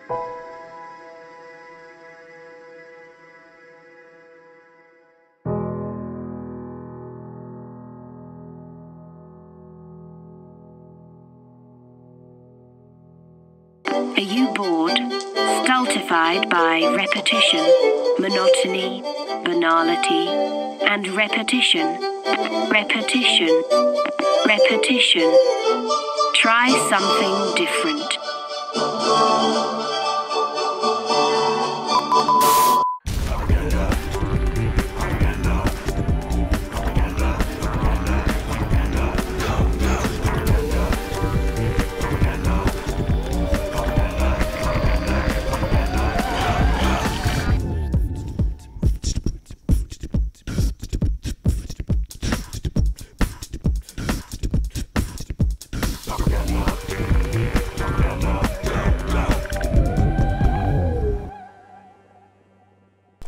Are you bored? Stultified by repetition, monotony, banality, and repetition? Repetition. Repetition. Try something different.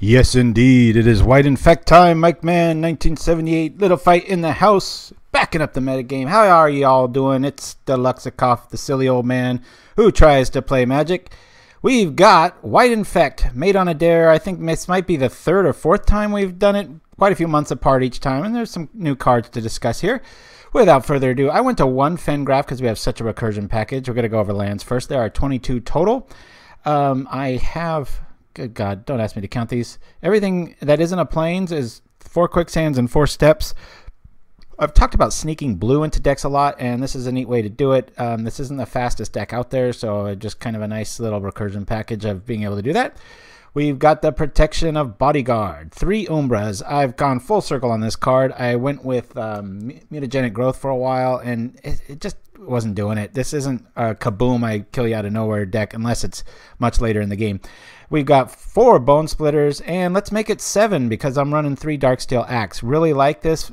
Yes, indeed. It is White Infect time. Mike Man, 1978. Little fight in the house. Backing up the metagame. How are you all doing? It's the Luxikoff, the silly old man who tries to play Magic. We've got White Infect, made on a dare. I think this might be the third or fourth time we've done it. Quite a few months apart each time. And there's some new cards to discuss here. Without further ado, I went to one Fengraf because we have such a recursion package. We're going to go over lands first. There are 22 total. I have... Good God, don't ask me to count these. Everything that isn't a plains is 4 Quicksands and 4 steps. I've talked about sneaking blue into decks a lot, and this is a neat way to do it. This isn't the fastest deck out there, so just kind of a nice little recursion package of being able to do that. We've got the Protection of Bodyguard. 3 Umbras. I've gone full circle on this card. I went with Mutagenic Growth for a while, and it just wasn't doing it. This isn't a kaboom, I kill you out of nowhere deck, unless it's much later in the game. We've got 4 Bonesplitters, and let's make it 7 because I'm running 3 Darksteel Axe. Really like this.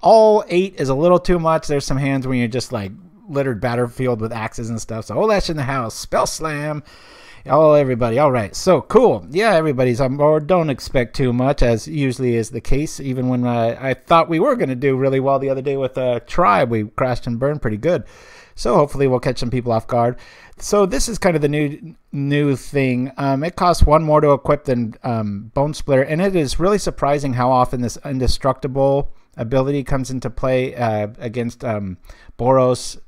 All 8 is a little too much. There's some hands when you're just like littered battlefield with axes and stuff. So Olash in the house, Spell Slam. Oh, everybody. All right. So cool. Yeah, everybody's on board. Don't expect too much, as usually is the case. Even when I thought we were going to do really well the other day with Tribe, we crashed and burned pretty good. So hopefully we'll catch some people off guard. So this is kind of the new thing. It costs 1 more to equip than Bonesplitter, and it is really surprising how often this indestructible ability comes into play against Boros,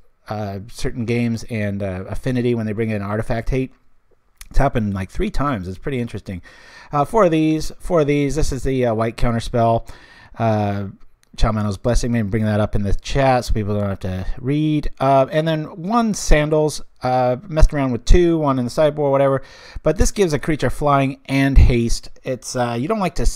certain games, and Affinity when they bring in Artifact Hate. It's happened like 3 times. It's pretty interesting. 4 of these. This is the white counterspell. Cho-Manno's Blessing. Maybe bring that up in the chat so people don't have to read. And then 1 Sandals. Messed around with 2, 1 in the sideboard, whatever. But this gives a creature flying and haste. It's you don't like to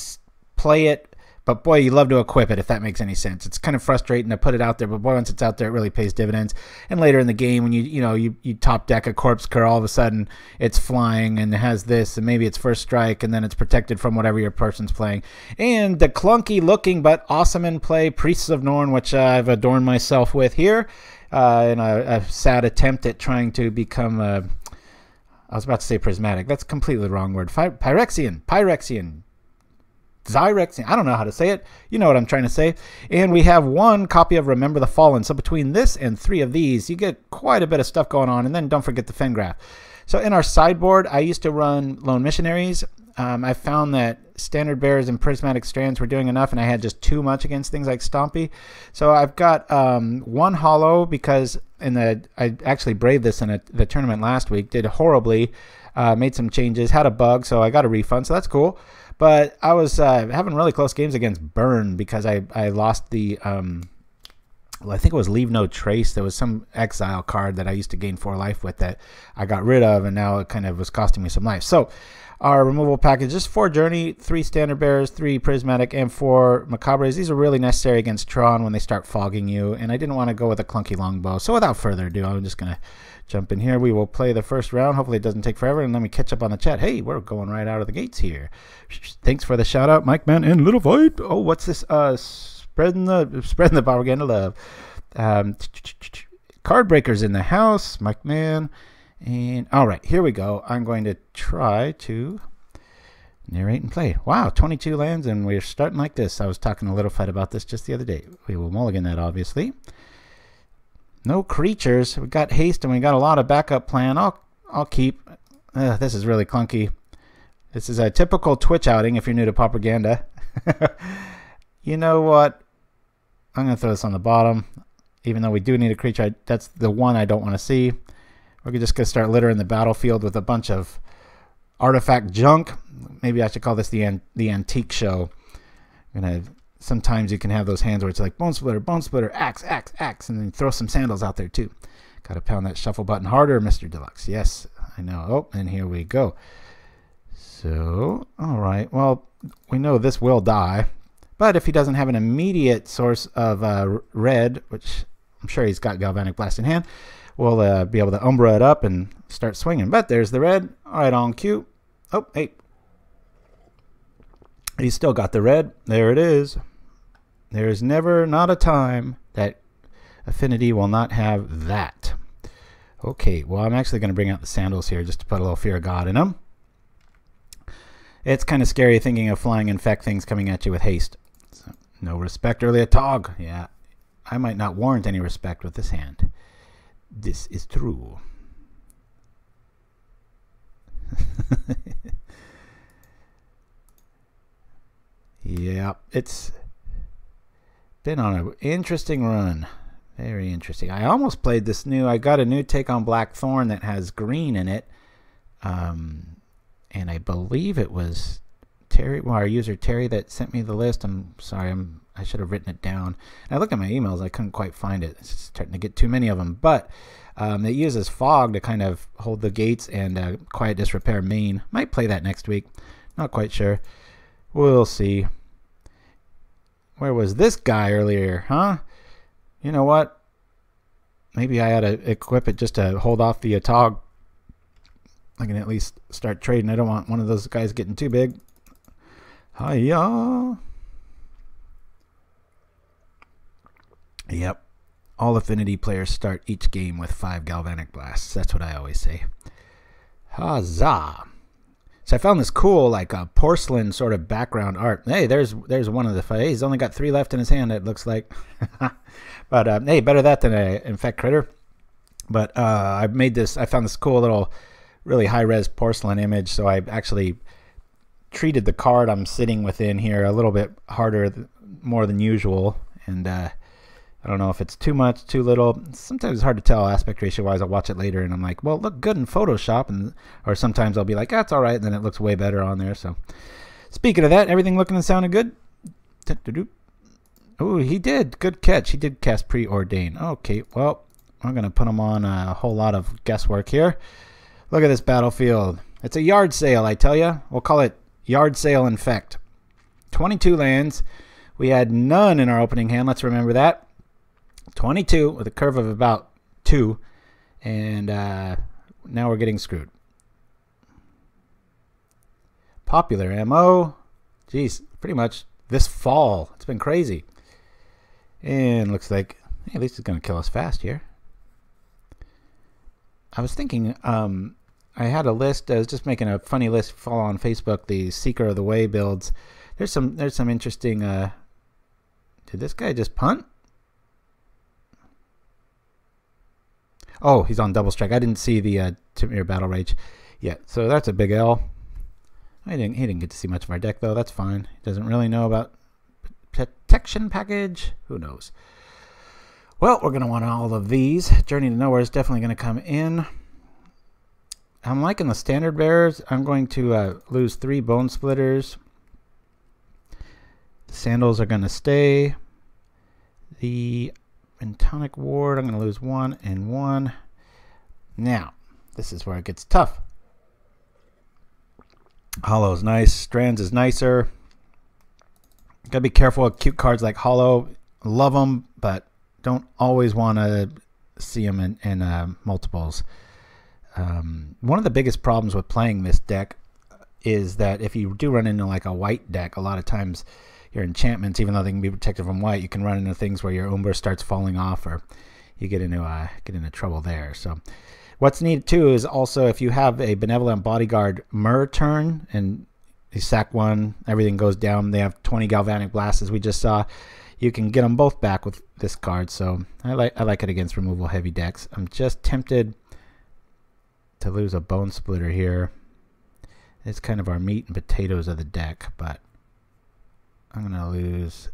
play it, but boy, you love to equip it, if that makes any sense. It's kind of frustrating to put it out there, but boy, once it's out there, it really pays dividends. And later in the game, when you top deck a Corpse Cur, all of a sudden it's flying and it has this, and maybe it's first strike, and then it's protected from whatever your person's playing. And the clunky looking but awesome in play Priests of Norn, which I've adorned myself with here, in a sad attempt at trying to become I was about to say prismatic. That's completely the wrong word. Pyrexian. Zyrexian. I don't know how to say it. You know what I'm trying to say. And we have 1 copy of Remember the Fallen. So between this and 3 of these, you get quite a bit of stuff going on. And then don't forget the Fengraf. So in our sideboard, I used to run Lone Missionaries. I found that Standard Bearers and Prismatic Strands were doing enough, and I had just too much against things like Stompy. So I've got 1 Hallow because I actually braved this in the tournament last week. Did horribly. Made some changes. Had a bug, so I got a refund. So that's cool. But I was having really close games against Burn because I lost the, well, I think it was Leave No Trace. There was some exile card that I used to gain 4 life with that I got rid of, and now it kind of was costing me some life. So our removal package is 4 Journey, 3 Standard Bearers, 3 Prismatic, and 4 Macabres. These are really necessary against Tron when they start fogging you, and I didn't want to go with a clunky longbow. So without further ado, I'm just going to jump in here. We will play the first round. Hopefully it doesn't take forever, and let me catch up on the chat. Hey, we're going right out of the gates here. Thanks for the shout out, Mike Man and Little Fight. Oh, what's this? Spreading the Pauperganda love. Card breakers in the house, Mike Man. And all right, here we go. I'm going to try to narrate and play. Wow, 22 lands, and we're starting like this. I was talking to Little Fight about this just the other day. We will mulligan that, obviously. No creatures. We got haste, and we got a lot of backup plan. I'll keep. This is really clunky. This is a typical Twitch outing if you're new to Pauperganda. You know what? I'm going to throw this on the bottom. Even though we do need a creature, that's the one I don't want to see. We're just going to start littering the battlefield with a bunch of artifact junk. Maybe I should call this the antique show. Sometimes you can have those hands where it's like Bonesplitter, axe, axe, axe, and then throw some sandals out there too. Got to pound that shuffle button harder, Mr. Deluxe. Yes, I know. Oh, and here we go. So, all right. Well, we know this will die. But if he doesn't have an immediate source of red, which I'm sure he's got Galvanic Blast in hand, we'll be able to Umbra it up and start swinging. But there's the red. All right, on cue. Oh, hey. He's still got the red. There it is. There's never not a time that Affinity will not have that. Okay, well, I'm actually going to bring out the sandals here just to put a little Fear of God in them. It's kind of scary thinking of flying Infect things coming at you with haste. So, no respect early a Tog. Yeah, I might not warrant any respect with this hand. This is true. Yeah, it's been on an interesting run. Very interesting. I almost played this new. I got a new take on Blackthorn that has green in it. And I believe it was Terry, well, our user Terry, that sent me the list. I'm sorry, I should have written it down. And I looked at my emails, I couldn't quite find it. It's starting to get too many of them. But it uses fog to kind of hold the gates and quiet disrepair main. Might play that next week. Not quite sure. We'll see. Where was this guy earlier, huh? You know what? Maybe I ought to equip it just to hold off the Tog. I can at least start trading. I don't want one of those guys getting too big. Hiya! Yep. All Affinity players start each game with 5 Galvanic Blasts. That's what I always say. Huzzah! So I found this cool, like a porcelain sort of background art. Hey, there's one of the 5. Hey, he's only got 3 left in his hand, it looks like. But hey, better that than an Infect critter. But I found this cool little, really high-res porcelain image. So I actually treated the card I'm sitting within here a little bit harder, more than usual. And I don't know if it's too much, too little. Sometimes it's hard to tell aspect ratio wise. I'll watch it later and I'm like, well, it looked good in Photoshop. Or sometimes I'll be like, that's all right. And then it looks way better on there. So speaking of that, everything looking and sounding good. Oh, he did. Good catch. He did cast Preordain. Okay, well, I'm going to put him on a whole lot of guesswork here. Look at this battlefield. It's a yard sale, I tell you. We'll call it Yard Sale Infect. 22 lands. We had none in our opening hand. Let's remember that. 22 with a curve of about 2. And now we're getting screwed. Popular MO. Geez, pretty much this fall. It's been crazy. And looks like, hey, at least it's going to kill us fast here. I was thinking, I had a list. I was just making a funny list. Follow on Facebook, the Seeker of the Way builds. There's some interesting. Did this guy just punt? Oh, he's on double strike. I didn't see the Timir Battle Rage yet. So that's a big L. He didn't get to see much of our deck though. That's fine. He doesn't really know about protection package. Who knows? Well, we're gonna want all of these. Journey to Nowhere is definitely gonna come in. I'm liking the standard bearers. I'm going to lose 3 Bonesplitters. The sandals are gonna stay. The Pentarch Ward, I'm gonna lose 1 and 1. Now, this is where it gets tough. Hallow's nice. Strands is nicer. Gotta be careful with cute cards like Hallow. Love them, but don't always want to see them in multiples. One of the biggest problems with playing this deck is that if you do run into like a white deck, a lot of times your enchantments, even though they can be protected from white, you can run into things where your Umbra starts falling off, or you get into trouble there. So what's neat too is also if you have a Benevolent Bodyguard Myr turn and you sack 1, everything goes down. They have 20 Galvanic Blasts as we just saw. You can get them both back with this card. So I like it against removal heavy decks. I'm just tempted to lose a Bonesplitter here. It's kind of our meat and potatoes of the deck, but I'm going to lose...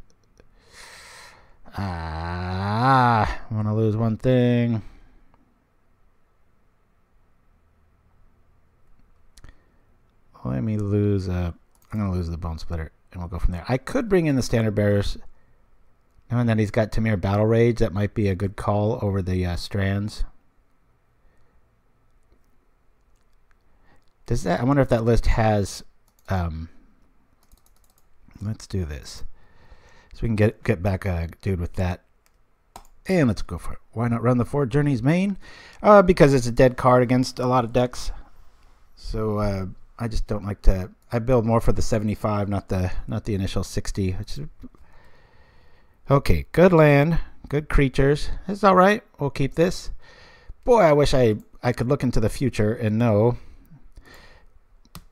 I want to lose one thing. Let me lose I'm going to lose the Bonesplitter, and we'll go from there. I could bring in the Standard Bearers. Knowing that he's got Tamir Battle Rage, that might be a good call over the Strands. Does that? I wonder if that list has... let's do this. So we can get back a dude with that. And let's go for it. Why not run the Four Journeys main? Because it's a dead card against a lot of decks. So I just don't like to... I build more for the 75, not the initial 60. Which is, okay, good land, good creatures. It's all right. We'll keep this. Boy, I wish I could look into the future and know.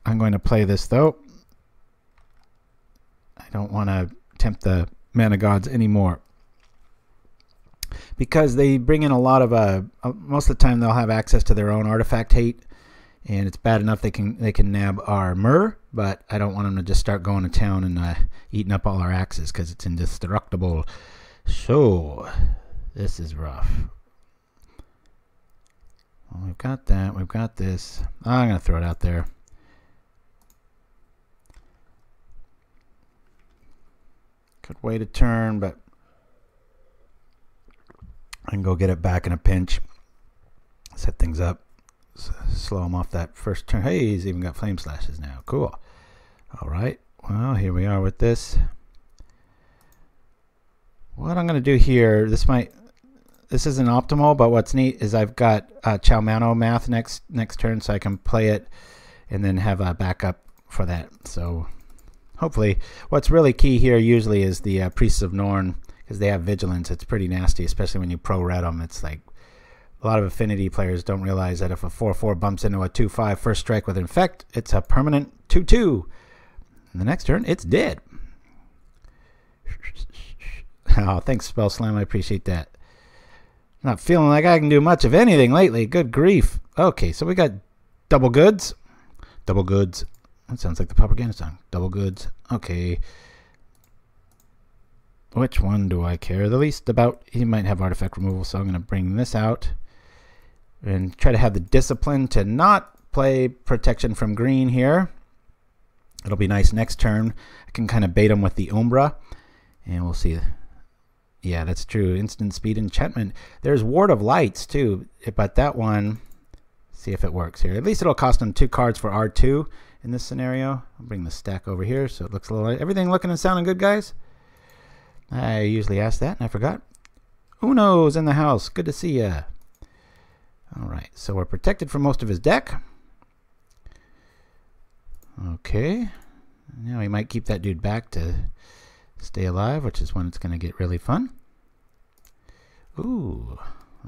I'm going to play this, though. I don't want to tempt the mana gods anymore. Because they bring in a lot of... most of the time, they'll have access to their own artifact hate. And it's bad enough they can nab our Myr, but I don't want them to just start going to town and eating up all our axes because it's indestructible. So, this is rough. Well, we've got that. We've got this. I'm going to throw it out there. Could wait a turn, but I can go get it back in a pinch. Set things up. Slow him off that first turn. Hey, he's even got flame slashes now. Cool. All right. Well, here we are with this. What I'm going to do here, this isn't optimal, but what's neat is I've got Cho-Manno math next turn, so I can play it and then have a backup for that. So hopefully, what's really key here usually is the Priests of Norn, because they have vigilance. It's pretty nasty, especially when you pro-red them. It's like a lot of affinity players don't realize that if a 4/4 bumps into a 2/5 first strike with Infect, it's a permanent 2/2. And the next turn, it's dead. Oh, thanks, Spell Slam. I appreciate that. Not feeling like I can do much of anything lately. Good grief. Okay, so we got double goods. Double goods. That sounds like the Pauperganda song. Double goods. Okay. Which one do I care the least about? He might have artifact removal, so I'm going to bring this out. And try to have the discipline to not play protection from green here. It'll be nice next turn. I can kind of bait him with the Umbra. And we'll see. Yeah, that's true. Instant speed enchantment. There's Ward of Lights too. But that one, see if it works here. At least it'll cost him 2 cards for R2 in this scenario. I'll bring the stack over here so it looks a little... Everything looking and sounding good, guys? I usually ask that and I forgot. Uno's in the house. Good to see ya. Alright, so we're protected from most of his deck. Okay. Now he might keep that dude back to stay alive, which is when it's going to get really fun. Ooh.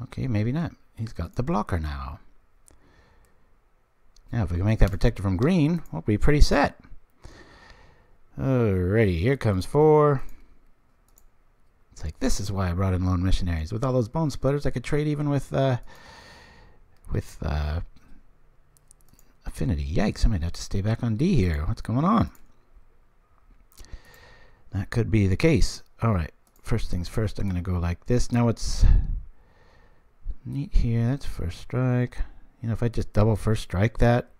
Okay, maybe not. He's got the blocker now. Now, if we can make that protected from green, we'll be pretty set. Alrighty, here comes 4. It's like, this is why I brought in Lone Missionaries. With all those Bone Splitters, I could trade even with affinity. Yikes, I might have to stay back on D here. What's going on? That could be the case. Alright, first things first, I'm going to go like this. Now what's neat here, that's first strike. You know, if I just double first strike that,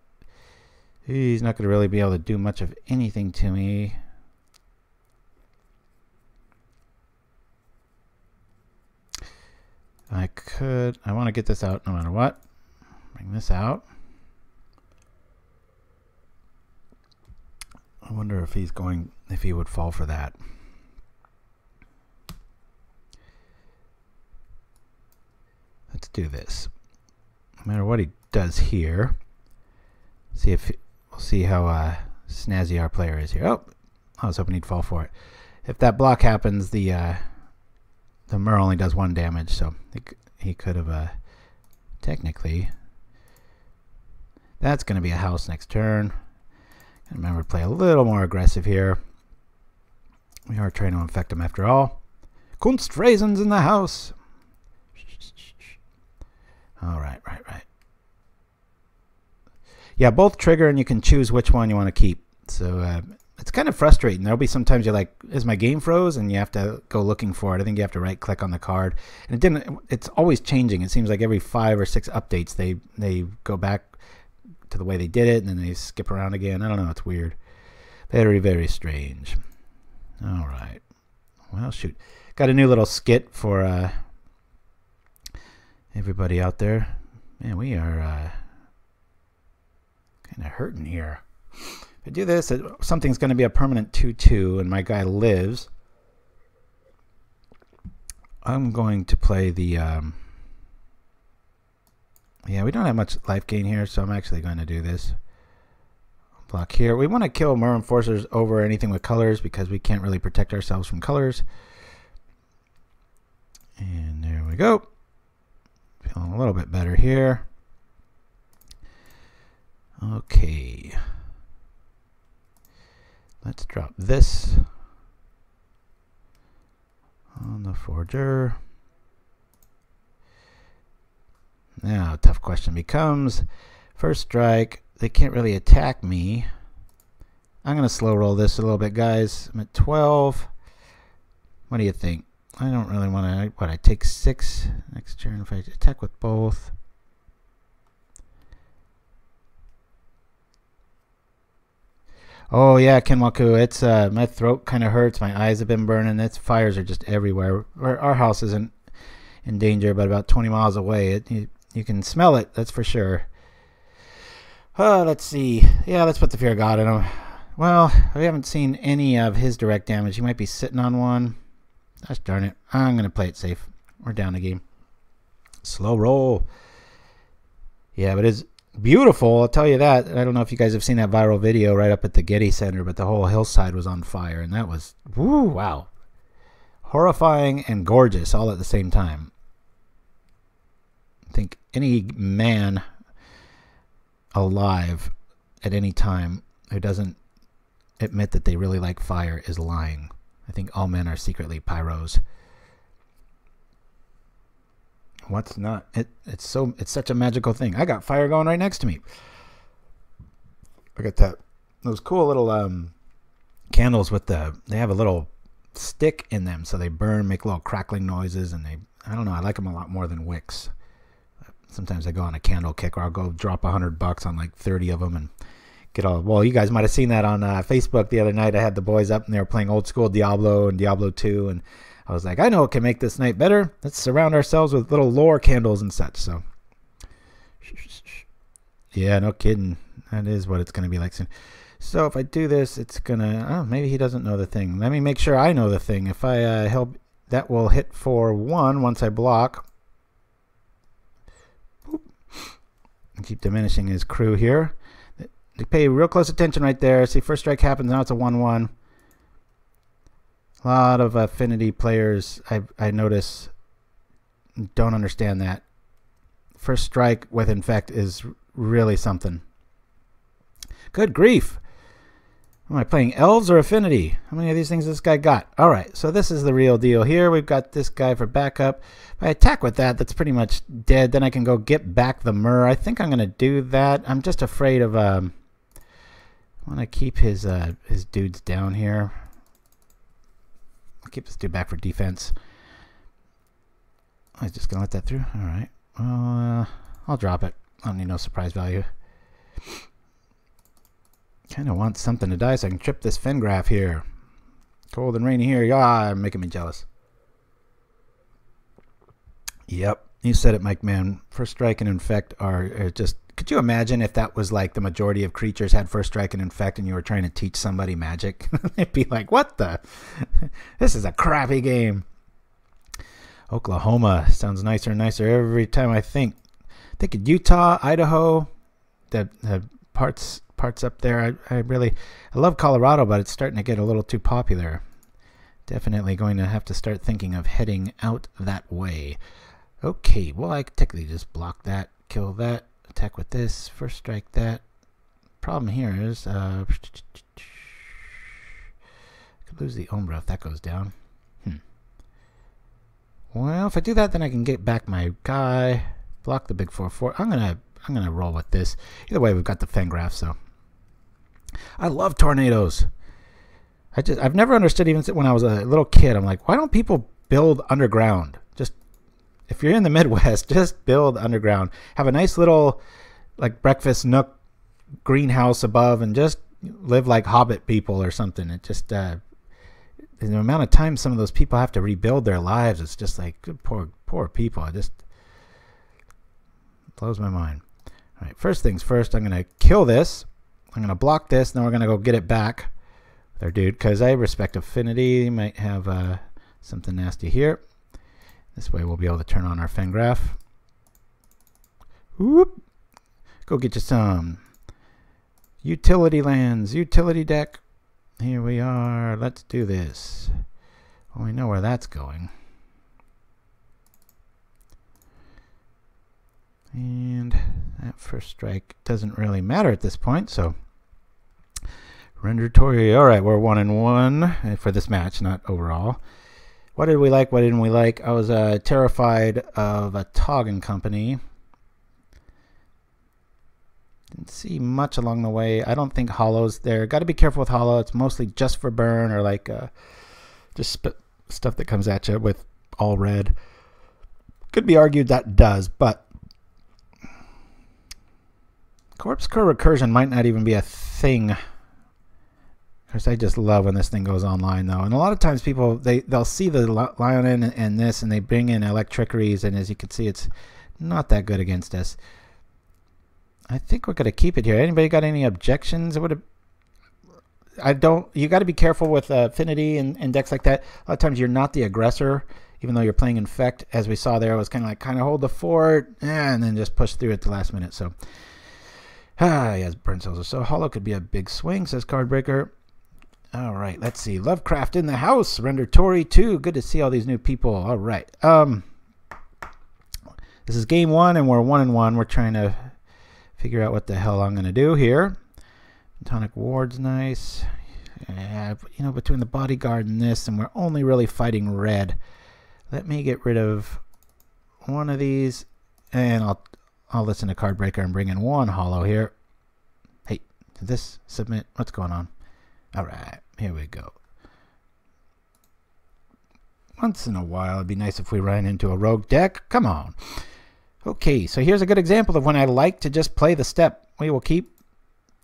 he's not going to really be able to do much of anything to me. I want to get this out no matter what. Bring this out. I wonder if if he would fall for that. Let's do this. No matter what he does here, we'll see how snazzy our player is here. Oh, I was hoping he'd fall for it. If that block happens, the Myr only does 1 damage, so he could have technically. That's going to be a house next turn. And remember to play a little more aggressive here. We are trying to infect him after all. Kunstfrazen's in the house. All right, right. Yeah, both trigger, and you can choose which one you want to keep. So it's kind of frustrating. There'll be sometimes you're like, is my game froze? And you have to go looking for it. I think you have to right-click on the card. And it's always changing. It seems like every 5 or 6 updates, they go back to the way they did it, and then they skip around again. I don't know. It's weird. Very, very strange. All right. Well, shoot. Got a new little skit for everybody out there. Man, we are kind of hurting here. If I do this, something's going to be a permanent 2/2, and my guy lives. I'm going to play the... yeah, we don't have much life gain here, so I'm actually going to do this. Block here. We want to kill Myr Enforcers over anything with colors because we can't really protect ourselves from colors. And there we go. Feeling a little bit better here. Okay. Let's drop this on the Forger. Now, a tough question becomes, first strike, they can't really attack me. I'm going to slow roll this a little bit, guys. I'm at 12. What do you think? I don't really want to... What, I take 6 next turn if I attack with both. Oh, yeah, Kenwaku. It's, my throat kind of hurts. My eyes have been burning. Its fires are just everywhere. Our house isn't in danger, but about 20 miles away. You can smell it, that's for sure. Let's see. Yeah, let's put the Fear of God in him. Well, we haven't seen any of his direct damage. He might be sitting on one. Gosh darn it. I'm going to play it safe. We're down the game. Slow roll. Yeah, but it's beautiful, I'll tell you that. I don't know if you guys have seen that viral video right up at the Getty Center, but the whole hillside was on fire, and that was, woo, wow. Horrifying and gorgeous all at the same time. I think any man alive at any time who doesn't admit that they really like fire is lying. I think all men are secretly pyros. What's not? It's such a magical thing. I got fire going right next to me. Look at that. Those cool little candles with they have a little stick in them, so they burn, make little crackling noises, and I don't know, I like them a lot more than wicks. Sometimes I go on a candle kick, or I'll go drop $100 on like 30 of them and get all... Well, you guys might have seen that on Facebook the other night. I had the boys up and they were playing old school Diablo and Diablo 2, and I was like, I know what can make this night better. Let's surround ourselves with little lore candles and such. So, yeah, no kidding. That is what it's going to be like soon. So if I do this, it's going to... Oh, maybe he doesn't know the thing. Let me make sure I know the thing. If I help, that will hit for 1 once I block. And keep diminishing his crew here. They pay real close attention right there. See, first strike happens. Now it's a 1/1. A lot of affinity players, I notice, don't understand that. First strike with Infect is really something. Good grief. Am I playing elves or affinity? How many of these things this guy got? All right, so this is the real deal here. We've got this guy for backup. If I attack with that, that's pretty much dead. Then I can go get back the Myr. I think I'm going to do that. I'm just afraid of... I want to keep his dudes down here. I'll keep this dude back for defense. I was just going to let that through. All right. Well, I'll drop it. I don't need no surprise value. Kind of want something to die so I can trip this Fengraf here. Cold and rainy here. Yeah, making me jealous. Yep. You said it, Mike, man. First strike and Infect are just... Could you imagine if that was like the majority of creatures had first strike and Infect and you were trying to teach somebody magic? They'd be like, what the? This is a crappy game. Oklahoma sounds nicer and nicer every time I think. Thinking Utah, Idaho, the parts up there. I love Colorado, but it's starting to get a little too popular. Definitely going to have to start thinking of heading out that way. Okay, well, I could technically just block that, kill that, attack with this, first strike that. Problem here is, I could lose the Umbra if that goes down. Well, if I do that, then I can get back my guy, block the big 4/4. I'm gonna I'm gonna roll with this. Either way, we've got the Fengraf, so I love tornadoes. I've never understood, even when I was a little kid. I'm like, why don't people build underground? Just if you're in the Midwest, just build underground. Have a nice little like breakfast nook greenhouse above, and just live like Hobbit people or something. It just the amount of time some of those people have to rebuild their lives, it's just like poor people. It just blows my mind. All right, first things first, I'm gonna kill this. I'm gonna block this, and then we're gonna go get it back there, dude, because I respect affinity. You might have something nasty here. This way we'll be able to turn on our Fengraf. Whoop. Go get you some utility lands, utility deck. Here we are. Let's do this. Well, we know where that's going. And that first strike doesn't really matter at this point, so render Torii. All right, we're 1-1 for this match, not overall. What did we like? What didn't we like? I was terrified of a Tog and Company. Didn't see much along the way. I don't think Hollow's there. Got to be careful with Hallow. It's mostly just for burn, or like just stuff that comes at you with all red. Could be argued that does, but Corpse Cur recursion might not even be a thing. Because I just love when this thing goes online, though. And a lot of times people, they'll see the Leonin and this, and they bring in Electricities, and as you can see, it's not that good against us. I think we're going to keep it here. Anybody got any objections? I don't. You got to be careful with affinity and decks like that. A lot of times you're not the aggressor, even though you're playing Infect. As we saw there, it was kind of hold the fort and then just push through at the last minute. So, yes, burn cells. So Hallow could be a big swing, says Cardbreaker. All right, let's see. Lovecraft in the house. Render Torii 2. Good to see all these new people. All right. This is game 1, and we're 1-1. We're trying to figure out what the hell I'm going to do here. Pentarch Ward's nice. You know, between the Bodyguard and this, and we're only really fighting red. Let me get rid of one of these, and I'll listen to Cardbreaker and bring in one Hallow here. Hey, did this submit? What's going on? All right, here we go. Once in a while, it'd be nice if we ran into a rogue deck. Come on. Okay, so here's a good example of when I like to just play the step. We will keep.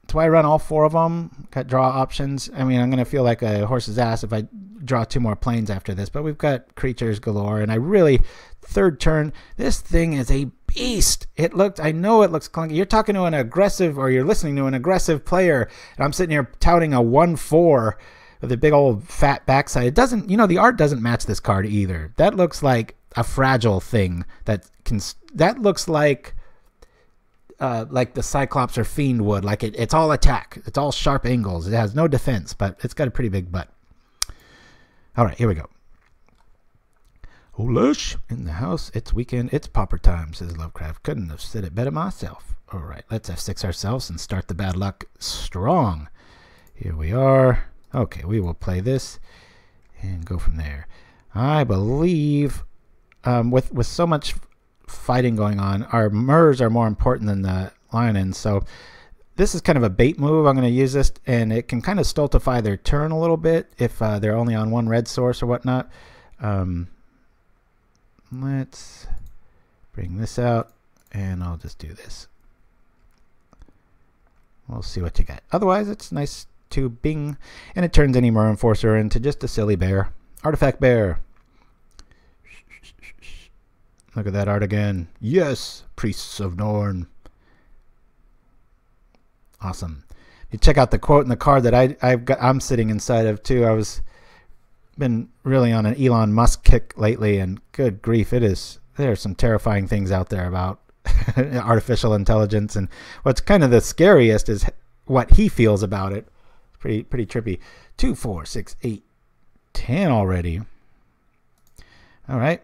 That's why I run all 4 of them. Got draw options. I mean, I'm going to feel like a horse's ass if I draw 2 more planes after this. But we've got creatures galore. And I really, third turn, this thing is a beast. I know it looks clunky. You're talking to an aggressive, or you're listening to an aggressive player. And I'm sitting here touting a 1/4 with a big old fat backside. It doesn't, the art doesn't match this card either. That looks like a fragile thing that looks like the Cyclops or Fiend would. Like it's all attack. It's all sharp angles. It has no defense, but it's got a pretty big butt. All right, here we go. Olesh in the house. It's weekend. It's Pauper time, says Lovecraft. Couldn't have said it better myself. All right, let's F6 ourselves and start the bad luck strong. Here we are. Okay, we will play this and go from there. I believe with so much fighting going on, our Myrs are more important than the Leonin. So this is kind of a bait move. I'm going to use this, and it can kind of stultify their turn a little bit if they're only on 1 red source or whatnot. Let's bring this out, and I'll just do this. We'll see what you got. Otherwise, it's nice to bing, and it turns any Myr Enforcer into just a silly bear. Artifact bear. Look at that art again. Yes, Priests of Norn. Awesome. You check out the quote in the card that I'm sitting inside of too. I was been really on an Elon Musk kick lately, and good grief, there are some terrifying things out there about artificial intelligence, and what's kind of the scariest is what he feels about it. Pretty trippy. 2, 4, 6, 8, 10 already. All right,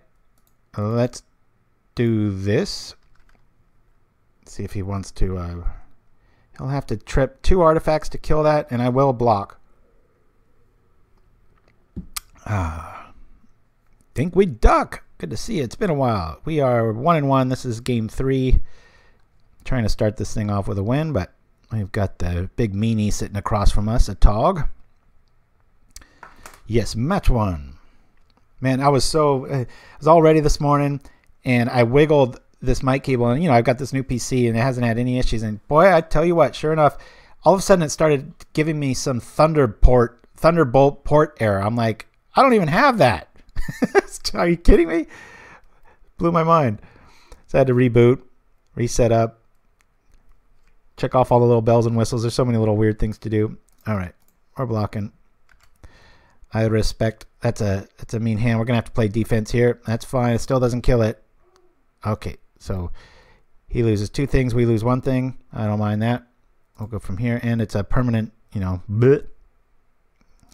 let's do this. See if he wants to. He'll have to trip 2 artifacts to kill that, and I will block. Think we duck. Good to see you. It's been a while. We are 1-1. This is game 3. Trying to start this thing off with a win, but we've got the big meanie sitting across from us, a Tog. Yes, match one. Man, I was all ready this morning, and I wiggled this mic cable, and I've got this new PC, and it hasn't had any issues. And boy, I tell you what, sure enough, all of a sudden it started giving me some Thunderbolt port error. I'm like, I don't even have that. Are you kidding me? Blew my mind. So I had to reboot, reset up, check off all the little bells and whistles. There's so many little weird things to do. All right, we're blocking. I respect. That's a mean hand. We're gonna have to play defense here. That's fine. It still doesn't kill it. Okay, so he loses 2 things. We lose 1 thing. I don't mind that. We'll go from here, and it's a permanent. Bleh.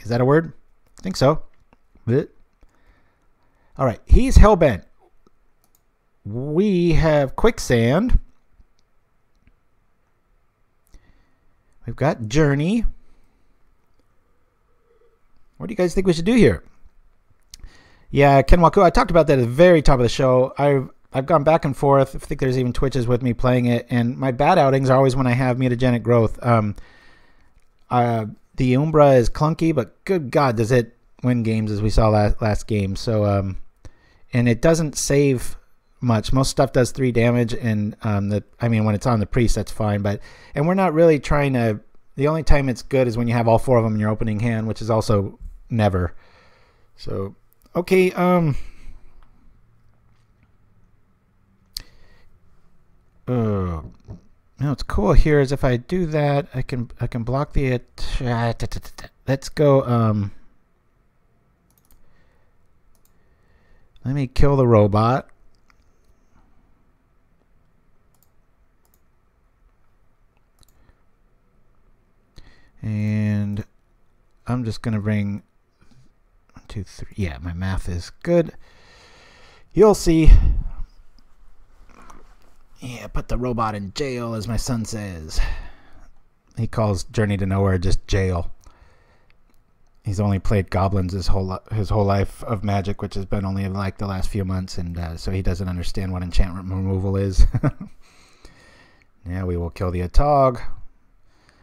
Is that a word? I think so. Bleh. All right, he's hellbent. We have Quicksand. We've got Journey. What do you guys think we should do here? Yeah, Kenwaku, I talked about that at the very top of the show. I've gone back and forth. I think there's even Twitches with me playing it, and my bad outings are always when I have mutagenic growth. The Umbra is clunky, but good God, does it win games as we saw last game. So, and it doesn't save much. Most stuff does 3 damage, and when it's on the priest, that's fine. And we're not really trying to. The only time it's good is when you have all 4 of them in your opening hand, which is also never. So, okay. What's cool here is if I do that, I can block the. Let's go. Let me kill the robot. And I'm just going to bring 1, 2, 3. Yeah, my math is good. You'll see. Yeah, put the robot in jail, as my son says. He calls Journey to Nowhere just jail. He's only played goblins his whole life of Magic, which has been only like the last few months, and so he doesn't understand what enchantment removal is. Now we will kill the Atog.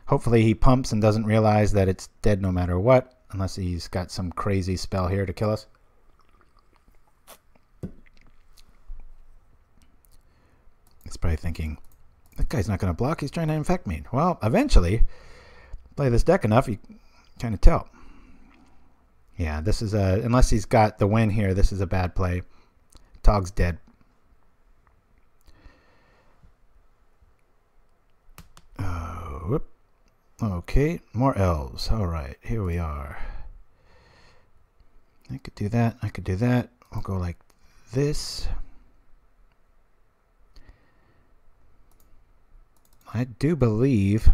Hopefully he pumps and doesn't realize that it's dead no matter what, unless he's got some crazy spell here to kill us. He's probably thinking, that guy's not going to block, he's trying to infect me. Well, eventually, play this deck enough, you kind of tell. Yeah, this is unless he's got the win here, this is a bad play. Tog's dead. Whoop. Okay, more elves. All right, here we are. I could do that. I could do that. I'll go like this. I do believe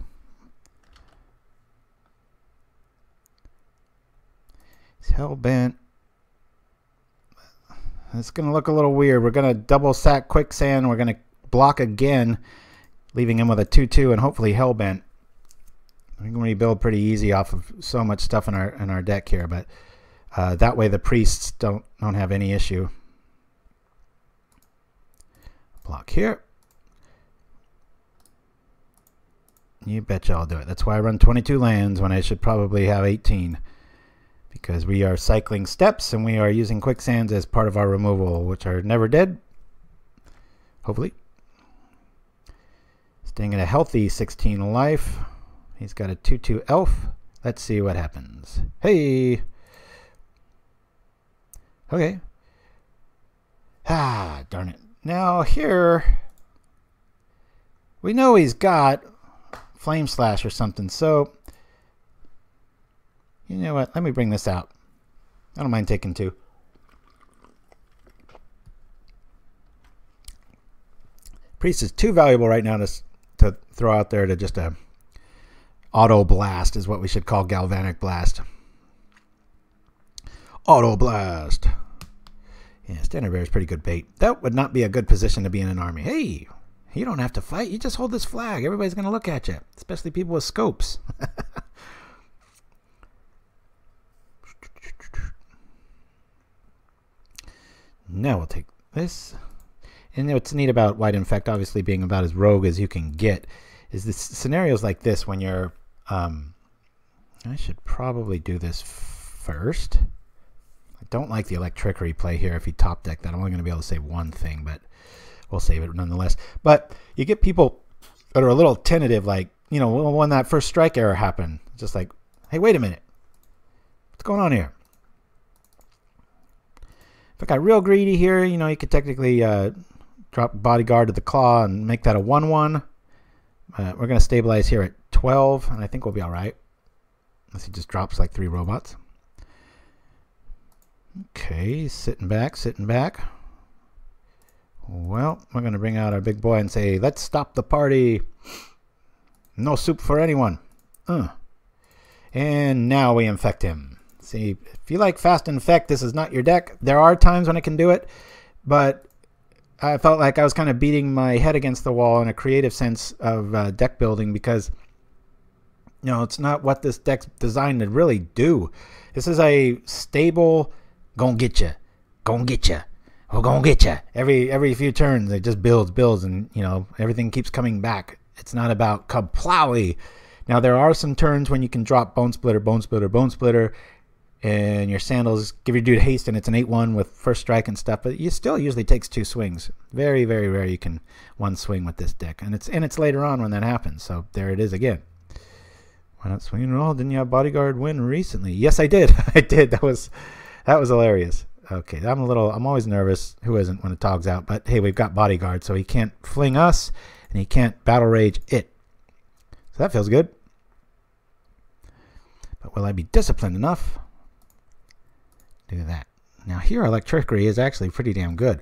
he's hell-bent. It's going to look a little weird. We're going to double sack Quicksand. We're going to block again, leaving him with a 2/2 and hopefully hell-bent. We can rebuild pretty easy off of so much stuff in our deck here, but that way the priests don't have any issue. Block here. You betcha I'll do it. That's why I run 22 lands when I should probably have 18. Because we are cycling steps and we are using Quicksands as part of our removal, which are never dead. Hopefully. Staying at a healthy 16 life. He's got a 2/2 elf. Let's see what happens. Hey! Okay. Ah, darn it. Now here, we know he's got Flame Slash or something, so you know what? Let me bring this out. I don't mind taking 2. Priest is too valuable right now to throw out there to just a auto blast is what we should call Galvanic Blast. Auto Blast. Yeah, Standard Bearer is pretty good bait. That would not be a good position to be in an army. Hey, you don't have to fight. You just hold this flag. Everybody's going to look at you, especially people with scopes. Now we'll take this. And what's neat about White Infect, obviously being about as rogue as you can get, is this scenarios like this when you're... I should probably do this first. I don't like the Electrickery play here if you top deck that. I'm only going to be able to save one thing, but we'll save it nonetheless. But you get people that are a little tentative, like, you know, when that first strike error happened. Just like, hey, wait a minute. What's going on here? If I got real greedy here, you know, you could technically drop Bodyguard to the Claw and make that a 1-1. We're going to stabilize here at 12, and I think we'll be all right. Unless he just drops like 3 robots. Okay, sitting back, sitting back. Well, we're going to bring out our big boy and say, let's stop the party. No soup for anyone. And now we infect him. See, if you like fast infect, this is not your deck. There are times when it can do it, but I felt like I was kind of beating my head against the wall in a creative sense of deck building because, you know, it's not what this deck's designed to really do. This is a stable, gonna get you, gonna get you, we're gonna get you. Every few turns, it just builds, and, you know, everything keeps coming back. It's not about kablowy. Now, there are some turns when you can drop Bonesplitter, and your Sandals give your dude haste, and it's an 8-1 with first strike and stuff, but it still usually takes 2 swings. Very, very rare you can one swing with this deck, and it's later on when that happens, so there it is again. Why not swinging at all? Didn't you have Bodyguard win recently? Yes, I did. I did. That was hilarious. Okay, I'm always nervous. Who isn't when it togs out? But hey, we've got Bodyguard, so he can't fling us, and he can't battle rage it. So that feels good. But will I be disciplined enough? Do that. Now here, Electrickery is actually pretty damn good.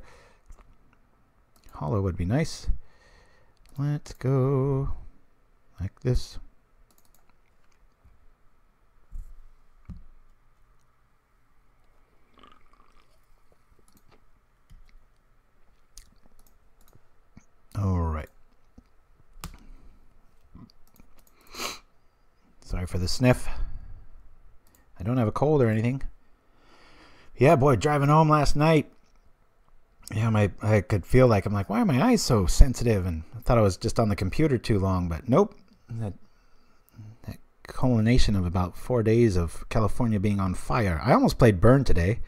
Hallow would be nice. Let's go like this. All right. Sorry for the sniff. I don't have a cold or anything. Yeah, boy, driving home last night. Yeah, I could feel like, I'm like, why are my eyes so sensitive? And I thought I was just on the computer too long, but nope. That culmination of about 4 days of California being on fire. I almost played Burn today.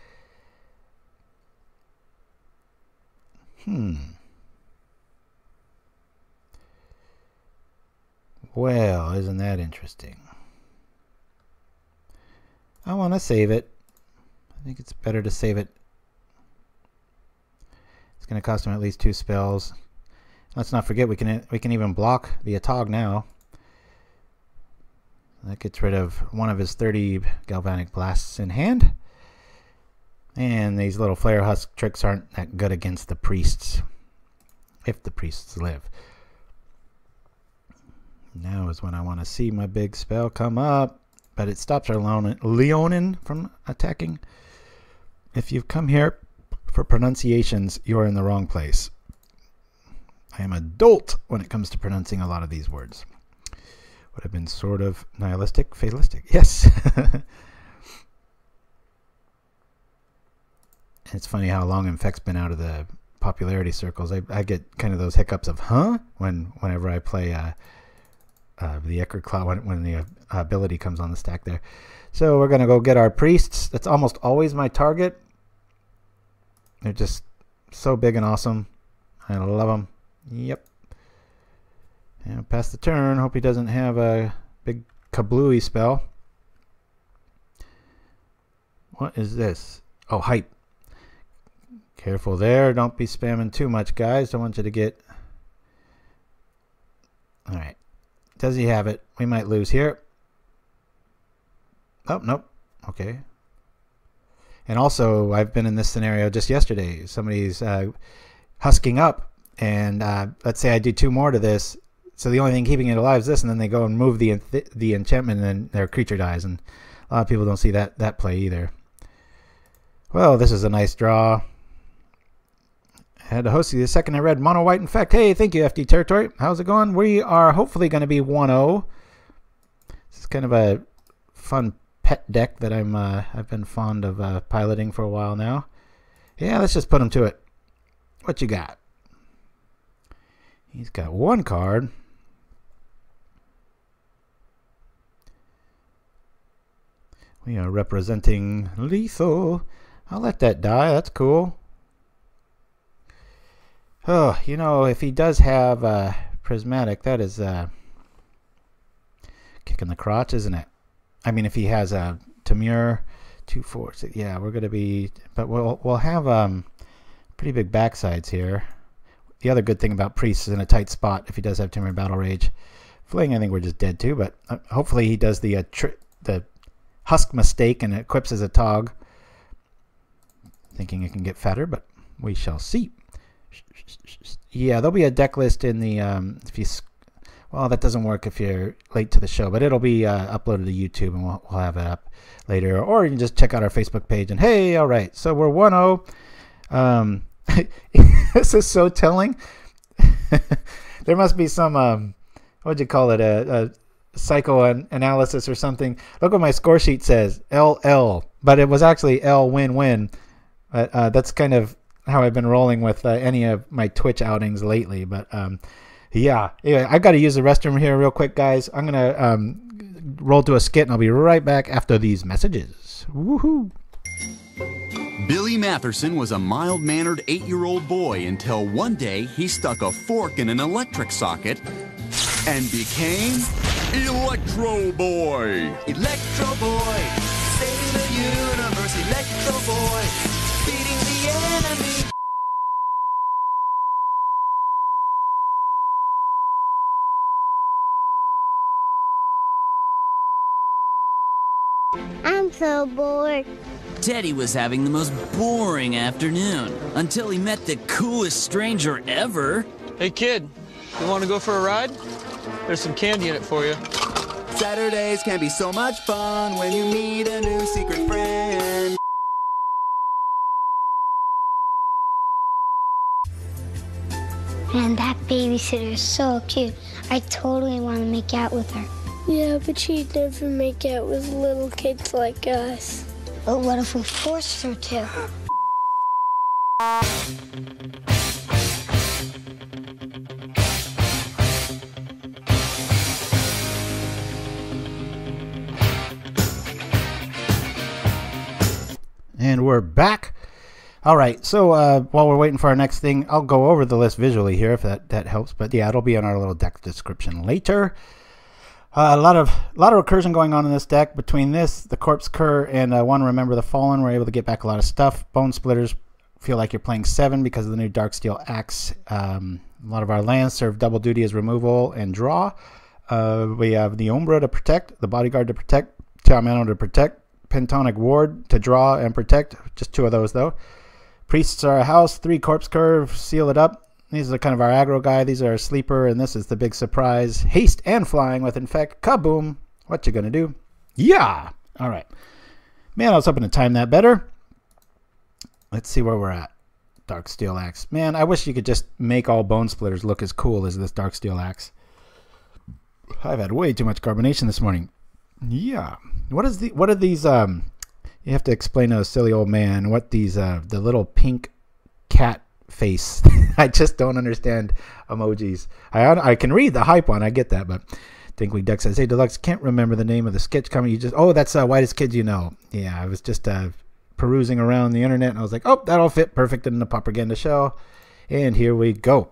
Well, isn't that interesting? I want to save it. I think it's better to save it. It's going to cost him at least 2 spells. Let's not forget we can even block the Atog now. That gets rid of one of his 30 Galvanic Blasts in hand. And these little Flare Husk tricks aren't that good against the Priests. If the Priests live. Now is when I want to see my big spell come up. But it stops our Leonin from attacking. If you've come here for pronunciations, you're in the wrong place. I am a dolt when it comes to pronouncing a lot of these words. Would have been sort of nihilistic, fatalistic. Yes. It's funny how long Infect's been out of the popularity circles. I get kind of those hiccups of, huh? Whenever I play the Ichorclaw when the ability comes on the stack there. So we're going to go get our Priests. That's almost always my target. They're just so big and awesome. I love them. Yep. And pass the turn. Hope he doesn't have a big kablooey spell. What is this? Oh, hype. Careful there. Don't be spamming too much, guys. Don't want you to get... Alright. Does he have it? We might lose here. Oh, nope. Okay. And also, I've been in this scenario just yesterday. Somebody's husking up, and let's say I do 2 more to this. So the only thing keeping it alive is this, and then they go and move the enchantment, and then their creature dies. And a lot of people don't see that play either. Well, this is a nice draw. I had to host you the second I read Mono White Infect. Hey, thank you, FD Territory. How's it going? We are hopefully going to be 1-0. This is kind of a fun pet deck that I've been fond of piloting for a while now. Yeah, let's just put him to it. What you got? He's got one card. We are representing lethal. I'll let that die. That's cool. Oh, you know, if he does have prismatic, that is kicking the crotch, isn't it? I mean, if he has a Myr, 2, 4, 6, yeah, we're gonna be, but we'll have pretty big backsides here. The other good thing about Priest is in a tight spot. If he does have Myr Battle Rage, Fling, I think we're just dead too. But hopefully he does the Husk mistake and equips as a Tog, thinking it can get fatter, but we shall see. Yeah, there'll be a deck list in the if you. Well, that doesn't work if you're late to the show, but it'll be uploaded to YouTube, and we'll have it up later. Or you can just check out our Facebook page. And hey, all right, so we're 1-0. This is so telling. There must be some what'd you call it? A psychoanalysis or something. Look what my score sheet says, LL, but it was actually L win-win. But that's kind of how I've been rolling with any of my Twitch outings lately. But yeah, anyway, I've got to use the restroom here real quick, guys. I'm going to roll to a skit, and I'll be right back after these messages. Woohoo! Billy Matherson was a mild-mannered 8-year-old boy until one day he stuck a fork in an electric socket and became Electro Boy. Electro Boy, saving the universe. Electro Boy, beating the enemy. I'm so bored. Teddy was having the most boring afternoon until he met the coolest stranger ever. Hey kid, you want to go for a ride? There's some candy in it for you. Saturdays can be so much fun when you meet a new secret friend. Man, that babysitter is so cute. I totally want to make out with her. Yeah, but she'd never make out with little kids like us. But what if we forced her to? And we're back. All right, so while we're waiting for our next thing, I'll go over the list visually here if that helps. But yeah, it'll be in our little deck description later. A lot of recursion going on in this deck. Between this, the Corpse Cur, and one Remember the Fallen, we're able to get back a lot of stuff. Bonesplitters feel like you're playing 7 because of the new Darksteel Axe. A lot of our lands serve double duty as removal and draw. We have the Umbra to protect, the Bodyguard to protect, Cho-Manno to protect, Pentarch Ward to draw and protect. Just 2 of those though. Priests are a house, 3 Corpse Cur, seal it up. These are kind of our aggro guy. These are a sleeper, and this is the big surprise. Haste and flying with Infect. Kaboom. What you gonna do? Yeah. All right. Man, I was hoping to time that better. Let's see where we're at. Darksteel Axe. Man, I wish you could just make all Bonesplitters look as cool as this Darksteel Axe. I've had way too much carbonation this morning. Yeah. What are these? You have to explain to a silly old man what these the little pink cat face. I just don't understand emojis. I can read the hype one. I get that, but Dinkley Duck says, "Hey Deluxe, can't remember the name of the sketch comedy. You just that's Whitest Kids You Know." Yeah, I was just perusing around the internet, and I was like, "Oh, that'll fit perfect in the Pauperganda show." And here we go.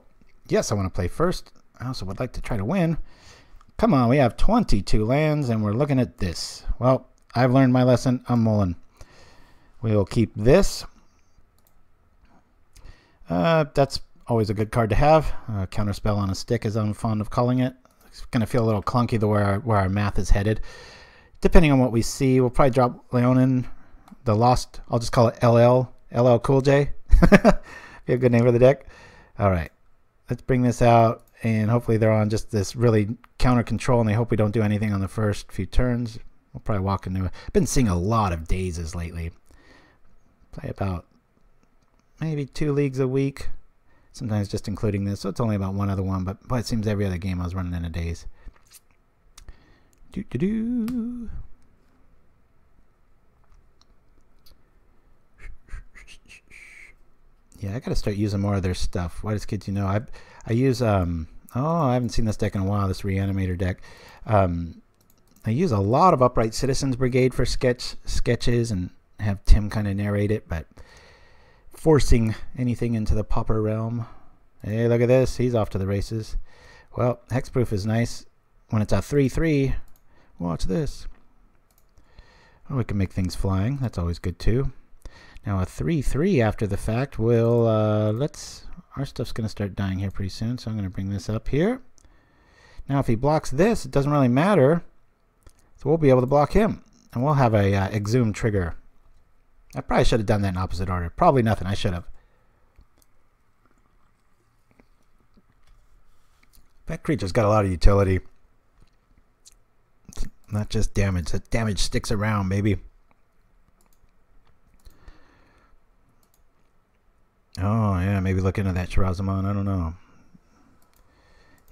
Yes, I want to play first. I also would like to try to win. Come on, we have 22 lands, and we're looking at this. Well, I've learned my lesson. I'm mulling. We'll keep this. That's always a good card to have. Counterspell on a stick, as I'm fond of calling it. It's going to feel a little clunky where our math is headed. Depending on what we see, we'll probably drop Leonin, the Lost. I'll just call it LL Cool J. Be a good name for the deck. All right, let's bring this out, and hopefully they're on just this really counter control, and they hope we don't do anything on the first few turns. We'll probably walk into it. I've been seeing a lot of dazes lately. Play about maybe 2 leagues a week, sometimes just including this, so it's only about one other one, but boy, it seems every other game I was running in a daze. Yeah, I gotta start using more of their stuff. Why does kids, you know, I use oh, I haven't seen this deck in a while. This Reanimator deck. I use a lot of Upright Citizens Brigade for sketches and have Tim kind of narrate it, but forcing anything into the Pauper realm. Hey, look at this. He's off to the races. Well, hexproof is nice when it's a 3/3. Watch this. Well, we can make things flying. That's always good too. Now a 3/3 after the fact will our stuff's gonna start dying here pretty soon, so I'm gonna bring this up here. Now if he blocks this, it doesn't really matter. So we'll be able to block him. And we'll have a exhume trigger. I probably should have done that in opposite order. Probably nothing. I should have. That creature's got a lot of utility. It's not just damage. That damage sticks around, baby. Oh, yeah. Maybe look into that Shirazamon. I don't know.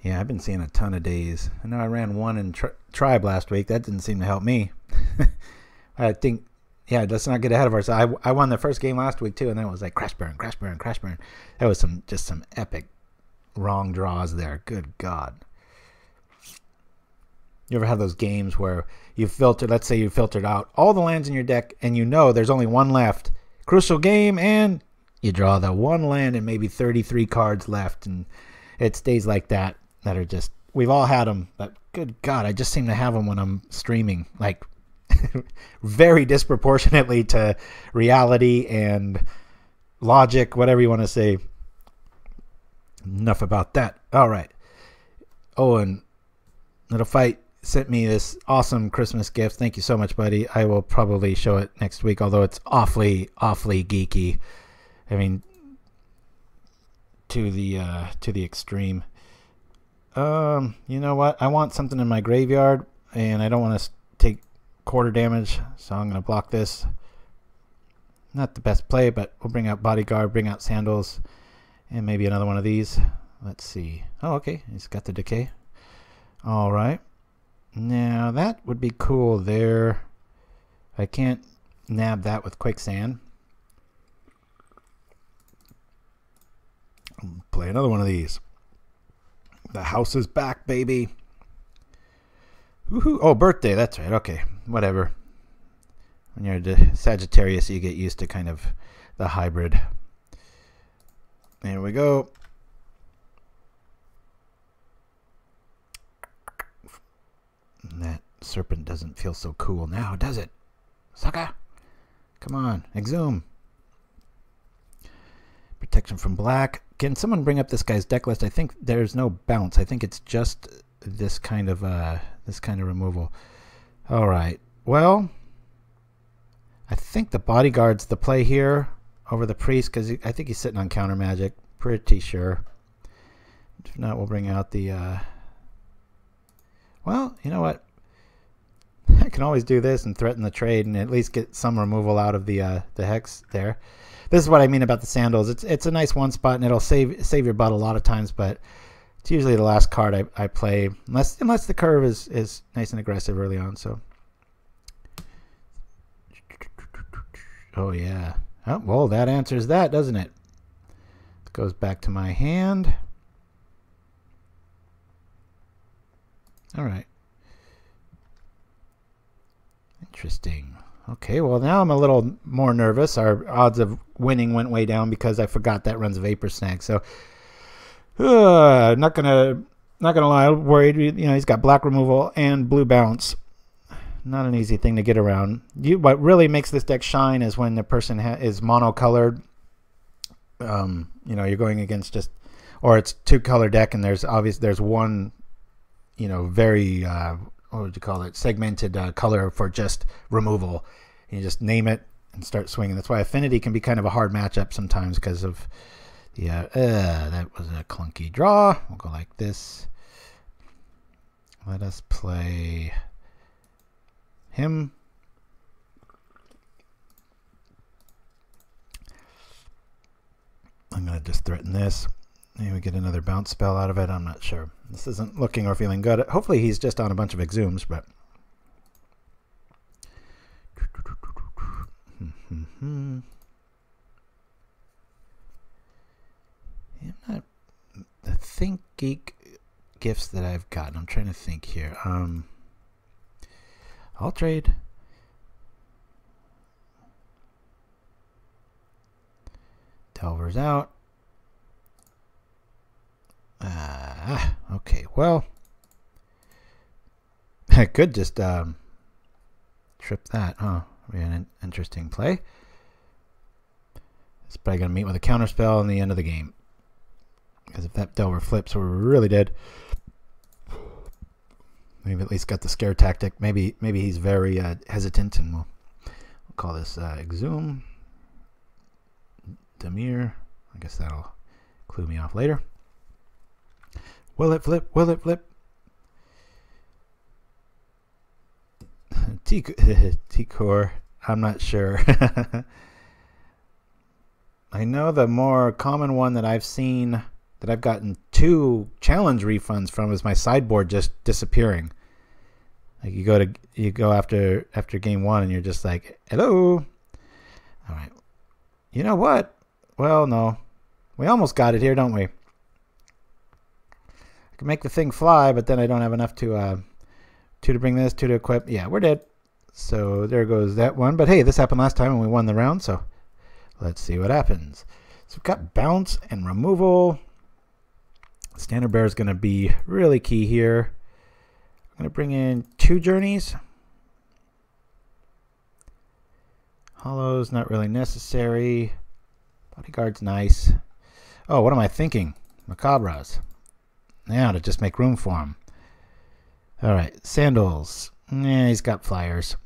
Yeah, I've been seeing a ton of days. I know I ran one in Tribe last week. That didn't seem to help me. I think, yeah, let's not get ahead of ourselves. I won the first game last week, too, and then it was like crash burn, crash burn, crash burn. That was just some epic wrong draws there. Good God. You ever have those games where you filter, let's say you filtered out all the lands in your deck, and you know there's only one left. Crucial game, and you draw the one land and maybe 33 cards left, and it's days like that are just, we've all had them, but good God, I just seem to have them when I'm streaming, like very disproportionately to reality and logic, whatever you want to say. Enough about that. All right. Oh, and Little Fight sent me this awesome Christmas gift. Thank you so much, buddy. I will probably show it next week, although it's awfully geeky. I mean, to the extreme. You know what? I want something in my graveyard, and I don't want to take quarter damage, so I'm going to block this. Not the best play, but we'll bring out Bodyguard, bring out Sandals, and maybe another one of these. Let's see. Oh, okay. He's got the decay. All right. Now, that would be cool there. I can't nab that with Quicksand. Play another one of these. The house is back, baby. Woohoo. Oh, birthday. That's right. Okay. Whatever. When you're a Sagittarius, you get used to kind of the hybrid. There we go. And that serpent doesn't feel so cool now, does it? Sucker. Come on. Exhume. Protection from black. Can someone bring up this guy's deck list? I think there's no bounce. I think it's just this kind of removal. All right. Well, I think the Bodyguard's the play here over the Priest, because I think he's sitting on counter magic. Pretty sure. If not, we'll bring out the. Well, you know what? I can always do this and threaten the trade and at least get some removal out of the hex there. This is what I mean about the Sandals. It's a nice one spot, and it'll save your butt a lot of times, but it's usually the last card I play, unless the curve is nice and aggressive early on. So, oh yeah. Oh, well, that answers that, doesn't it? It goes back to my hand. All right. Interesting. Okay, well, now I'm a little more nervous. Our odds of winning went way down because I forgot that runs Vapor Snag. So, not gonna lie, I'm worried. You know, he's got black removal and blue bounce. Not an easy thing to get around. What really makes this deck shine is when the person is monocolored. You know, you're going against just, or it's two-color deck, and there's one, you know, very what would you call it? Segmented color for just removal. You just name it and start swinging. That's why Affinity can be kind of a hard matchup sometimes because of the. That was a clunky draw. We'll go like this. Let us play him. I'm gonna just threaten this. Maybe we get another bounce spell out of it. I'm not sure. This isn't looking or feeling good. Hopefully he's just on a bunch of exhumes, but. think geek gifts that I've gotten. I'm trying to think here. I'll trade. Delver's out. Okay, well, I could just trip that. Huh? Be an interesting play. It's probably going to meet with a counterspell in the end of the game. Because if that Delver flips, we're really dead. We've at least got the scare tactic. Maybe he's very hesitant, and we'll call this Exhume. Myr. I guess that'll clue me off later. Will it flip? Will it flip? T-Core. I'm not sure. I know the more common one that I've seen, that I've gotten 2 challenge refunds from, is my sideboard just disappearing. Like you go after game 1 and you're just like, hello. All right. You know what? Well, no. We almost got it here, don't we? I can make the thing fly, but then I don't have enough to bring this, 2 to equip. Yeah, we're dead. So there goes that one. But hey, this happened last time and we won the round, so let's see what happens. So we've got bounce and removal. Standard Bearer is going to be really key here. I'm going to bring in 2 journeys. Hollow's not really necessary. Bodyguard's nice. Oh, what am I thinking? Macabras. Now to just make room for him. Alright, Sandals. Yeah, he's got flyers.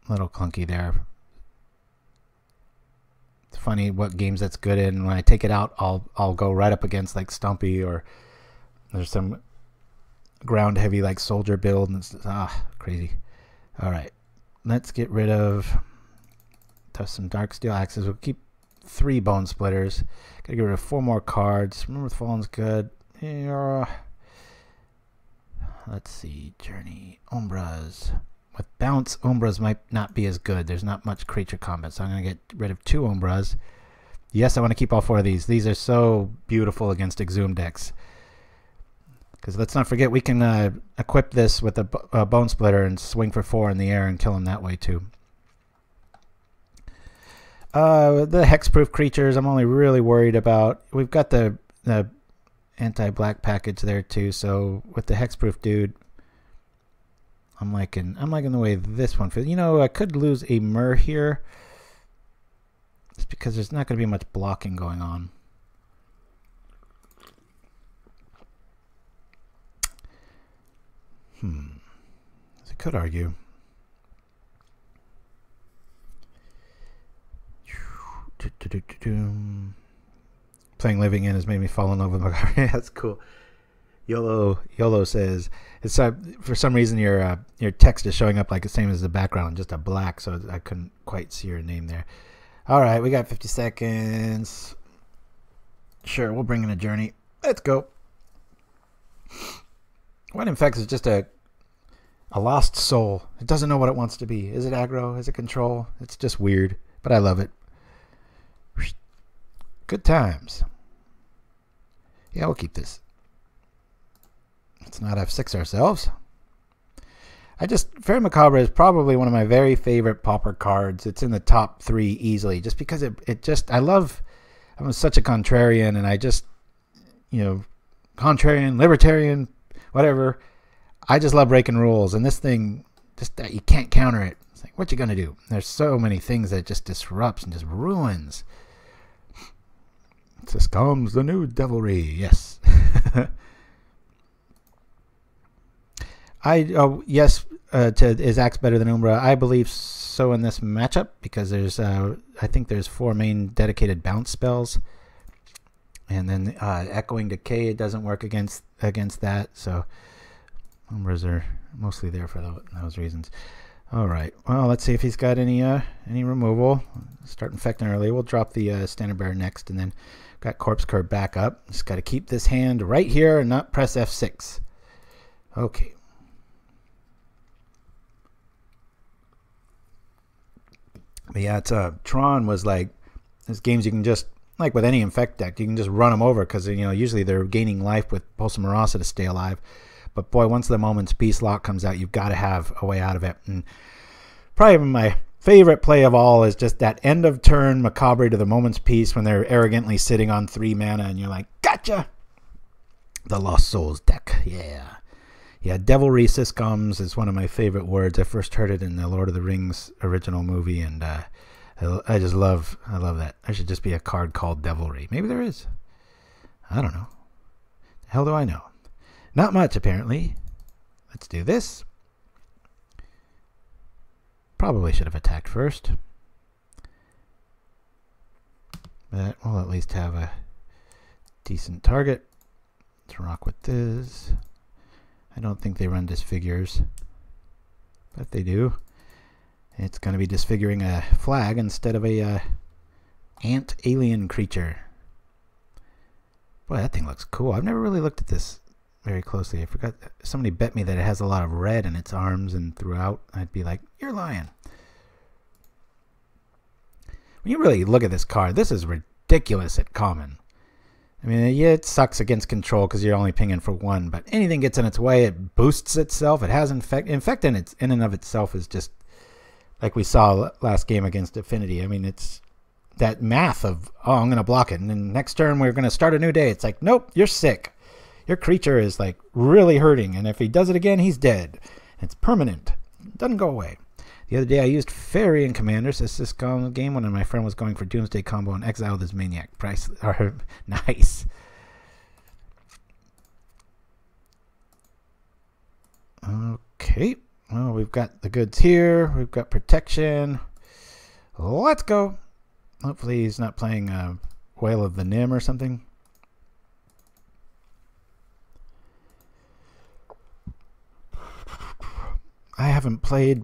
A little clunky there. It's funny what games that's good in. When I take it out, I'll go right up against like Stumpy, or there's some ground heavy like soldier build, and it's crazy. Alright, let's get rid of some Darksteel Axes. We'll keep 3 Bonesplitters. Gotta get rid of 4 more cards. Remember the Fallen's good. Yeah. Let's see. Journey. Umbras. With bounce, Umbras might not be as good. There's not much creature combat, so I'm going to get rid of 2 Umbras. Yes, I want to keep all 4 of these. These are so beautiful against Exhume decks. Because let's not forget, we can equip this with a Bonesplitter and swing for 4 in the air and kill him that way too. The hexproof creatures, I'm only really worried about. We've got the anti-black package there too, so with the hexproof dude, I'm liking the way this one feels. You know, I could lose a Myr here, just because there's not going to be much blocking going on. As I could argue. Playing Living In has made me fall in love with Macabre. That's cool. YOLO says, it's for some reason your text is showing up like the same as the background, just a black, so I couldn't quite see your name there. Alright, we got 50 seconds. Sure, we'll bring in a journey. Let's go. White Infect is just a lost soul. It doesn't know what it wants to be. Is it aggro? Is it control? It's just weird, but I love it. Good times. Yeah, we'll keep this. Let's not F6 ourselves. Faerie Macabre is probably one of my very favorite Pauper cards. It's in the top 3 easily, just because I'm such a contrarian, and I just, contrarian, libertarian, whatever. I just love breaking rules, and this thing, just you can't counter it. It's like, what you gonna do? There's so many things that it just disrupts and just ruins. This comes the new devilry. Yes. Is Axe better than Umbra? I believe so in this matchup, because there's I think there's 4 main dedicated bounce spells, and then Echoing Decay, it doesn't work against that, so Umbras are mostly there for those reasons. All right, well, let's see if he's got any removal. Start infecting early. We'll drop the Standard Bearer next, and then got Corpse Cur back up. Just got to keep this hand right here and not press F6. Okay. But yeah, Tron was like, there's games you can just like with any Infect deck, you can just run them over because, you know, usually they're gaining life with Pulse of Marasa to stay alive. But boy, once the Moment's Peace lock comes out, you've got to have a way out of it. And probably my favorite play of all is just that end of turn Macabre to the Moment's Peace when they're arrogantly sitting on 3 mana and you're like, gotcha! The Lost Souls deck, yeah. Yeah, Devilry Syscoms is one of my favorite words. I first heard it in the Lord of the Rings original movie, and I just love that. There should just be a card called Devilry. Maybe there is. I don't know. The hell do I know? Not much, apparently. Let's do this. Probably should have attacked first. But we'll at least have a decent target. Let's rock with this. I don't think they run Disfigures. But if they do, it's going to be disfiguring a flag instead of a ant alien creature. Boy, that thing looks cool. I've never really looked at this very closely. I forgot. Somebody bet me that it has a lot of red in its arms and throughout. I'd be like, you're lying. When you really look at this card, this is ridiculous at common. I mean, yeah, it sucks against control because you're only pinging for 1, but anything gets in its way, it boosts itself. It has Infect. Infect in and of itself is just like we saw last game against Affinity. I mean, it's that math of, oh, I'm going to block it, and then next turn we're going to start a new day. It's like, nope, you're sick. Your creature is like really hurting, and if he does it again, he's dead. It's permanent. It doesn't go away. The other day I used Fairy and Commanders as this game when my friend was going for Doomsday combo and exiled his Maniac. Nice. Okay. Well, we've got the goods here. We've got protection. Let's go. Hopefully he's not playing Whale of the Nim or something. I haven't played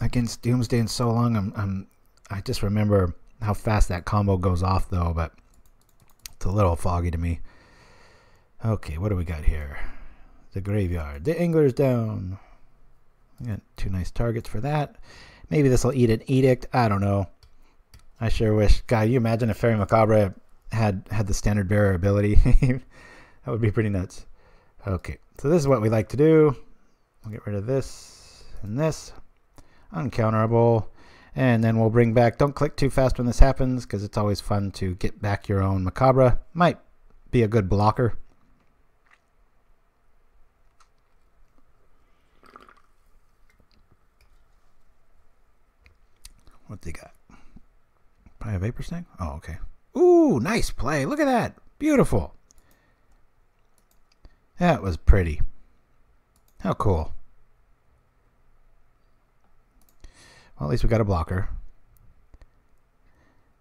against Doomsday in so long. I just remember how fast that combo goes off though, but it's a little foggy to me. Okay, what do we got here? The graveyard. The Angler's down. We got 2 nice targets for that. Maybe this will eat an Edict. I don't know. I sure wish. God, you imagine if Faerie Macabre had the Standard Bearer ability? That would be pretty nuts. Okay, so this is what we like to do. We'll get rid of this and this. Uncounterable. And then we'll bring back, don't click too fast when this happens because it's always fun to get back your own Macabre. Might be a good blocker. What they got? Probably a Vapor Snag? Oh, okay. Ooh, nice play. Look at that. Beautiful. That was pretty. How cool. Well, at least we got a blocker.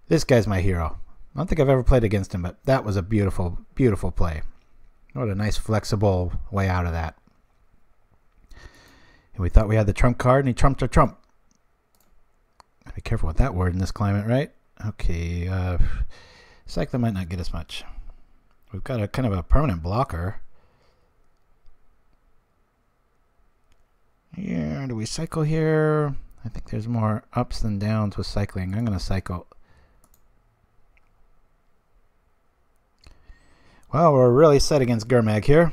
This guy's my hero. I don't think I've ever played against him, but that was a beautiful, beautiful play. What a nice flexible way out of that. And we thought we had the trump card, and he trumped our trump. Be careful with that word in this climate, right? Okay, Cycling might not get us much. We've got a kind of a permanent blocker. Yeah, do we cycle here? I think there's more ups than downs with cycling. I'm going to cycle. Well, we're really set against Gurmag here.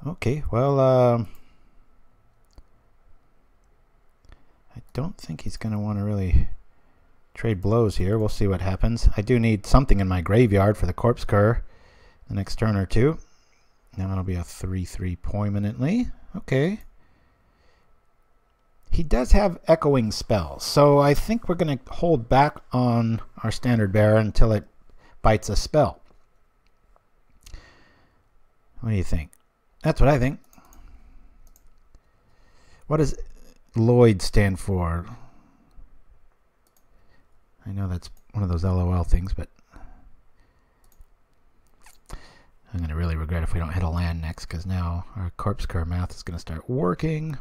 Okay, well, I don't think he's going to want to really trade blows here. We'll see what happens. I do need something in my graveyard for the Corpse Cur the next turn or two. Now it'll be a 3/3 permanently. Okay. He does have echoing spells, so I think we're going to hold back on our Standard Bearer until it bites a spell. What do you think? That's what I think. What does Lloyd stand for? I know that's one of those LOL things, but I'm going to really regret if we don't hit a land next, because now our Corpse Cur math is going to start working.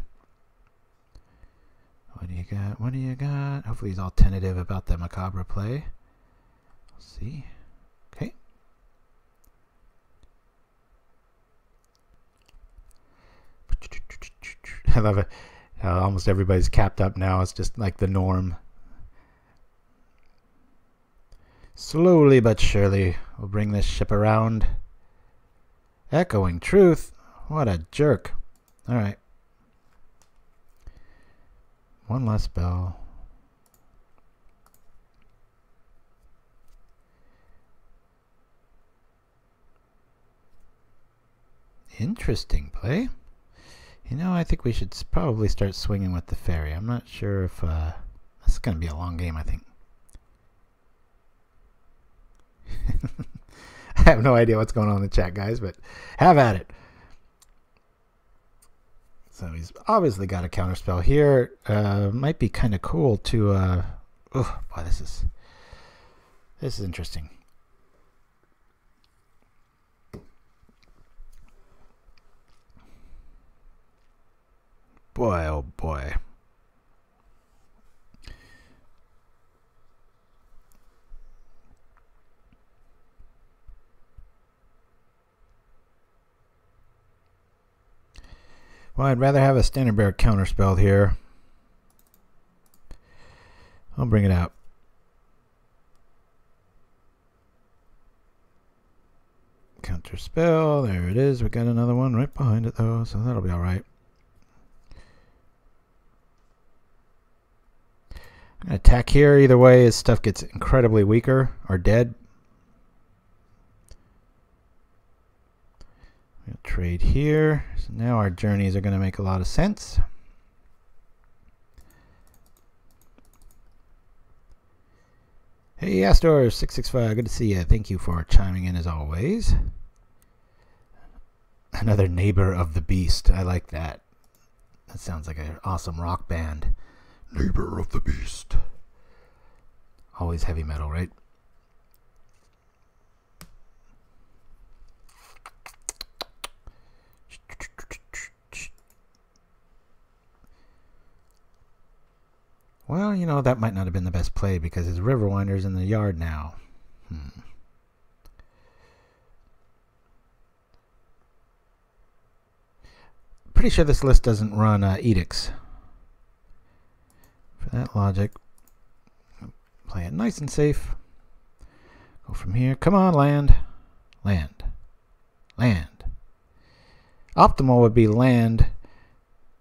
What do you got? What do you got? Hopefully he's all tentative about the Macabre play. We'll see. Okay. I love it. Almost everybody's capped up now. It's just like the norm. Slowly but surely, we'll bring this ship around. Echoing truth. What a jerk. Alright. One last spell. Interesting play. You know, I think we should probably start swinging with the fairy. I'm not sure if this is going to be a long game, I think. I have no idea what's going on in the chat, guys, but have at it. So he's obviously got a counterspell here. Might be kind of cool to oh boy, this is interesting. Boy, oh boy. Well, I'd rather have a standard bearer counterspell here. I'll bring it out. Counterspell, there it is. We got another one right behind it though, so that'll be alright. I'm gonna attack here. Either way, his stuff gets incredibly weaker or dead. We'll trade here. So now our journeys are going to make a lot of sense. Hey Astor665, good to see you. Thank you for chiming in as always. Another neighbor of the beast. I like that. That sounds like an awesome rock band. Neighbor of the beast. Always heavy metal, right? Well, you know, that might not have been the best play because his Riverwinder's in the yard now. Pretty sure this list doesn't run edicts. For that logic, play it nice and safe. Go from here. Come on, land. Land. Land. Optimal would be land.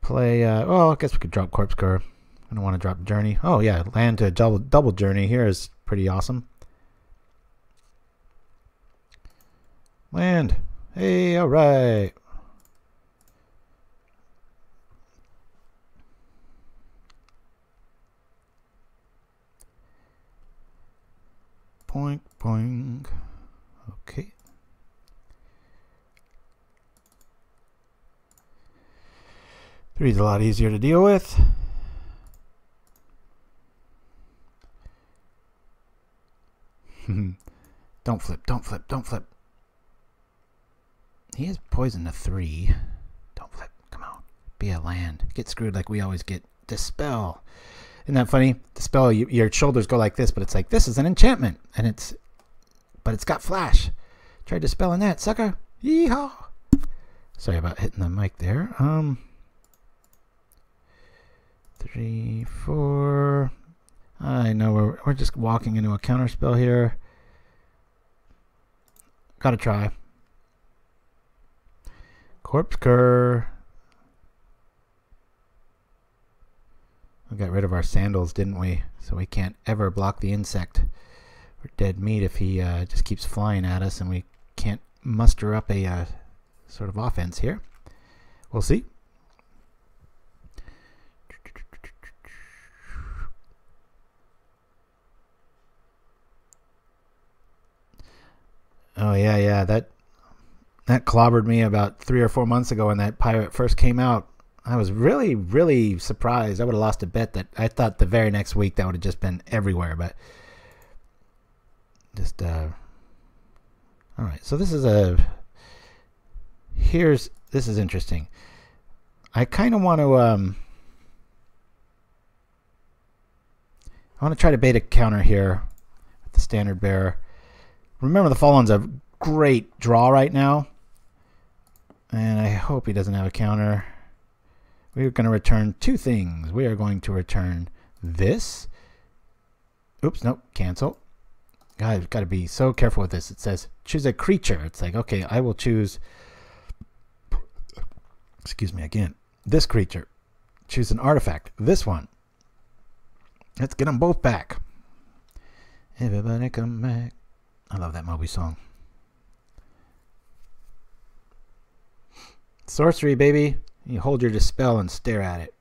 Play, well, I guess we could drop Corpse Cur. I don't want to drop Journey. Oh, yeah, land to double Journey here is pretty awesome. Land. Hey, alright. Boink, boink. Okay. Three's a lot easier to deal with. Don't flip, don't flip, don't flip. He has poison to 3. Don't flip, come on. Be a land. Get screwed like we always get. Dispel. Isn't that funny? Dispel, your shoulders go like this, but it's like, this is an enchantment. And but it's got flash. Try dispelling that, sucker. Yeehaw. Sorry about hitting the mic there. 3, 4. I know we're just walking into a counterspell here. Gotta try. Corpse Cur. We got rid of our sandals, didn't we? So we can't ever block the insect. We're dead meat if he just keeps flying at us and we can't muster up a sort of offense here. We'll see. Oh yeah, that clobbered me about 3 or 4 months ago when that pirate first came out. I was really, really surprised. I would have lost a bet that I thought the very next week that would have just been everywhere, but just all right. So this is this is interesting. I kind of want to I want to try to bait a counter here with the standard bearer. Remember, the Fallen's a great draw right now. And I hope he doesn't have a counter. we're going to return 2 things. We are going to return this. Oops, nope, cancel. God, I've got to be so careful with this. It says choose a creature. It's like, okay, I will choose, excuse me again, this creature. Choose an artifact. This one. Let's get them both back. Everybody come back. I love that Moby song. Sorcery, baby. You hold your dispel and stare at it.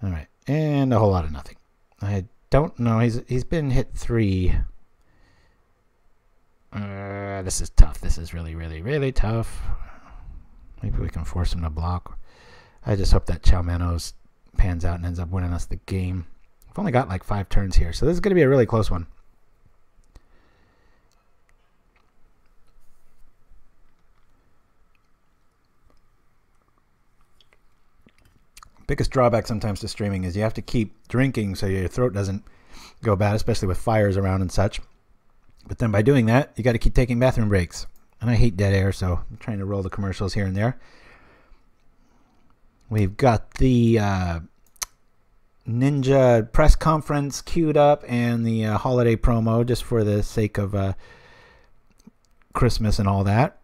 Alright. And a whole lot of nothing. I don't know. He's been hit 3. This is tough. This is really, really, really tough. Maybe we can force him to block. I just hope that Cho-Manno pans out and ends up winning us the game. I've only got like 5 turns here, so this is going to be a really close one. Biggest drawback sometimes to streaming is you have to keep drinking so your throat doesn't go bad, especially with fires around and such. But then by doing that, you got to keep taking bathroom breaks. And I hate dead air, so I'm trying to roll the commercials here and there. We've got the Ninja press conference queued up and the holiday promo just for the sake of Christmas and all that.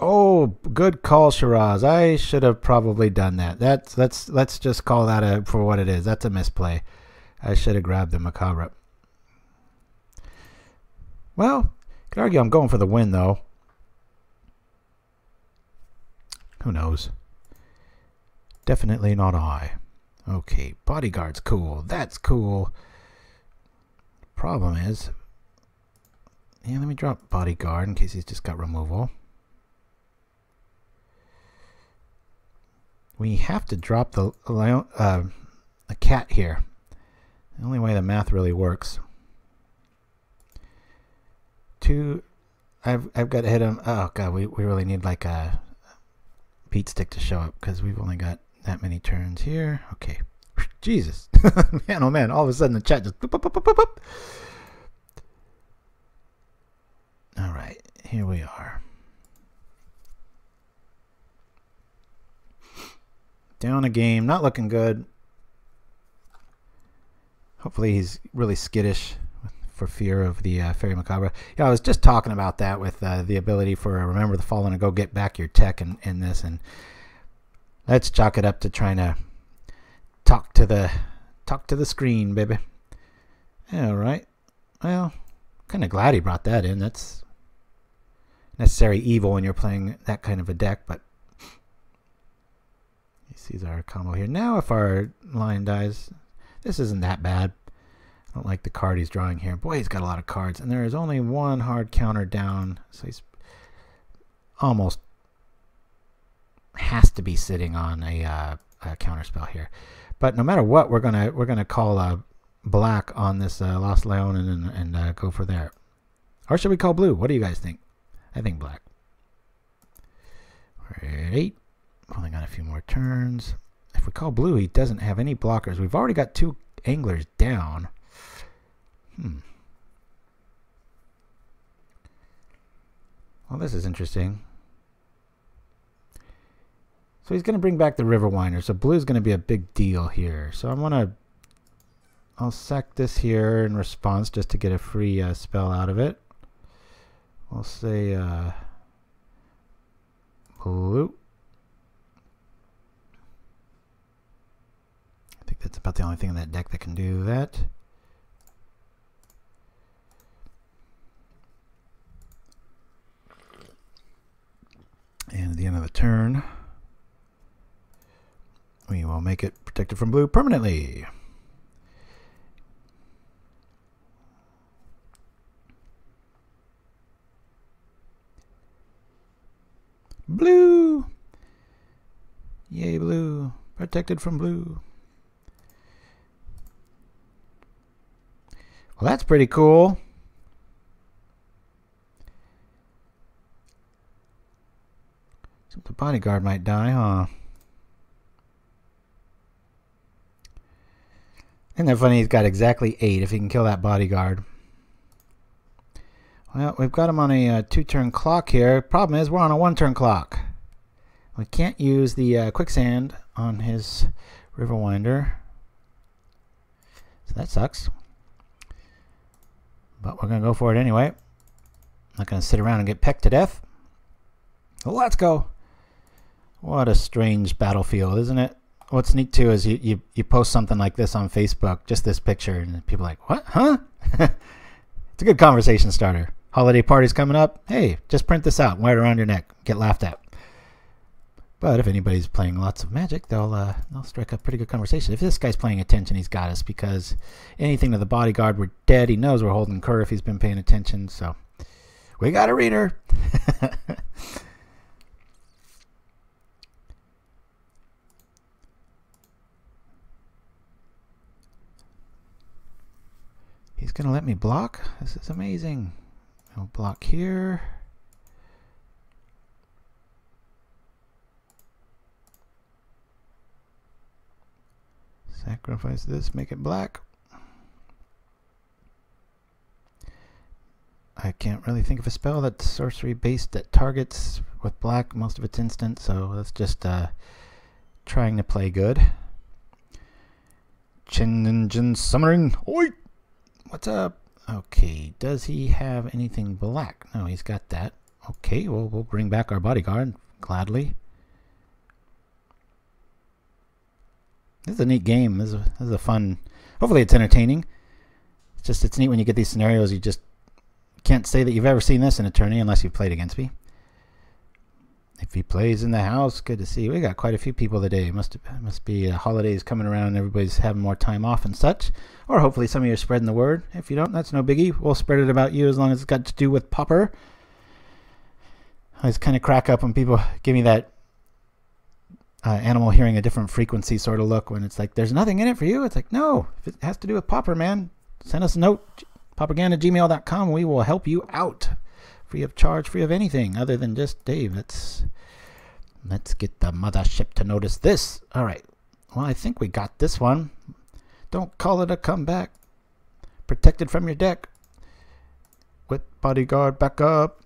Oh, good call, Shiraz. I should have probably done that. Let's just call that for what it is. That's a misplay. I should have grabbed the Macabre. Well, could argue I'm going for the win though. Who knows? Definitely not I. Okay, Bodyguard's cool. That's cool. Problem is, yeah, let me drop Bodyguard in case he's just got removal. We have to drop the a cat here. The only way the math really works. 2. I've got to hit him. Oh god, we really need like a beat stick to show up because we've only got that many turns here. Okay, Jesus, man, oh man! All of a sudden the chat just boop, boop, boop, boop, boop. All right, here we are. Down a game, not looking good. Hopefully he's really skittish for fear of the Faerie Macabre. Yeah, I was just talking about that with the ability for Remember the Fallen to go get back your tech in this, and let's chalk it up to trying to talk to the screen, baby. All right. Well, kind of glad he brought that in. That's necessary evil when you're playing that kind of a deck, but he sees our combo here. Now if our line dies, this isn't that bad. I don't like the card he's drawing here. Boy, he's got a lot of cards. And there is only one hard counter down. So he's almost has to be sitting on a counter spell here. But no matter what, we're gonna call black on this Lost Leonin and go for there. Or should we call blue? What do you guys think? I think black. We're at 8. Only got a few more turns. If we call blue, he doesn't have any blockers. We've already got 2 anglers down. Well, this is interesting. So he's going to bring back the Riverwinder. So blue is going to be a big deal here. So I'll sack this here in response just to get a free spell out of it. We'll say blue. I think that's about the only thing in that deck that can do that. And at the end of the turn, we will make it protected from blue permanently. Blue! Yay, blue. Protected from blue. Well, that's pretty cool. So the bodyguard might die, huh? Isn't that funny? He's got exactly 8 if he can kill that bodyguard. Well, we've got him on a 2-turn clock here. Problem is, we're on a 1-turn clock. We can't use the Quicksand on his Riverwinder. So that sucks. But we're going to go for it anyway. Not going to sit around and get pecked to death. Let's go. What a strange battlefield, isn't it? What's neat too is you post something like this on Facebook, just this picture, and people are like, what? Huh? It's a good conversation starter. Holiday party's coming up. Hey, just print this out, wear it around your neck, get laughed at. But if anybody's playing lots of Magic, they'll strike up pretty good conversation. If this guy's paying attention, he's got us, because anything to the bodyguard, we're dead. He knows we're holding Cur if he's been paying attention, so we got a reader. He's going to let me block? This is amazing. I'll block here. Sacrifice this, make it black. I can't really think of a spell that's sorcery based that targets with black. Most of it's instant, so that's just trying to play good. Chin summoning. Oi! What's up? Okay, does he have anything black? No, he's got that. Okay, well, we'll bring back our bodyguard gladly. This is a neat game. This is a fun. Hopefully, it's entertaining. It's neat when you get these scenarios. You just can't say that you've ever seen this in a tourney unless you've played against me. If he plays in the house, good to see. We got quite a few people today. Must be holidays coming around and everybody's having more time off and such. Or hopefully some of you are spreading the word. If you don't, that's no biggie. We'll spread it about you as long as it's got to do with Pauper. I always kind of crack up when people give me that animal hearing a different frequency sort of look when it's like, there's nothing in it for you. It's like, no, if it has to do with Pauper, man, send us a note, pauperganda@gmail.com. We will help you out. Free of charge, free of anything other than just Dave. Let's get the mothership to notice this. All right. Well, I think we got this one. Don't call it a comeback. Protected from your deck. With bodyguard back up.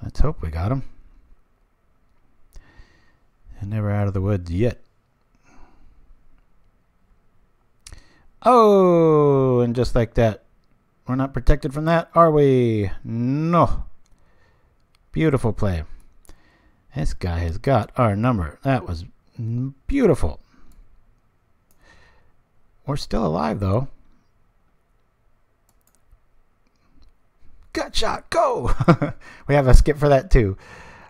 Let's hope we got him. And never out of the woods yet. Oh, and just like that. We're not protected from that, are we? No. Beautiful play. This guy has got our number. That was beautiful. We're still alive, though. Gut shot, go! We have a skip for that, too.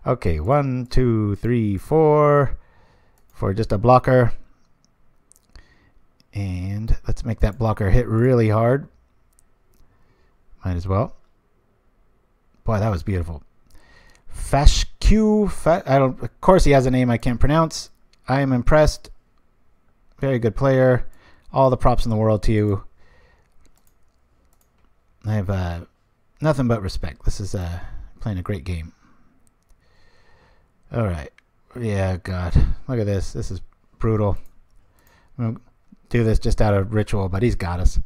Okay, 1, 2, 3, 4. For just a blocker. And let's make that blocker hit really hard. Might as well. Boy, that was beautiful. Fashq. Of course, he has a name I can't pronounce. I am impressed. Very good player. All the props in the world to you. I have nothing but respect. This is playing a great game. All right. Yeah, God. Look at this. This is brutal. I'm going to do this just out of ritual, but he's got us.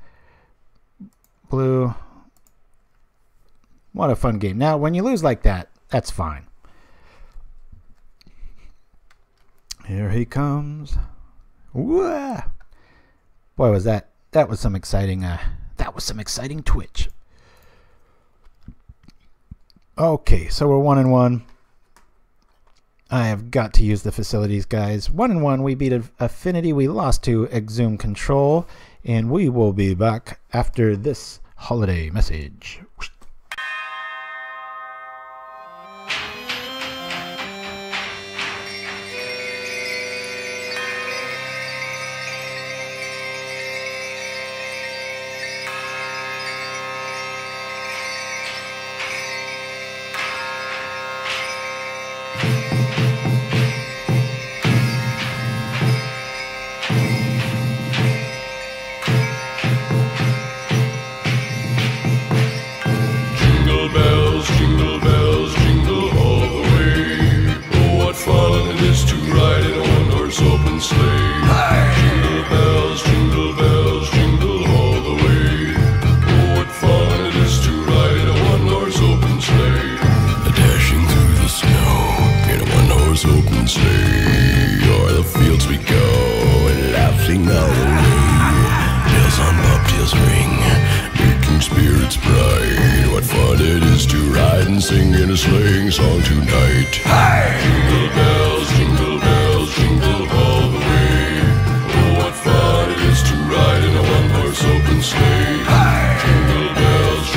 Blue. What a fun game. Now, when you lose like that, that's fine. Here he comes. Whoa. Boy, was that was some exciting twitch. Okay, so we're 1-1. I have got to use the facilities, guys. 1-1. We beat Affinity. We lost to Exhume Control, and we will be back after this holiday message. and singing a sleighing song tonight. Hey! Jingle bells, jingle all the way. Oh, what fun it is to ride in a one-horse open sleigh. Hey! Jingle bells,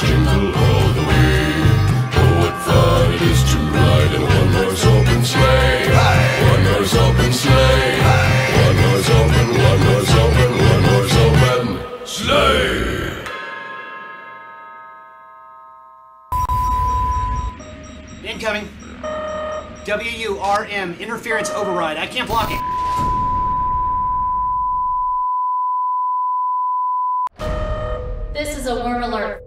jingle all the way. Oh, what fun it is to ride in a one-horse open sleigh. Hey! One-horse open sleigh. Hey! One-horse open, one-horse open, one-horse open sleigh. Incoming. WURM, interference override. I can't block it. This is a worm alert.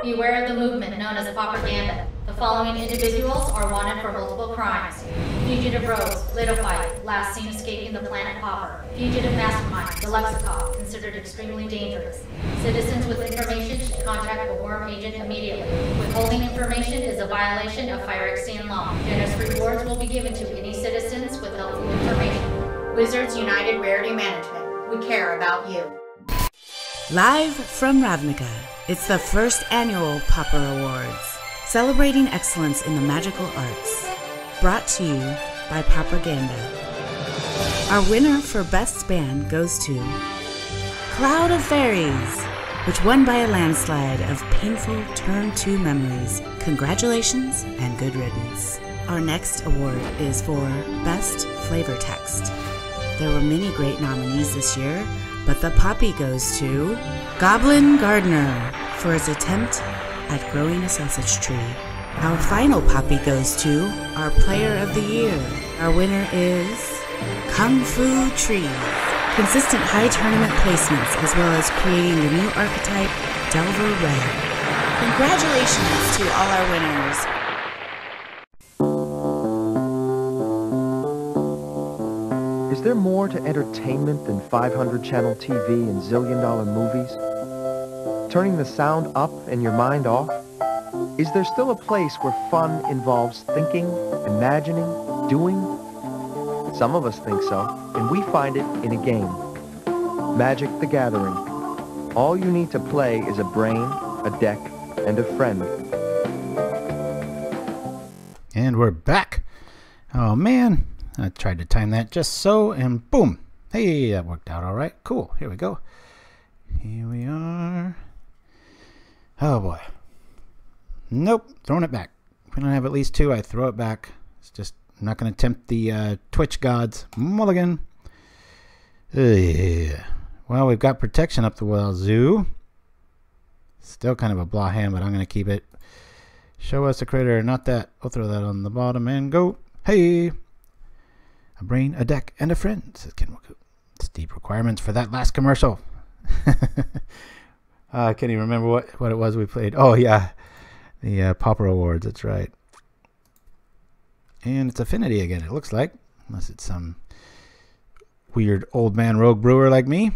Beware of the movement known as Pauperganda. The following individuals are wanted for multiple crimes. Fugitive Rose, Litophyte, last seen escaping the planet Pauper. Fugitive Mastermind, the Lexicon, considered extremely dangerous. Citizens with information should contact the worm agent immediately. Withholding information is a violation of Phyrexian law. Generous rewards will be given to any citizens with helpful information. Wizards United Rarity Management. We care about you. Live from Ravnica, it's the first annual Pauper Awards, celebrating excellence in the magical arts. Brought to you by Pauperganda. Our winner for Best Band goes to Cloud of Fairies, which won by a landslide of painful Turn 2 memories. Congratulations and good riddance. Our next award is for Best Flavor Text. There were many great nominees this year, but the poppy goes to Goblin Gardener for his attempt at growing a sausage tree. Our final poppy goes to our Player of the Year. Our winner is Kung Fu Tree. Consistent high tournament placements as well as creating the new archetype Delver Red. Congratulations to all our winners. Is there more to entertainment than 500-channel TV and zillion-dollar movies? Turning the sound up and your mind off? Is there still a place where fun involves thinking, imagining, doing? Some of us think so, and we find it in a game. Magic the Gathering. All you need to play is a brain, a deck, and a friend. And we're back. Oh man, I tried to time that just so, and boom. Hey, that worked out all right. Cool, here we go. Here we are. Oh boy. Nope, throwing it back. If we don't have at least two, I throw it back. It's just I'm not going to tempt the Twitch gods. Mulligan. Well, we've got protection up the wazoo. Still kind of a blah hand, but I'm going to keep it. Show us a critter, not that. We'll throw that on the bottom and go. Hey! A brain, a deck, and a friend, says Kenwoku. Steep requirements for that last commercial. I can't even remember what it was we played. Oh, yeah. The Pauper Awards, that's right. And it's Affinity again, it looks like. Unless it's some weird old man rogue brewer like me.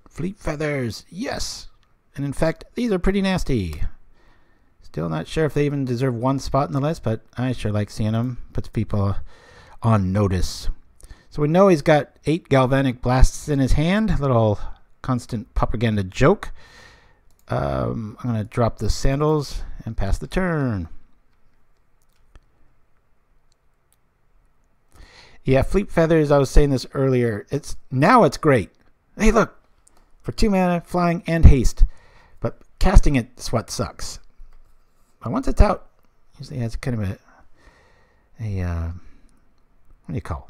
Fleet feathers, yes. And in fact, these are pretty nasty. Still not sure if they even deserve one spot in the list, but I sure like seeing them. Puts people on notice. So we know he's got 8 galvanic blasts in his hand. Little constant Pauperganda joke. I'm going to drop the sandals and pass the turn. Yeah, Fleet Feathers, I was saying this earlier. Now it's great. Hey, look. For 2 mana, flying, and haste. But casting it's what sucks. But once it's out, usually has kind of a what do you call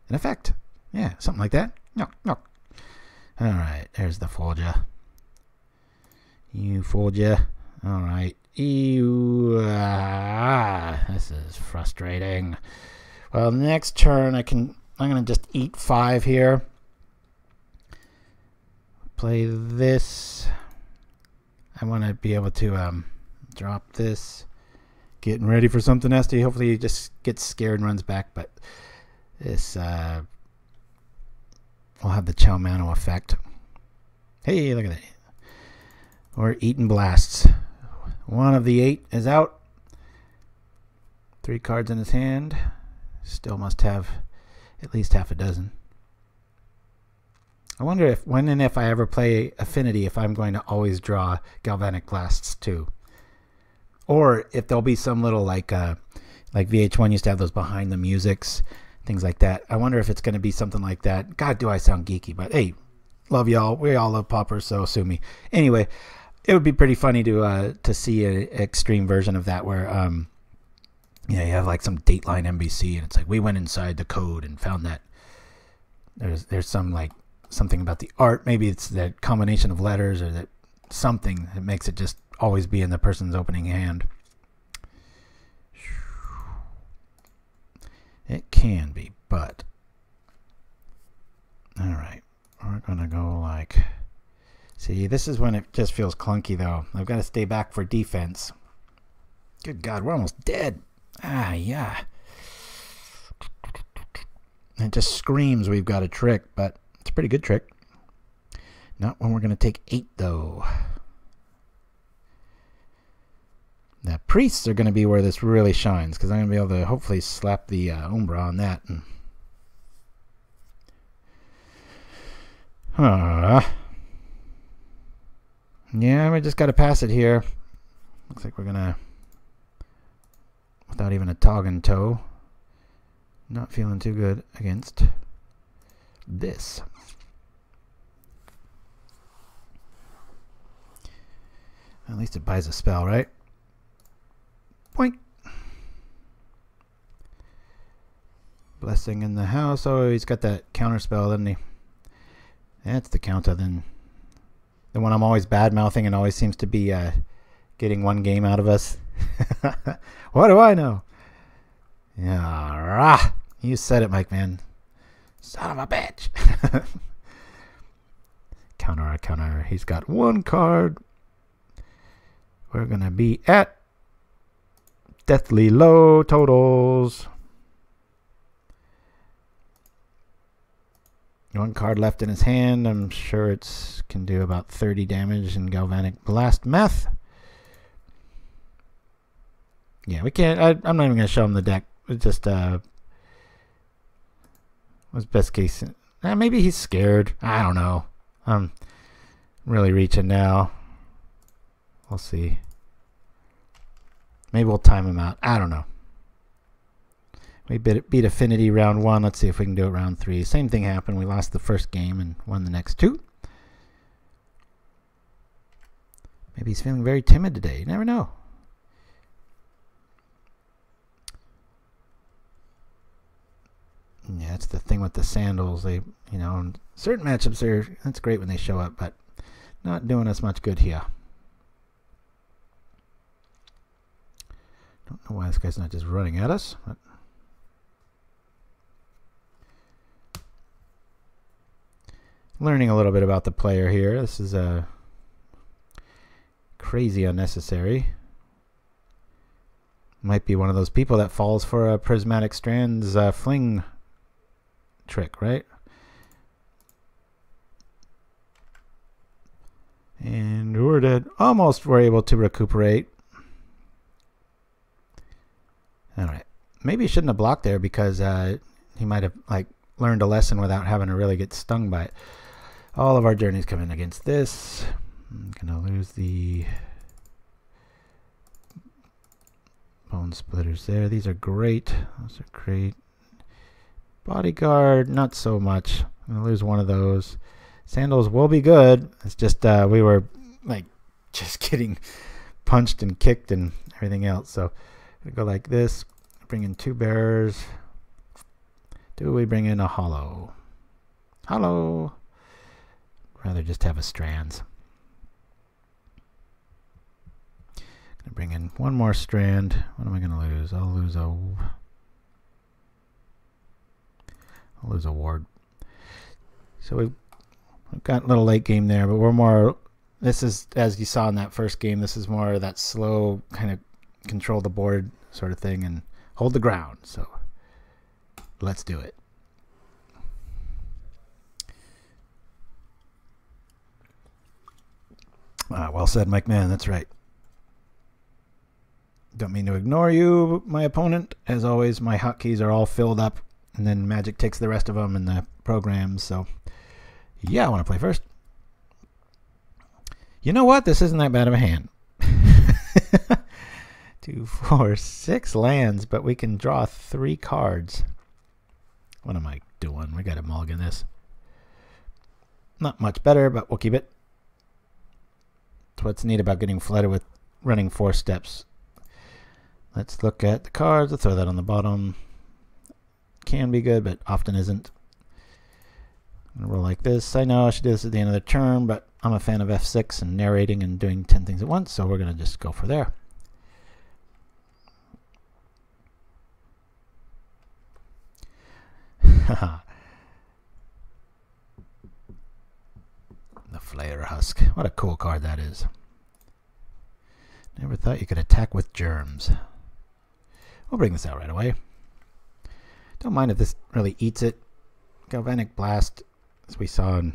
an effect? Yeah, something like that. No. Alright, there's the Folger. You Folger. Alright. This is frustrating. Well, next turn I'm gonna just eat 5 here. Play this. I wanna be able to drop this. Getting ready for something nasty. Hopefully he just gets scared and runs back, but this will have the Cho-Manno effect. Hey, look at that. We're eating blasts. 1 of the 8 is out. 3 cards in his hand. Still must have at least half a dozen. I wonder if when and if I ever play Affinity, if I'm going to always draw Galvanic Blasts too. or if there'll be some little like VH1 used to have those behind the musics, things like that. I wonder if it's going to be something like that. God, do I sound geeky, but hey, love y'all. We all love Pauper, so sue me. Anyway, it would be pretty funny to see an extreme version of that where you have like some Dateline NBC and it's like we went inside the code and found that there's some like something about the art. Maybe it's that combination of letters or that something that makes it just always be in the person's opening hand. It can be, but all right, we're gonna go like, see, this is when it just feels clunky though. I've got to stay back for defense. Good God, we're almost dead. Yeah. It just screams we've got a trick, but it's a pretty good trick. Not when we're gonna take 8 though. The priests are going to be where this really shines, because I'm going to be able to hopefully slap the Umbra on that. Yeah, we just got to pass it here. Looks like we're going to, without even a tog and toe, not feeling too good against this. At least it buys a spell, right? Point. Blessing in the house. Oh, he's got that counter spell, doesn't he? That's the counter then. The one I'm always bad mouthing and always seems to be getting one game out of us. What do I know? Yeah, you said it, Mike, man. Son of a bitch. Counter. He's got 1 card. We're gonna be at deathly low totals. 1 card left in his hand. I'm sure it's can do about 30 damage in Galvanic Blast Meth. Yeah, we can't. I'm not even going to show him the deck. It's just what's best case? Maybe he's scared. I don't know. I'm really reaching now. We'll see. Maybe we'll time him out. I don't know. We beat Affinity round 1. Let's see if we can do it round 3. Same thing happened. We lost the first game and won the next 2. Maybe he's feeling very timid today. You never know. Yeah, that's the thing with the Sandals. They, in certain matchups, that's great when they show up, but not doing us much good here. Don't know why this guy's not just running at us. But learning a little bit about the player here. This is crazy unnecessary. Might be one of those people that falls for a Prismatic Strands fling trick, right? And we're dead. Almost were able to recuperate. Alright. Maybe he shouldn't have blocked there because he might have learned a lesson without having to really get stung by it. All of our journeys come in against this. I'm gonna lose the Bonesplitters there. These are great. Those are great. Bodyguard, not so much. I'm gonna lose one of those. Sandals will be good. It's just we were just getting punched and kicked and everything else. So we go like this. Bring in 2 bearers. Do we bring in a Hallow? Hallow. Rather just have a Strands. Gonna bring in 1 more strand. What am I gonna lose? I'll lose a ward. So we've got a little late game there, but we're more. This is, as you saw in that first game, this is more of that slow kind of control the board sort of thing and hold the ground. So let's do it. Well said, Mike Man. That's right. Don't mean to ignore you, my opponent. As always, my hotkeys are all filled up, and then Magic takes the rest of them in the programs. So, yeah, I want to play first. You know what? This isn't that bad of a hand. 2, 4, 6 lands, but we can draw 3 cards. What am I doing? We got to mulligan this. Not much better, but we'll keep it. That's what's neat about getting flooded with running 4 steps. Let's look at the cards. I'll throw that on the bottom. Can be good, but often isn't. I'm gonna roll like this. I know I should do this at the end of the turn, but I'm a fan of F6 and narrating and doing 10 things at once, so we're gonna just go for there. The Flare Husk. What a cool card that is. Never thought you could attack with germs. We'll bring this out right away. Don't mind if this really eats it. Galvanic Blast, as we saw, and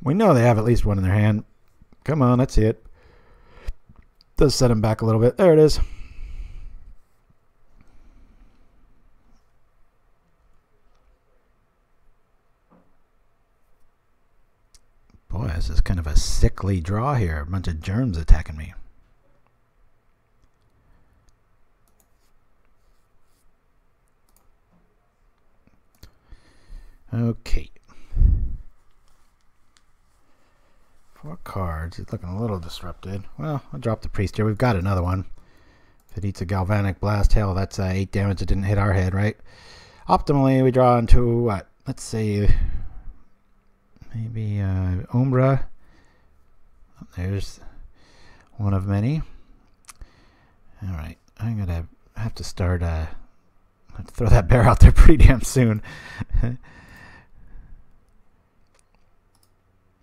we know they have at least one in their hand. Come on, let's see it. Does set him back a little bit. There it is. Boy, this is kind of a sickly draw here. A bunch of germs attacking me. Okay. 4 cards. He's looking a little disrupted. Well, I'll drop the priest here. We've got another one. If it eats a Galvanic Blast, hell, that's 8 damage. It didn't hit our head, right? Optimally, we draw into what? Let's say maybe Umbra. There's one of many. All right, I'm gonna have to start. Throw that bear out there pretty damn soon.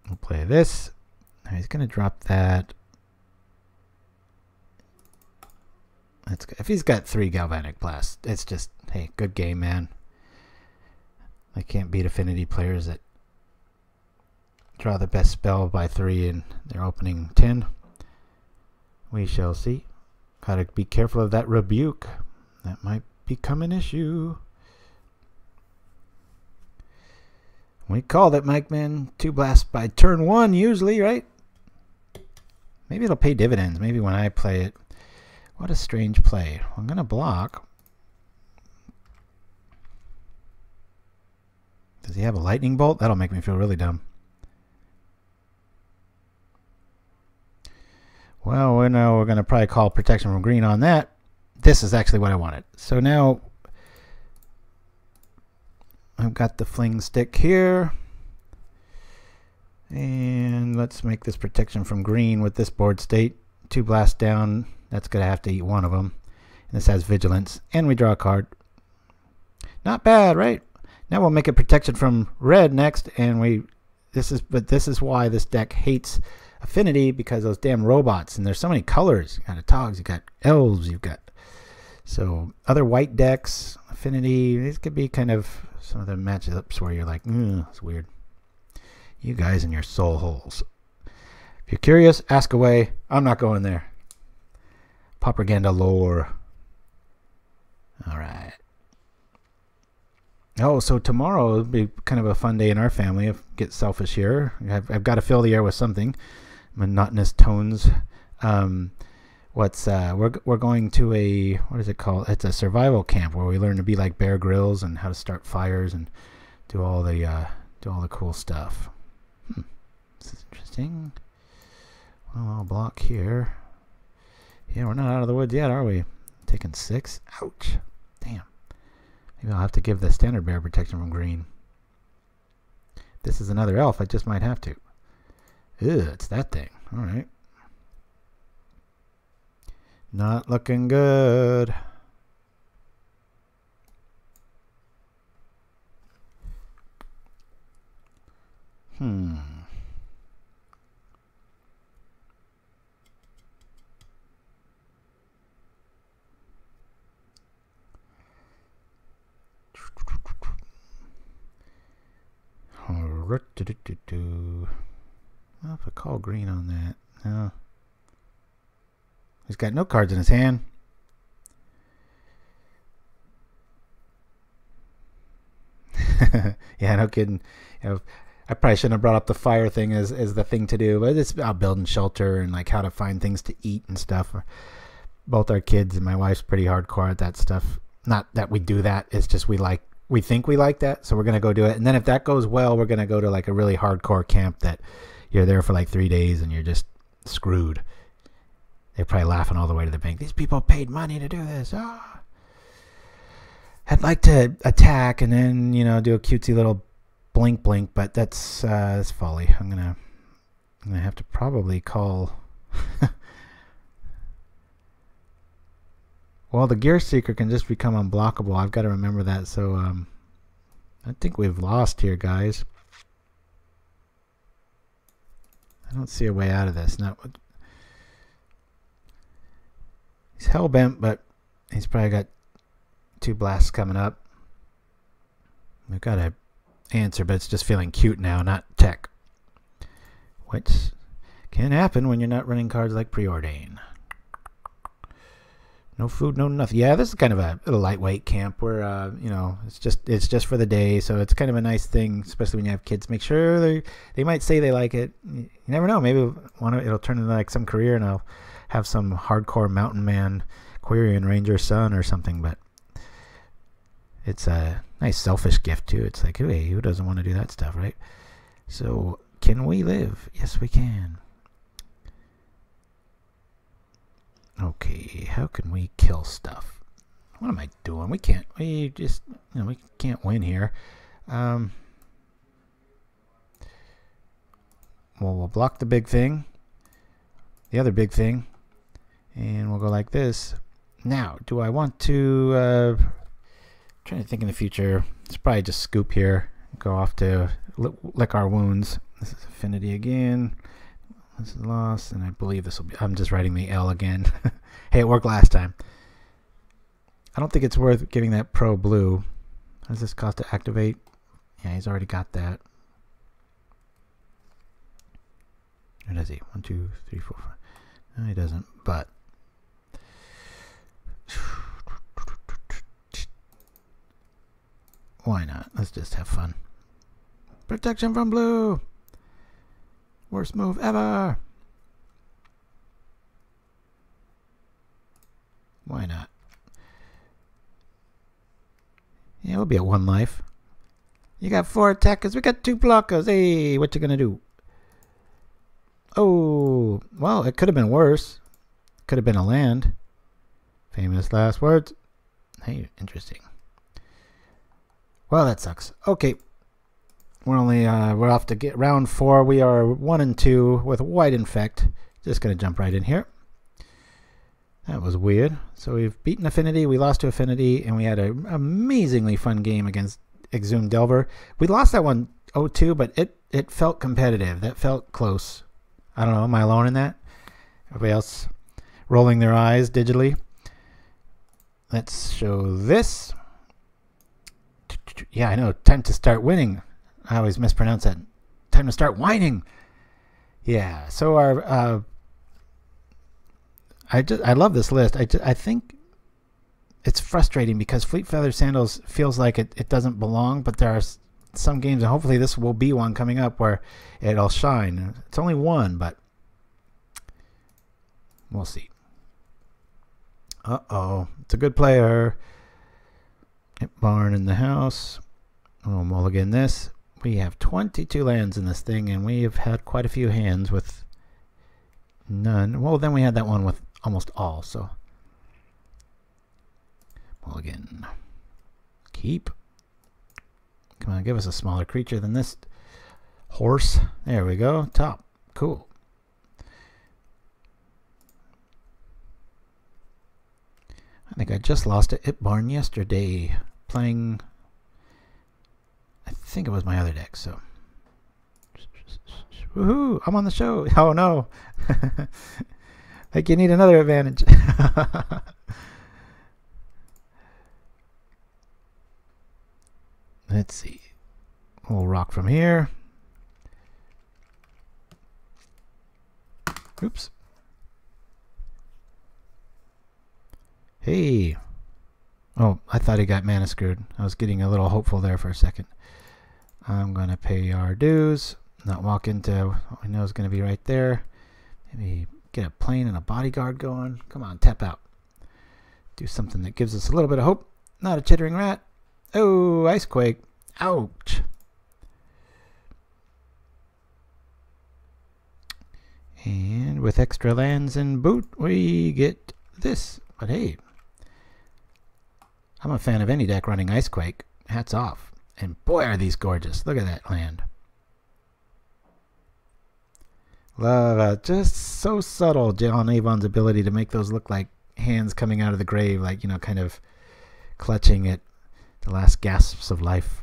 We'll play this. Now he's gonna drop that. That's good. If he's got 3 Galvanic Blasts, it's just, hey, good game, man. I can't beat Affinity players that draw the best spell by 3 and they're opening 10. We shall see. Gotta be careful of that Rebuke. That might become an issue. We called it, Mike Man. 2 blasts by turn 1 usually, right? Maybe it'll pay dividends. Maybe when I play it. What a strange play. I'm going to block. Does he have a lightning bolt? That'll make me feel really dumb. Well, we know we're going to probably call protection from green on that. This is actually what I wanted. So now I've got the fling stick here. And let's make this protection from green with this board state. 2 blasts down. That's going to have to eat one of them. And this has vigilance. And we draw a card. Not bad, right? Now we'll make a protection from red next. And this is why this deck hates Affinity, because those damn robots. And there's so many colors. You got Togs, you got elves, you've got. So other white decks, Affinity, these could be kind of some of the matchups where you're like, it's weird. You guys and your soul holes. If you're curious, ask away. I'm not going there. Pauperganda lore. All right. Oh, so tomorrow will be kind of a fun day in our family. If get selfish here, I've got to fill the air with something. Monotonous tones. We're going to a, what is it called? It's a survival camp where we learn to be like Bear Grylls and how to start fires and do all the cool stuff. This is interesting. Well, I'll block here. Yeah, we're not out of the woods yet, are we? Taking 6. Ouch. Damn. Maybe I'll have to give the standard bear protection from green. This is another elf. I just might have to. Ew, it's that thing. All right. Not looking good. Well, if I call green on that, no. He's got no cards in his hand. Yeah, no kidding. You know, I probably shouldn't have brought up the fire thing as the thing to do, but it's about building shelter and like how to find things to eat and stuff. both our kids and my wife's pretty hardcore at that stuff. Not that we do that. It's just we think we like that, so we're gonna go do it. And then if that goes well, we're gonna go to like a really hardcore camp that you're there for like 3 days and you're just screwed. They're probably laughing all the way to the bank. These people paid money to do this. Ah. I'd like to attack and then, you know, do a cutesy little blink, but that's folly. I'm gonna have to probably call. Well, the Gear Seeker can just become unblockable. I've got to remember that. So I think we've lost here, guys. I don't see a way out of this. Not. He's hell-bent, but he's probably got 2 blasts coming up. We've got to answer, but it's just feeling cute now, not tech. Which can happen when you're not running cards like Preordain. No food, no nothing. Yeah, this is kind of a little lightweight camp where, you know, it's just for the day. So it's kind of a nice thing, especially when you have kids. Make sure they might say they like it. You never know. Maybe it'll turn into like some career and I'll have some hardcore mountain man, Quirion Ranger son or something. But it's a nice selfish gift too. It's like, hey, who doesn't want to do that stuff, right? So can we live? Yes, we can. Okay, how can we kill stuff? What am I doing? We can't win here. Well, we'll block the big thing, the other big thing, and we'll go like this. Now, do I want to, trying to think in the future, it's probably just scoop here, go off to lick our wounds. This is Affinity again. This is lost, and I believe this will be. I'm just writing the L again. Hey, it worked last time. I don't think it's worth giving that pro blue. What does this cost to activate? Yeah, he's already got that. What does he? 1, 2, 3, 4, 5. No, he doesn't. But why not? Let's just have fun. Protection from blue. Worst move ever. Why not? Yeah, we'll be at 1 life. You got 4 attackers. We got 2 blockers. Hey, what you gonna do? Oh, well, it could have been worse. Could have been a land. Famous last words. Hey, interesting. Well, that sucks. Okay. We're off to get round 4. We are 1 and 2 with White Infect. Just gonna jump right in here. That was weird. So we've beaten Affinity, we lost to Affinity, and we had an amazingly fun game against Exhumed Delver. We lost that one 0-2, but it felt competitive. That felt close. I don't know, am I alone in that? Everybody else rolling their eyes digitally? Let's show this. Yeah, I know. Time to start winning. I always mispronounce that. Time to start whining. Yeah. So our I love this list. I think it's frustrating because Fleetfeather Sandals feels like it doesn't belong, but there are some games, and hopefully this will be one coming up where it'll shine. It's only 1, but we'll see. Uh-oh. It's a good player. Barn in the house. Oh, mulligan this. We have 22 lands in this thing, and we have had quite a few hands with none. Well, then we had that one with almost all, so. Mulligan. Keep. Come on, give us a smaller creature than this. Horse. There we go. Top. Cool. I think I just lost it at Barn yesterday playing, I think it was my other deck, so. Woohoo! I'm on the show. Oh no. Like you need another advantage. Let's see. We'll rock from here. Oops. Hey. Oh, I thought he got mana screwed. I was getting a little hopeful there for a second. I'm going to pay our dues. Not walk into what we know is going to be right there. Maybe get a plane and a bodyguard going. Come on, tap out. Do something that gives us a little bit of hope. Not a chittering rat. Oh, Icequake. Ouch. And with extra lands and boot, we get this. But hey, I'm a fan of any deck running Icequake. Hats off. And boy, are these gorgeous. Look at that land. Love just so subtle, John Avon's ability to make those look like hands coming out of the grave, like, you know, kind of clutching at the last gasps of life.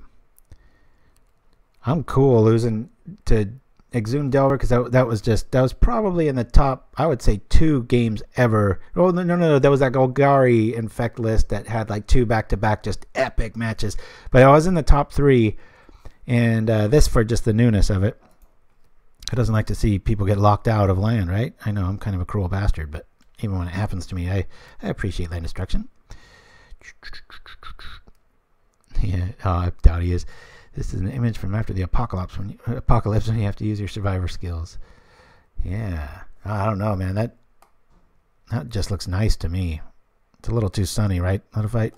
I'm cool losing to Exhumed Delver because that was probably in the top, I would say, 2 games ever. Oh, no. There was that Golgari Infect list that had like 2 back-to-back just epic matches. But I was in the top 3, and this for just the newness of it. Who doesn't like to see people get locked out of land, right? I know I'm kind of a cruel bastard, but even when it happens to me, I appreciate land destruction. Yeah, I doubt he is. This is an image from after the apocalypse when you have to use your survivor skills. Yeah, I don't know, man. That just looks nice to me. It's a little too sunny, right? Not a fight.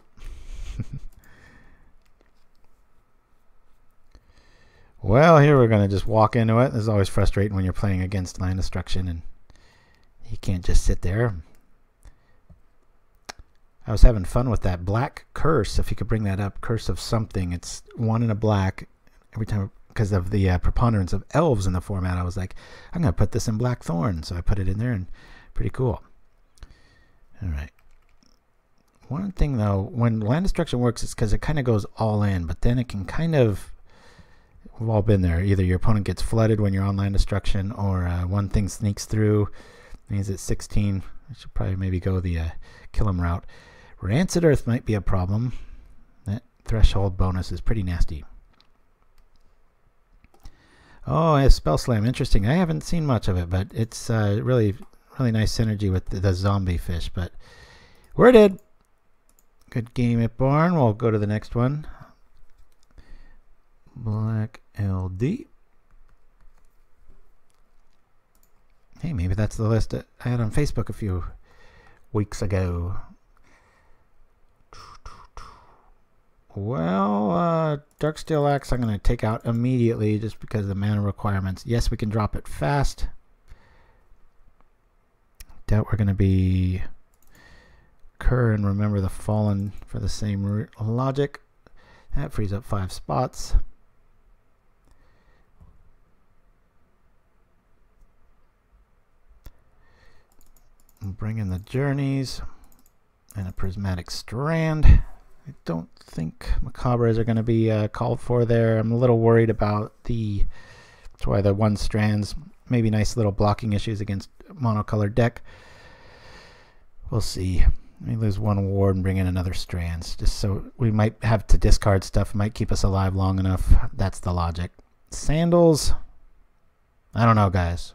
Well, here we're gonna just walk into it. This is always frustrating when you're playing against land destruction and you can't just sit there. I was having fun with that black curse. If you could bring that up, curse of something. It's 1 in a black every time because of the preponderance of elves in the format. I was like, I'm going to put this in Blackthorn. So I put it in there and pretty cool. All right. One thing, though, when land destruction works, it's because it kind of goes all in, but then it can kind of, we've all been there. Either your opponent gets flooded when you're on land destruction or one thing sneaks through. Means it's 16. I should probably maybe go the kill him route. Rancid Earth might be a problem. That threshold bonus is pretty nasty. Oh, yeah, Spell Slam. Interesting. I haven't seen much of it, but it's really nice synergy with the zombie fish. But we're dead. Good game at Barn. We'll go to the next one. Black LD. Hey, maybe that's the list that I had on Facebook a few weeks ago. Well, Darksteel Axe I'm going to take out immediately just because of the mana requirements. Yes, we can drop it fast. Doubt we're going to be Cur and Remember the Fallen for the same logic. That frees up 5 spots. Bring in the Journeys and a Prismatic Strand. I don't think Macabres are going to be called for there. I'm a little worried about that's why the 1 strands, maybe nice little blocking issues against monocolored deck. We'll see. Let me lose 1 ward and bring in another strands. Just so we might have to discard stuff. Might keep us alive long enough. That's the logic. Sandals. I don't know, guys.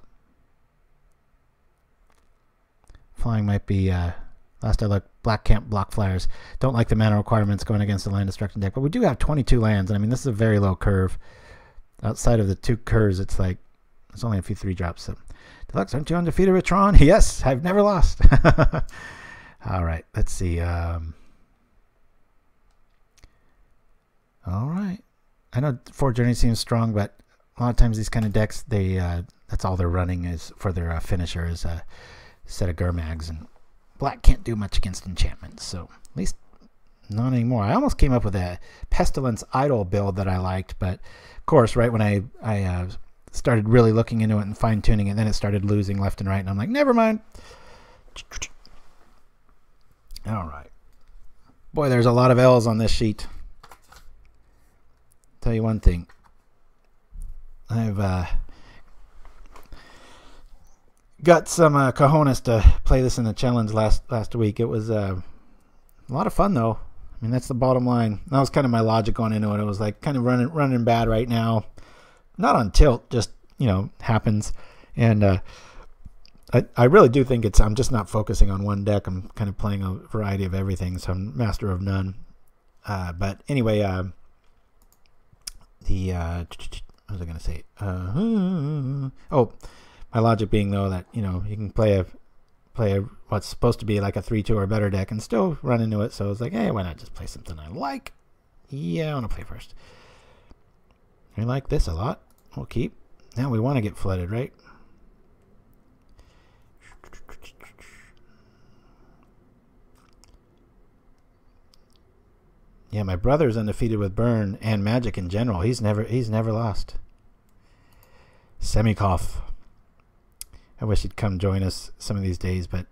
Flying might be, last I looked, black can't block flyers. Don't like the mana requirements going against the land destruction deck, but we do have 22 lands, and I mean, this is a very low curve. Outside of the 2 curves, it's like, there's only a few 3-drops. So. Deluxe, aren't you undefeated with Tron? Yes, I've never lost. All right, let's see. All right. I know 4 Journey seems strong, but a lot of times these kind of decks, they that's all they're running is for their finisher is a set of Gurmags, and black can't do much against enchantments, so at least not anymore. I almost came up with a Pestilence Idol build that I liked, but of course, right when I started really looking into it and fine-tuning it, then it started losing left and right, and I'm like, never mind. All right. Boy, there's a lot of L's on this sheet. Tell you one thing. I've got some cojones to play this in the challenge last week. It was a lot of fun, though. I mean, that's the bottom line. That was kind of my logic going into it. It was like kind of running bad right now. Not on tilt, just, you know, happens. And I really do think I'm just not focusing on one deck. I'm kind of playing a variety of everything, so I'm master of none. But anyway, what was I going to say? Oh, my logic being, though, that, you know, you can play play what's supposed to be like a 3-2 or better deck and still run into it. So I was like, hey, why not just play something I like? Yeah, I want to play first. We like this a lot. We'll keep. Now we want to get flooded, right? Yeah, my brother's undefeated with Burn and Magic in general. He's never lost. Semikoff. I wish he'd come join us some of these days, but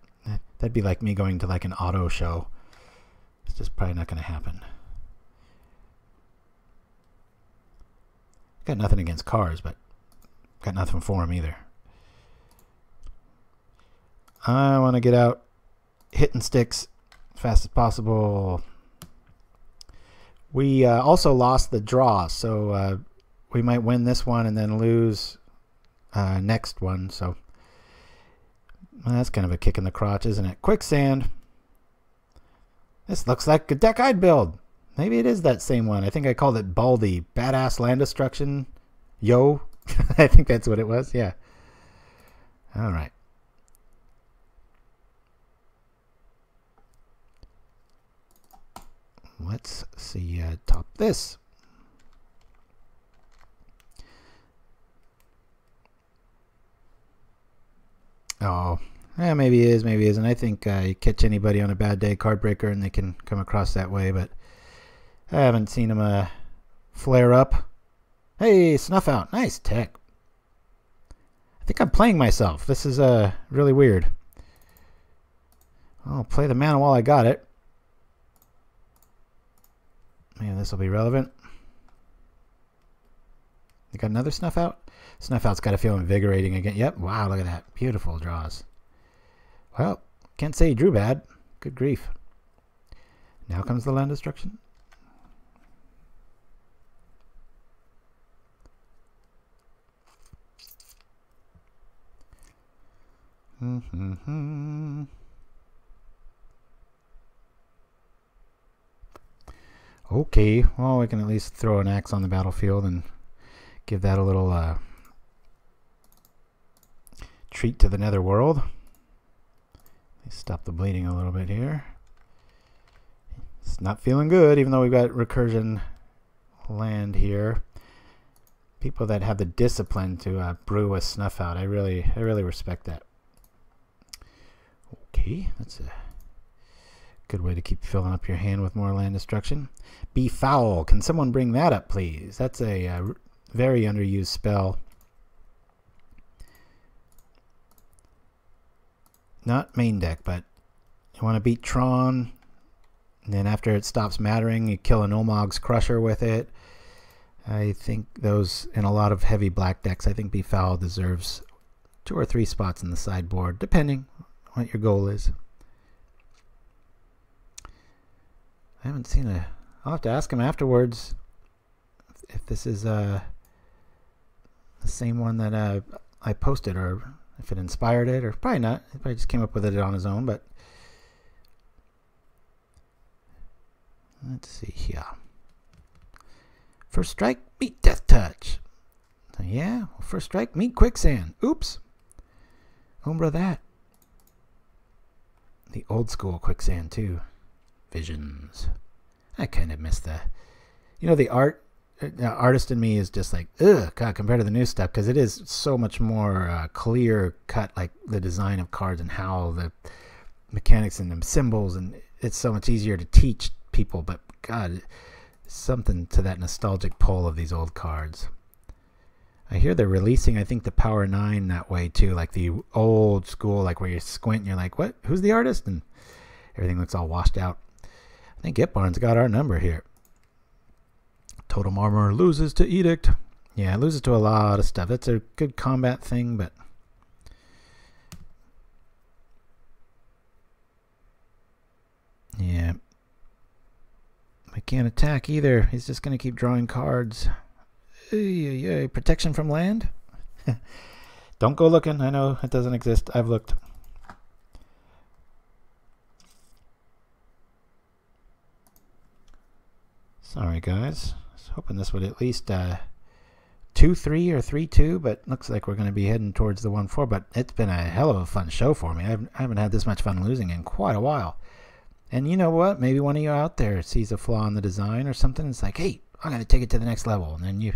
that'd be like me going to like an auto show. It's just probably not going to happen. Got nothing against cars, but got nothing for him either. I want to get out hitting sticks as fast as possible. We also lost the draw, so we might win this one and then lose next one. So well, that's kind of a kick in the crotch, isn't it? Quicksand. This looks like a deck I'd build. Maybe it is that same one. I think I called it Baldy. Badass Land Destruction. Yo. I think that's what it was. Yeah. All right. Let's see. Top this. Oh. Yeah, maybe he is, maybe he isn't. I think you catch anybody on a bad day, card breaker, and they can come across that way, but I haven't seen him flare up. Hey, Snuff Out. Nice tech. I think I'm playing myself. This is really weird. I'll play the mana while I got it. Man, this will be relevant. You got another Snuff Out? Snuff Out's got to feel invigorating again. Yep. Wow, look at that. Beautiful draws. Well, can't say he drew bad. Good grief. Now comes the land destruction. Okay, well, we can at least throw an axe on the battlefield and give that a little treat to the netherworld. Stop the bleeding a little bit here. It's not feeling good, even though we've got recursion land here. People that have the discipline to brew a Snuff Out, I really respect that. Okay, that's a good way to keep filling up your hand with more land destruction. Be Foul. Can someone bring that up, please? That's a very underused spell. Not main deck, but you want to beat Tron, and then after it stops mattering, you kill an Olmog's Crusher with it. I think those, in a lot of heavy black decks, I think Be Foul deserves 2 or 3 spots in the sideboard, depending what your goal is. I haven't seen a... I'll have to ask him afterwards if this is the same one that I posted, or if it inspired it, or probably not. He probably just came up with it on his own, but let's see here. First strike, meet Death Touch. Yeah, first strike, meet Quicksand. Oops. Umbra that. The old school Quicksand too. Visions. I kind of miss the, you know, the artist in me is just like, ugh, God, compared to the new stuff, because it is so much more clear cut, like the design of cards and how the mechanics and the symbols, and it's so much easier to teach people. But God, something to that nostalgic pull of these old cards. I hear they're releasing, I think, the Power 9 that way too, like the old school, like where you squint and you're like, what? Who's the artist? And everything looks all washed out. I think Itbarn's got our number here. Totem Armor loses to Edict. Yeah, it loses to a lot of stuff. That's a good combat thing, but yeah, I can't attack either. He's just going to keep drawing cards. Protection from land? Don't go looking. I know it doesn't exist. I've looked. Sorry, guys. I was hoping this would at least 2 2-3 or 3-2, but looks like we're going to be heading towards the 1-4. But it's been a hell of a fun show for me. I haven't had this much fun losing in quite a while. And you know what? Maybe one of you out there sees a flaw in the design or something. It's like, hey, I'm going to take it to the next level. And then you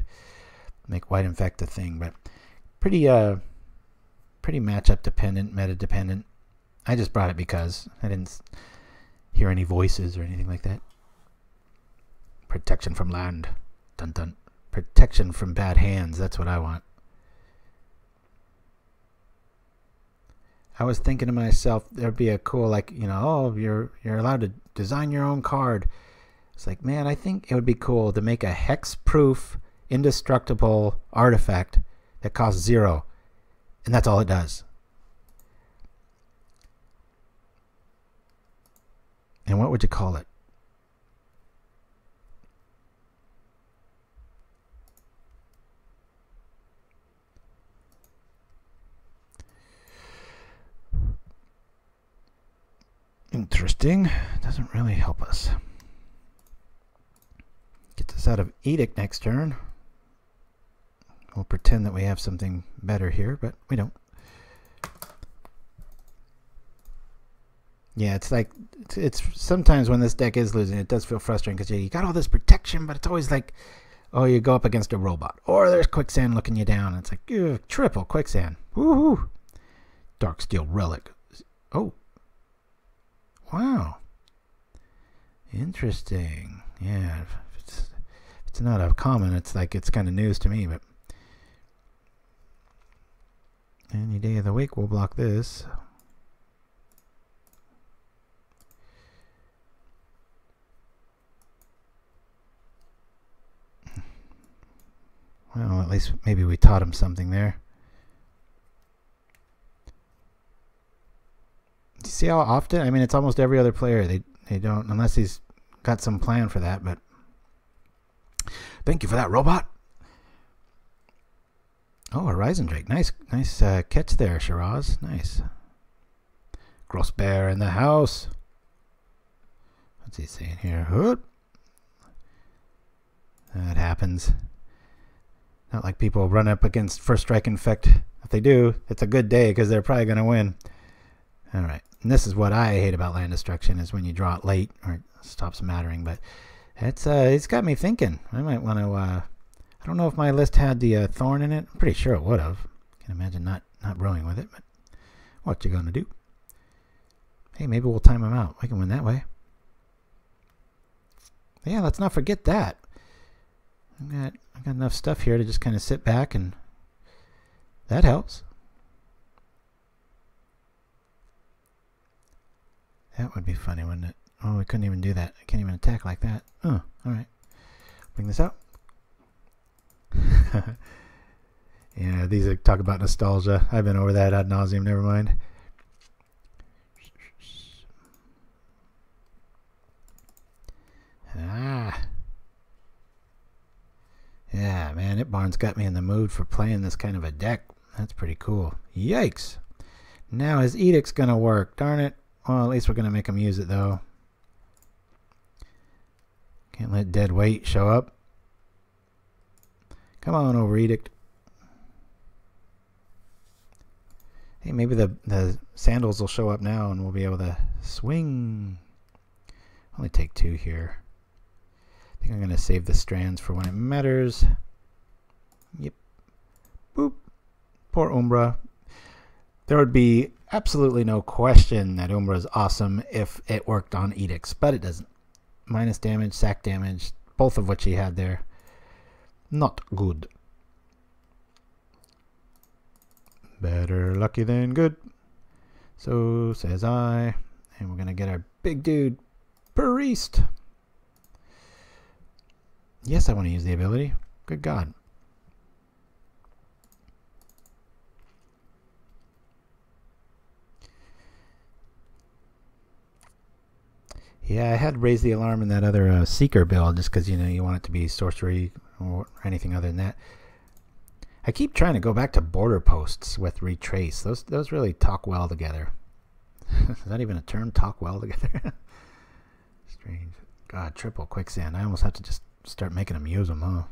make White Infect a thing. But pretty matchup dependent, meta dependent. I just brought it because I didn't hear any voices or anything like that. Protection from land. Dun dun. Protection from bad hands. That's what I want. I was thinking to myself, there'd be a cool, like, you know, oh, you're allowed to design your own card. It's like, man, I think it would be cool to make a hex-proof, indestructible artifact that costs 0. And that's all it does. And what would you call it? Interesting. Doesn't really help us. Get this out of Edict next turn. We'll pretend that we have something better here, but we don't. Yeah, it's like, it's sometimes when this deck is losing, it does feel frustrating because you got all this protection, but it's always like, oh, you go up against a robot, or there's Quicksand looking you down. And it's like, ew, triple Quicksand. Woohoo! Darksteel Relic. Oh. Wow. Interesting. Yeah, if it's not a common, it's like it's kind of news to me, but any day of the week we'll block this. Well, at least maybe we taught him something there. Do you see how often? I mean, it's almost every other player. They don't, unless he's got some plan for that, but thank you for that, robot. Oh, Horizon Drake. Nice catch there, Shiraz. Nice. Gross Bear in the house. What's he saying here? Hoot. That happens. Not like people run up against First Strike Infect. If they do, it's a good day because they're probably going to win. All right. And this is what I hate about land destruction, is when you draw it late or it stops mattering. But it's got me thinking. I might want to... I don't know if my list had the Thorn in it. I'm pretty sure it would have. Can't imagine not brewing with it. But what you gonna do? Hey, maybe we'll time them out. We can win that way. Yeah, let's not forget that. I got enough stuff here to just kind of sit back, and that helps. That would be funny, wouldn't it? Oh, we couldn't even do that. I can't even attack like that. Oh, all right. Bring this out. Yeah, these are talk about nostalgia. I've been over that ad nauseum. Never mind. Ah. Yeah, man, it Barnes got me in the mood for playing this kind of a deck. That's pretty cool. Yikes. Now his Edict's gonna work. Darn it. Well, at least we're gonna make him use it, though. Can't let dead weight show up. Come on over, Edict. Hey, maybe the sandals will show up now and we'll be able to swing. Only take 2 here. I think I'm going to save the strands for when it matters. Yep. Boop. Poor Umbra. There would be absolutely no question that Umbra is awesome if it worked on Edicts, but it doesn't. Minus damage, sack damage, both of which he had there. Not good. Better lucky than good. So says I. And we're going to get our big dude, Priest. Yes, I want to use the ability. Good God. Yeah, I had raised the alarm in that other Seeker build just because, you know, you want it to be sorcery or anything other than that. I keep trying to go back to border posts with Retrace. Those really talk well together. Is that even a term? Talk well together? Strange. God, triple Quicksand. I almost have to just start making them use them, huh?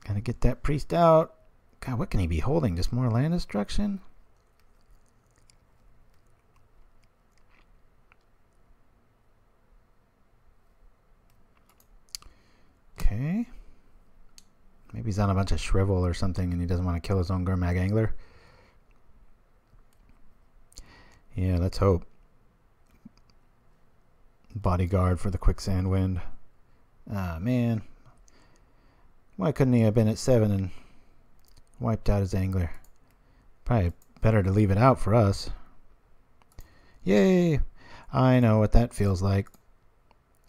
Gotta get that priest out. God, what can he be holding? Just more land destruction? Okay. Maybe he's on a bunch of shrivel or something and he doesn't want to kill his own Gurmag Angler. Yeah, let's hope. Bodyguard for the Quicksand Wind. Ah, man. Why couldn't he have been at 7 and wiped out his angler? Probably better to leave it out for us. Yay! I know what that feels like.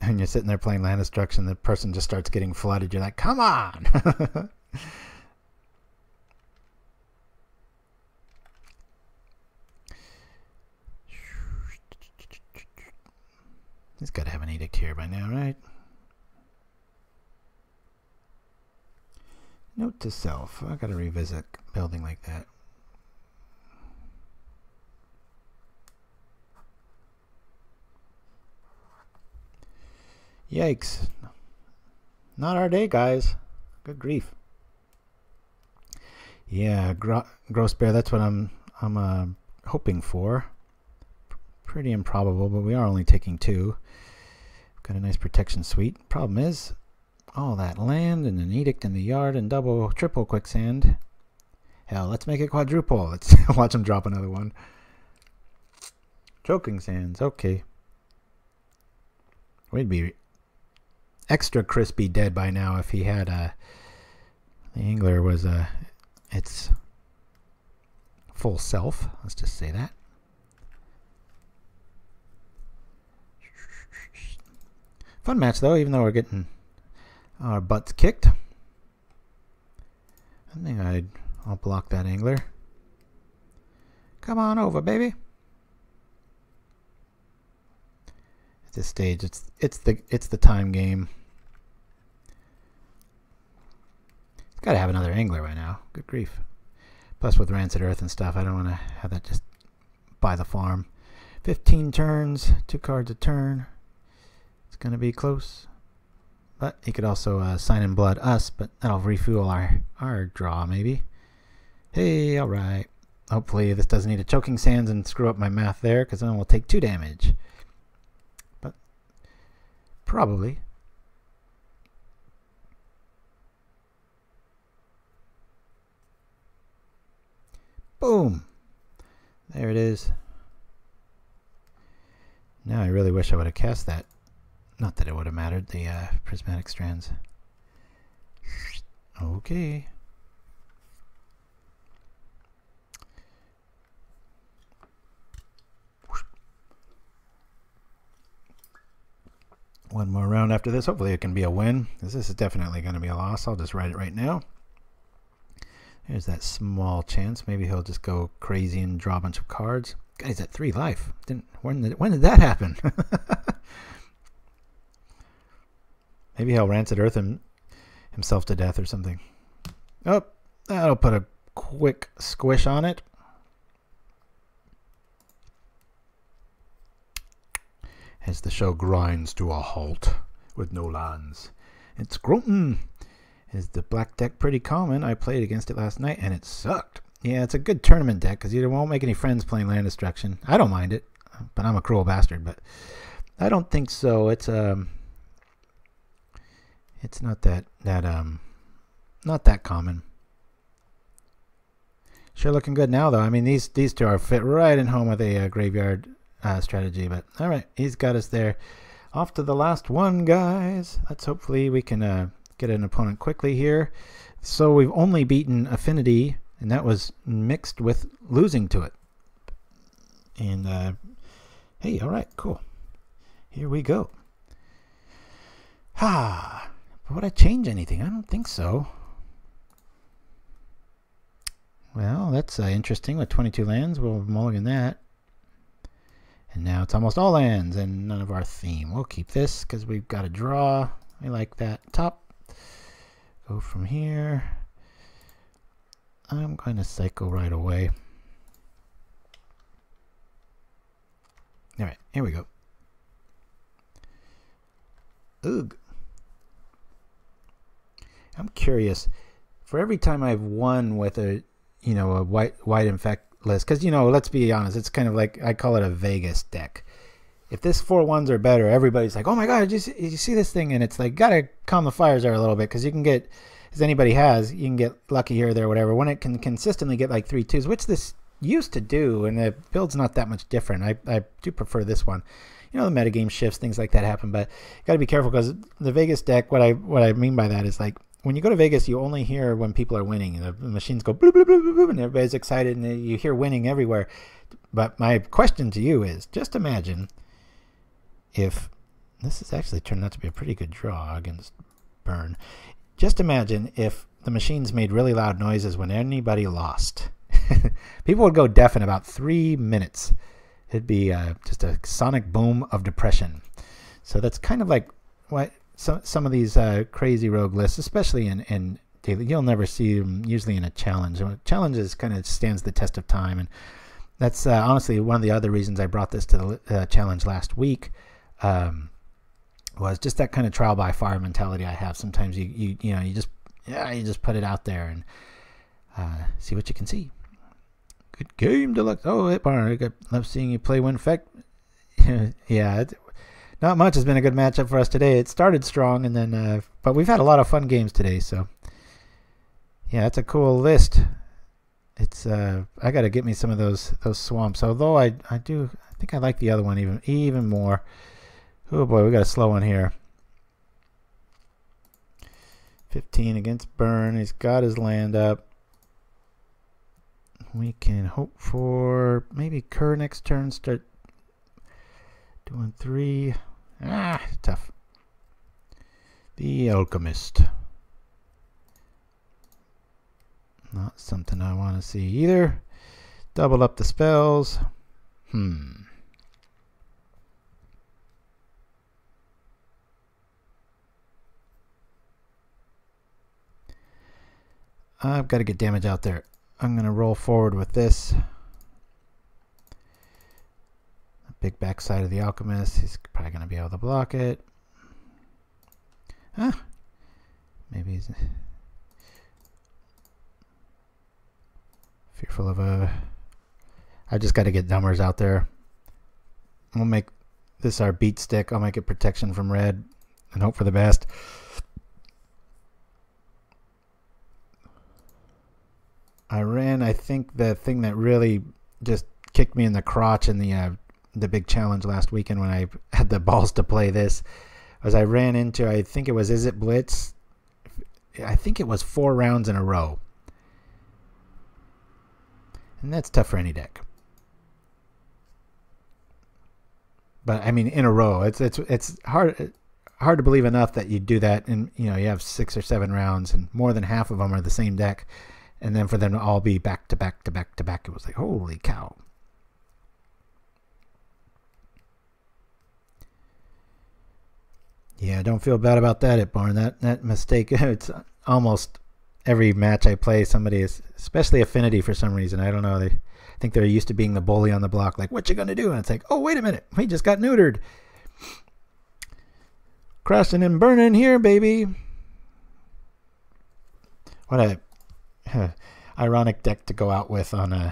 And you're sitting there playing land destruction, the person just starts getting flooded. You're like, come on! He's got to have an edict here by now, right? Note to self. I got to revisit building like that. Yikes. Not our day, guys. Good grief. Yeah, Gross Bear, that's what I'm hoping for. Pretty improbable, but we are only taking 2. Got a nice protection suite. Problem is, all that land and an edict in the yard and double, triple quicksand. Hell, let's make it quadruple. Let's watch him drop another one. Choking sands, okay. We'd be extra crispy dead by now if he had the angler was its full self. Let's just say that. Fun match though, even though we're getting our butts kicked. I think I'll block that angler. Come on over, baby. At this stage, it's the time game. It's got to have another angler by now. Good grief. Plus with Rancid Earth and stuff, I don't want to have that just by the farm. 15 turns, 2 cards a turn. It's going to be close. But he could also sign in blood us, but that'll refuel our draw maybe. Hey, alright. Hopefully this doesn't need a choking sands and screw up my math there, because then we'll take 2 damage. But probably. Boom! There it is. Now I really wish I would have cast that. Not that it would have mattered, the Prismatic Strands. Okay. One more round after this. Hopefully it can be a win, because this is definitely going to be a loss. I'll just write it right now. There's that small chance. Maybe he'll just go crazy and draw a bunch of cards. Guy's at 3 life. When did that happen? Maybe he'll Rancid Earth himself to death or something. Oh, that'll put a quick squish on it. As the show grinds to a halt with no lands. It's Groton. Is the black deck pretty common? I played against it last night and it sucked. Yeah, it's a good tournament deck because you won't make any friends playing land destruction. I don't mind it, but I'm a cruel bastard. But I don't think so. It's not that common. Sure looking good now though. I mean these 2 are fit right in home with a graveyard strategy. But all right, he's got us there. Off to the last one, guys. Let's hopefully we can get an opponent quickly here. So we've only beaten Affinity, and that was mixed with losing to it. And hey, all right, cool. Here we go. Would I change anything? I don't think so. Well, that's interesting. With 22 lands, we'll mulligan that. And now it's almost all lands and none of our theme. We'll keep this because we've got a draw. I like that. Top. Go from here. I'm going to cycle right away. Alright, here we go. Ugh. I'm curious. for every time I've won with a, you know, a white infect list, because, you know, let's be honest, it's kind of like, I call it a Vegas deck. If this 4/1s are better, everybody's like, oh my god, did you see this thing? And it's like, gotta calm the fires there a little bit, because you can get, as anybody has, you can get lucky here or there, whatever, when it can consistently get like 3/2s, which this used to do, and the build's not that much different. I do prefer this one. You know, the metagame shifts, things like that happen, but you got to be careful, because the Vegas deck, what I mean by that is, like, when you go to Vegas, you only hear when people are winning, and the machines go bloop, bloop, bloop, bloop, bloop, and everybody's excited, and you hear winning everywhere. But my question to you is, just imagine if this has actually turned out to be a pretty good draw against Burn. Just imagine if the machines made really loud noises when anybody lost. People would go deaf in about 3 minutes. It'd be just a sonic boom of depression. So that's kind of like what some of these crazy rogue lists, especially in daily, you'll never see them usually in a challenge. Challenges kind of stands the test of time, and that's honestly one of the other reasons I brought this to the challenge last week. Was just that kind of trial by fire mentality I have. Sometimes you just put it out there and see what you can see. Good game, Deluxe. Oh, Barn, I love seeing you play Infect. Yeah, not much has been a good matchup for us today. It started strong, and then but we've had a lot of fun games today. So yeah, it's a cool list. It's I got to get me some of those swamps. Although I think I like the other one even more. Oh boy, we got a slow one here. 15 against Burn. He's got his land up. We can hope for maybe Cur next turn. Start doing 3. Tough. The Alchemist. Not something I want to see either. Double up the spells. I've got to get damage out there. I'm going to roll forward with this. The big backside of the Alchemist. He's probably going to be able to block it. Maybe he's fearful of a... I just got to get numbers out there. We'll make this our beat stick. I'll make it protection from red and hope for the best. I ran, I think the thing that really just kicked me in the crotch in the big challenge last weekend when I had the balls to play this was I ran into, I think it was Is It Blitz? I think it was 4 rounds in a row. And that's tough for any deck. But I mean, in a row, it's hard to believe enough that you do that, and you have 6 or 7 rounds, and more than half of them are the same deck. And then for them to all be back to back to back to back, it was like, holy cow. Yeah, don't feel bad about that, Barn. That mistake, it's almost every match I play, somebody is, especially Affinity for some reason. I don't know. I think they're used to being the bully on the block. Like, what you going to do? And it's like, oh, wait a minute. We just got neutered. Crashing and burning here, baby. What a... ironic deck to go out with on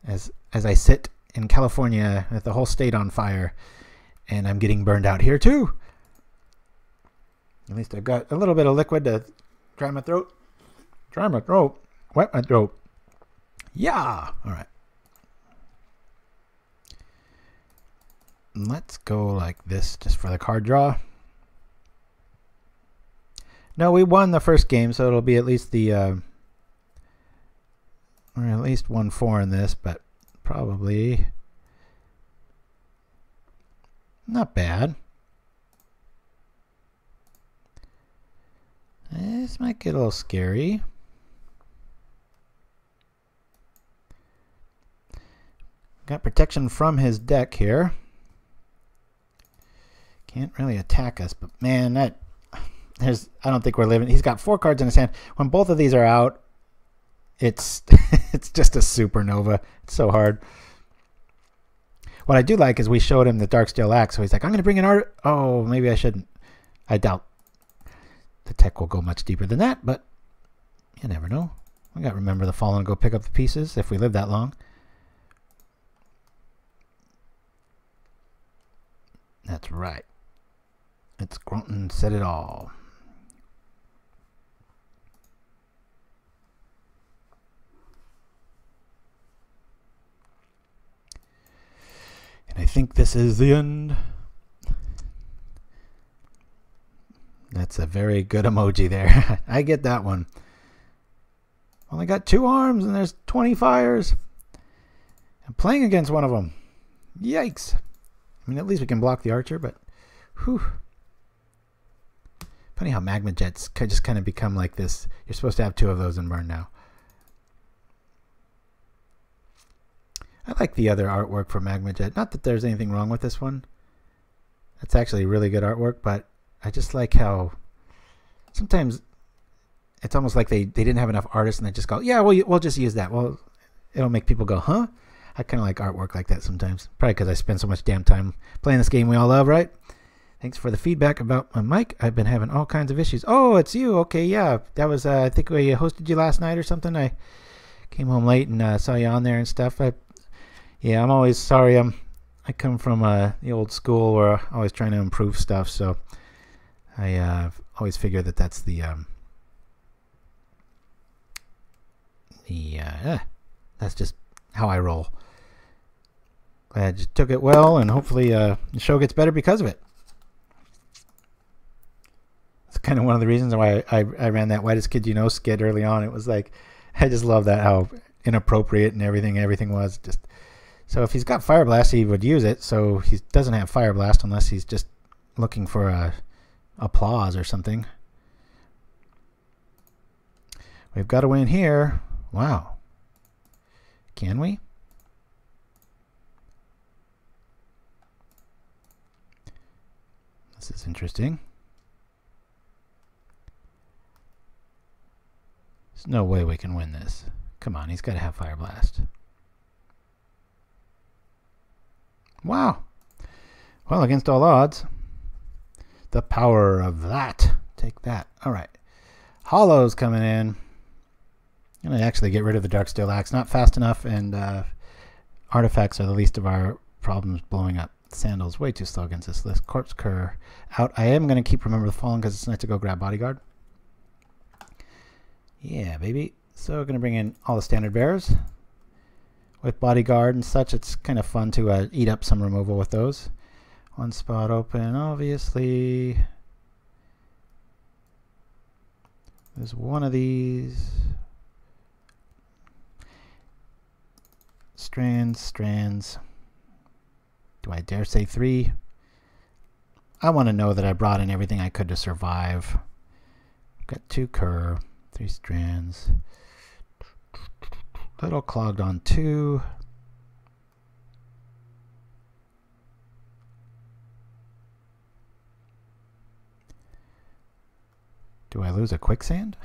as I sit in California with the whole state on fire, and I'm getting burned out here too. At least I've got a little bit of liquid to dry my throat, wet my throat. Yeah, all right. Let's go like this just for the card draw. No, we won the first game, so it'll be at least the or at least 1-4 in this, but probably not bad. This might get a little scary. Got protection from his deck here. Can't really attack us, but man, I don't think we're living. He's got 4 cards in his hand. When both of these are out, it's just a supernova. It's so hard. What I do like is we showed him the Darksteel Axe, so he's like, I'm going to bring an art. Oh, maybe I shouldn't. I doubt the tech will go much deeper than that, but You never know. We got to remember the Fallen and go pick up the pieces if we live that long. That's right. It's Grunton said it all. And I think this is the end. That's a very good emoji there. I get that one. Only got 2 arms and there's 20 fires. I'm playing against one of them. Yikes. I mean, at least we can block the archer, but whew. Funny how magma jets could just kind of become like this. You're supposed to have 2 of those in burn now. I like the other artwork for magma jet. Not that there's anything wrong with this one. That's actually really good artwork, but I just like how sometimes it's almost like they didn't have enough artists and they just go, yeah, we'll just use that. Well, it'll make people go, huh? I kind of like artwork like that sometimes. Probably because I spend so much damn time playing this game we all love, right? Thanks for the feedback about my mic. I've been having all kinds of issues. Oh, it's you. Okay, yeah. That was, I think we hosted you last night or something. I came home late and saw you on there and stuff. Yeah, I'm always sorry. I come from the old school where I'm always trying to improve stuff, so I always figure that that's that's just how I roll. I just took it well, and hopefully the show gets better because of it. It's kind of one of the reasons why I ran that Whitest Kid You Know skit early on. It was like, I just love that how inappropriate and everything was. Just so if he's got Fire Blast, he would use it. So he doesn't have Fire Blast unless he's just looking for applause or something. We've got to win here. Wow. Can we? This is interesting. There's no way we can win this. Come on, he's got to have Fire Blast. Wow. Well, against all odds. The power of that. Take that. All right. Hallow's coming in. I'm going to actually get rid of the Darksteel Axe. Not fast enough, and artifacts are the least of our problems blowing up. Sandals way too slow against this list. Corpse Cur out. I am going to keep Remember the Fallen because it's nice to go grab Bodyguard. Yeah, baby. So we're going to bring in all the standard bearers. With Bodyguard and such, it's kind of fun to eat up some removal with those. One spot open, obviously. There's one of these. Strands. Do I dare say 3? I want to know that I brought in everything I could to survive. Got 2 Cur, 3 Strands. Little clogged on 2. Do I lose a Quicksand?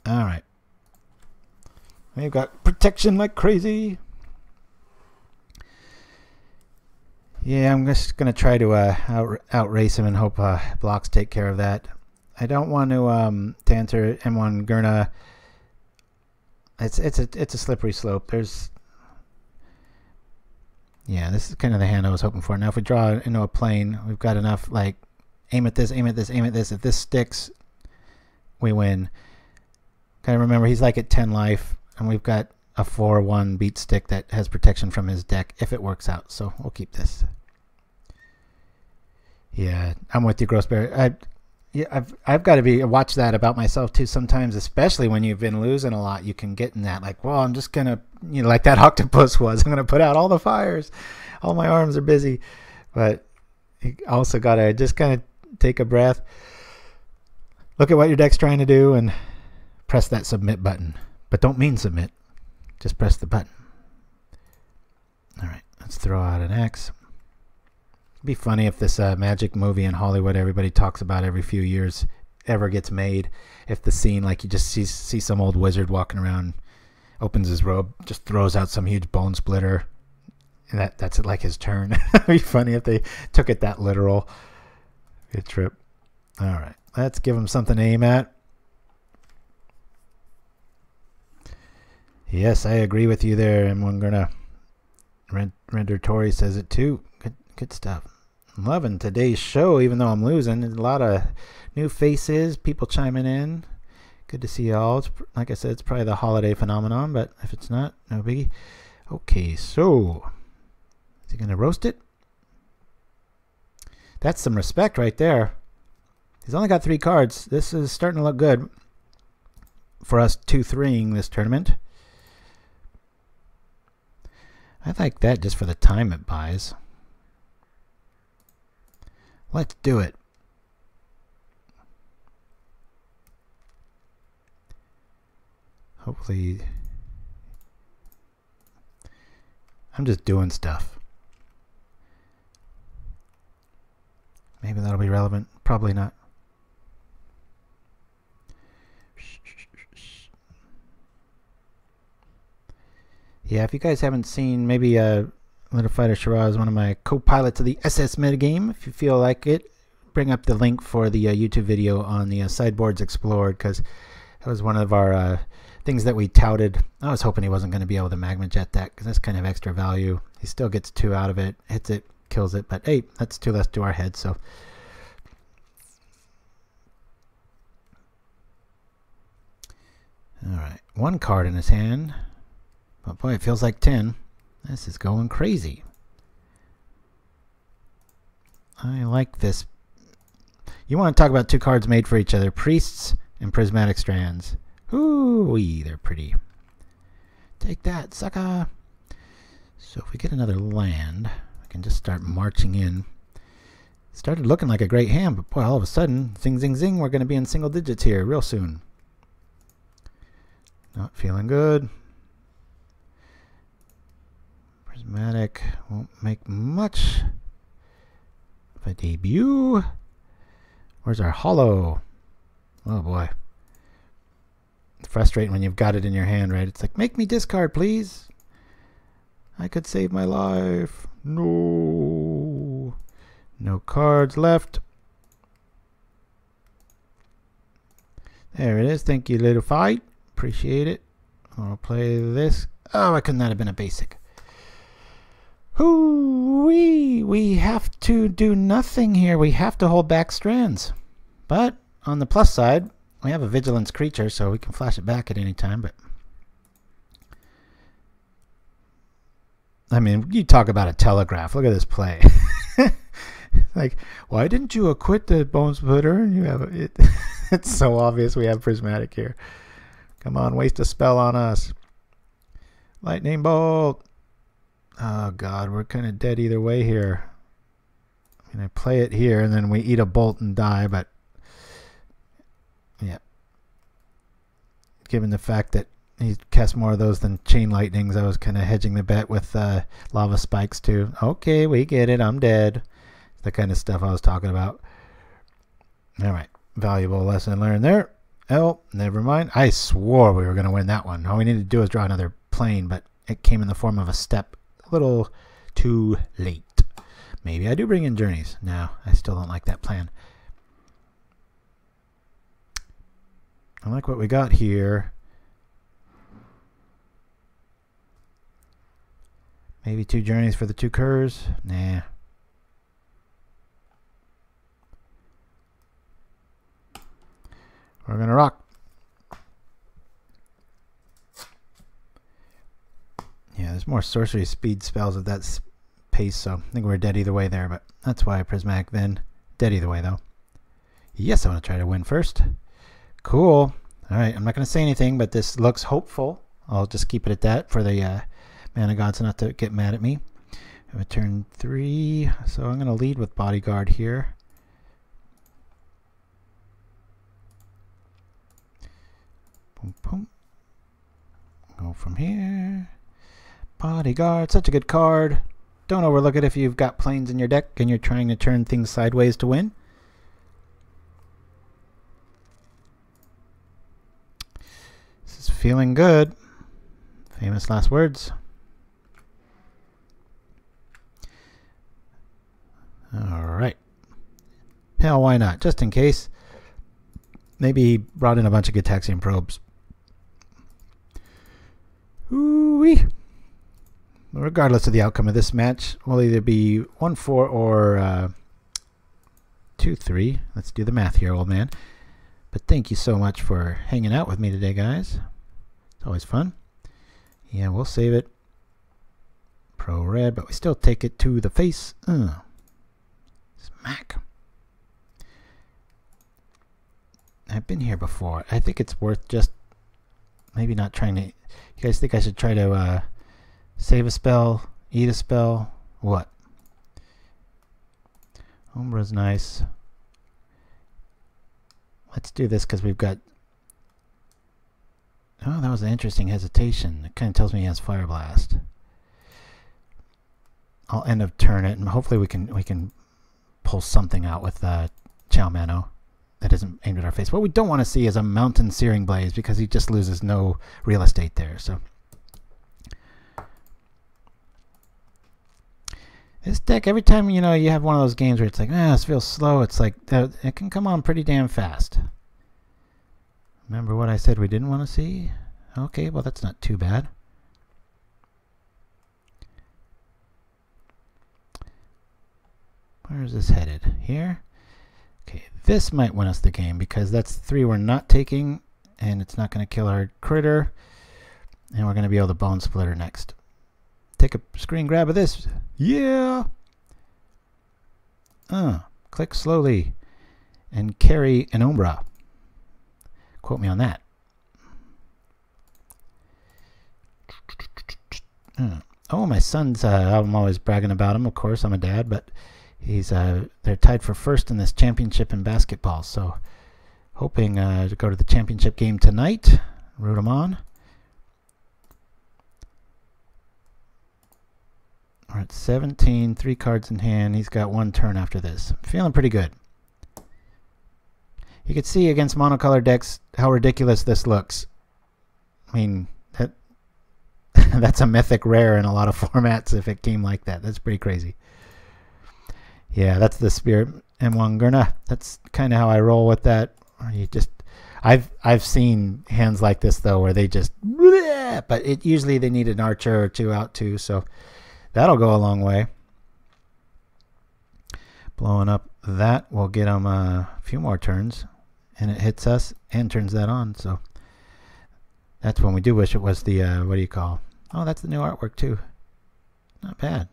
All right. We've got protection like crazy. Yeah, I'm just going to try to outrace him and hope blocks take care of that. I don't want to enter M1 Gurna. It's a slippery slope. Yeah, this is kind of the hand I was hoping for. Now if we draw into a plane, we've got enough, like, aim at this, aim at this, aim at this. If this sticks, we win. Kind of remember, he's like at 10 life, and we've got a 4/1 beat stick that has protection from his deck if it works out. So we'll keep this. Yeah, I'm with you, Grossbear. I've got to watch that about myself too sometimes, especially when you've been losing a lot. You can get in that, like, well, I'm just gonna, like that octopus was. I'm gonna put out all the fires. All my arms are busy, but you also gotta just kind of take a breath, look at what your deck's trying to do, and press that submit button. But don't mean submit. Just press the button. All right, let's throw out an X. It'd be funny if this magic movie in Hollywood everybody talks about every few years ever gets made. If the scene, like, you just see some old wizard walking around, opens his robe, just throws out some huge Bonesplitter, And that's like his turn. It'd be funny if they took it that literal. Good trip. All right, let's give him something to aim at. Yes, I agree with you there, and I'm gonna render Tori says it too. Good stuff. I'm loving today's show, even though I'm losing. There's a lot of new faces, people chiming in. Good to see y'all. Like I said, it's probably the holiday phenomenon, but if it's not, no biggie. Okay, so is he gonna roast it? That's some respect right there. He's only got 3 cards. This is starting to look good for us 2-3ing this tournament. I like that just for the time it buys. Let's do it. Hopefully, I'm just doing stuff. Maybe that'll be relevant. Probably not. Yeah, if you guys haven't seen, maybe Little Fighter Shiraz, one of my co-pilots of the SS metagame. If you feel like it, bring up the link for the YouTube video on the Sideboards Explored, because that was one of our things that we touted. I was hoping he wasn't going to be able to Magma Jet that, because that's kind of extra value. He still gets 2 out of it, hits it, kills it, but hey, that's 2 less to our head, so. Alright, 1 card in his hand. But boy, it feels like 10. This is going crazy. I like this. You want to talk about 2 cards made for each other. Priests and Prismatic Strands. Ooh-wee, they're pretty. Take that, sucker. So if we get another land, I can just start marching in. Started looking like a great hand, but boy, all of a sudden, zing, zing, zing, we're going to be in single digits here real soon. Not feeling good. Prismatic won't make much of a debut. Where's our Hallow? Oh boy. It's frustrating when you've got it in your hand, right? It's like, make me discard, please. I could save my life. No. No cards left. There it is. Thank you, little fight. Appreciate it. I'll play this. Oh, I couldn't that have been a basic? Hoo-wee! We have to do nothing here. We have to hold back strands. But on the plus side, we have a vigilance creature, so we can flash it back at any time. But I mean, you talk about a telegraph. Look at this play. Like, why didn't you acquit the Bonesplitter? You have it. It's so obvious we have Prismatic here. Come on, waste a spell on us. Lightning bolt. Oh god, we're kind of dead either way here. I mean, I play it here and then we eat a bolt and die, but yeah. Given the fact that he casts more of those than chain lightnings, I was kind of hedging the bet with lava spikes too. Okay, we get it. I'm dead. It's the kind of stuff I was talking about. All right, valuable lesson learned there. Oh, never mind. I swore we were going to win that one. All we needed to do was draw another plane, but it came in the form of a step. A little too late. Maybe I do bring in journeys. No, I still don't like that plan. I like what we got here. Maybe 2 journeys for the 2 curs. Nah. We're gonna rock. Yeah, there's more sorcery speed spells at that pace, so I think we're dead either way there, but that's why Prismatic then. Dead either way, though. Yes, I want to try to win first. Cool. Alright, I'm not going to say anything, but this looks hopeful. I'll just keep it at that for the mana gods not to get mad at me. I have a turn 3, so I'm going to lead with Bodyguard here. Boom, boom. Go from here. Bodyguard, such a good card. Don't overlook it if you've got planes in your deck and you're trying to turn things sideways to win. This is feeling good. Famous last words. Alright. Hell, why not? Just in case. Maybe he brought in a bunch of Gitaxian probes. Ooh-wee. Regardless of the outcome of this match, will either be 1-4 or 2-3. Let's do the math here, old man. But thank you so much for hanging out with me today, guys. It's always fun. Yeah, we'll save it. Pro red, but we still take it to the face. Smack. I've been here before. I think it's worth just maybe not trying to... You guys think I should try to save a spell, eat a spell? What? Umbra's nice. Let's do this because we've got... Oh, that was an interesting hesitation. It kind of tells me he has Fire Blast. I'll end of turn it, and hopefully we can pull something out with Cho-Manno that isn't aimed at our face. What we don't want to see is a Mountain Searing Blaze because he just loses no real estate there. So this deck, every time you have one of those games where it's like, this feels slow, it's like it can come on pretty damn fast. Remember what I said we didn't want to see? Okay, well that's not too bad. Where is this headed? Here? Okay, this might win us the game because that's 3 we're not taking, and it's not going to kill our critter. And we're going to be able to Bonesplitter next. Take a screen grab of this. Yeah! Click slowly and carry an Umbra. Quote me on that. Oh, my son's, I'm always bragging about him, of course, I'm a dad, but he's, they're tied for first in this championship in basketball, so hoping to go to the championship game tonight. Root him on. We're at 17, 3 cards in hand. He's got 1 turn after this. I'm feeling pretty good. You can see against monocolored decks how ridiculous this looks. I mean, that's a mythic rare in a lot of formats if it came like that. That's pretty crazy. Yeah, that's the Spirit M1 That's kind of how I roll with that. You just, I've seen hands like this though where they just, but usually they need an archer or 2 out too, so that'll go a long way. Blowing up that will get them a few more turns, and it hits us and turns that on. So that's when we do wish it was the what do you call? Oh, that's the new artwork too. Not bad.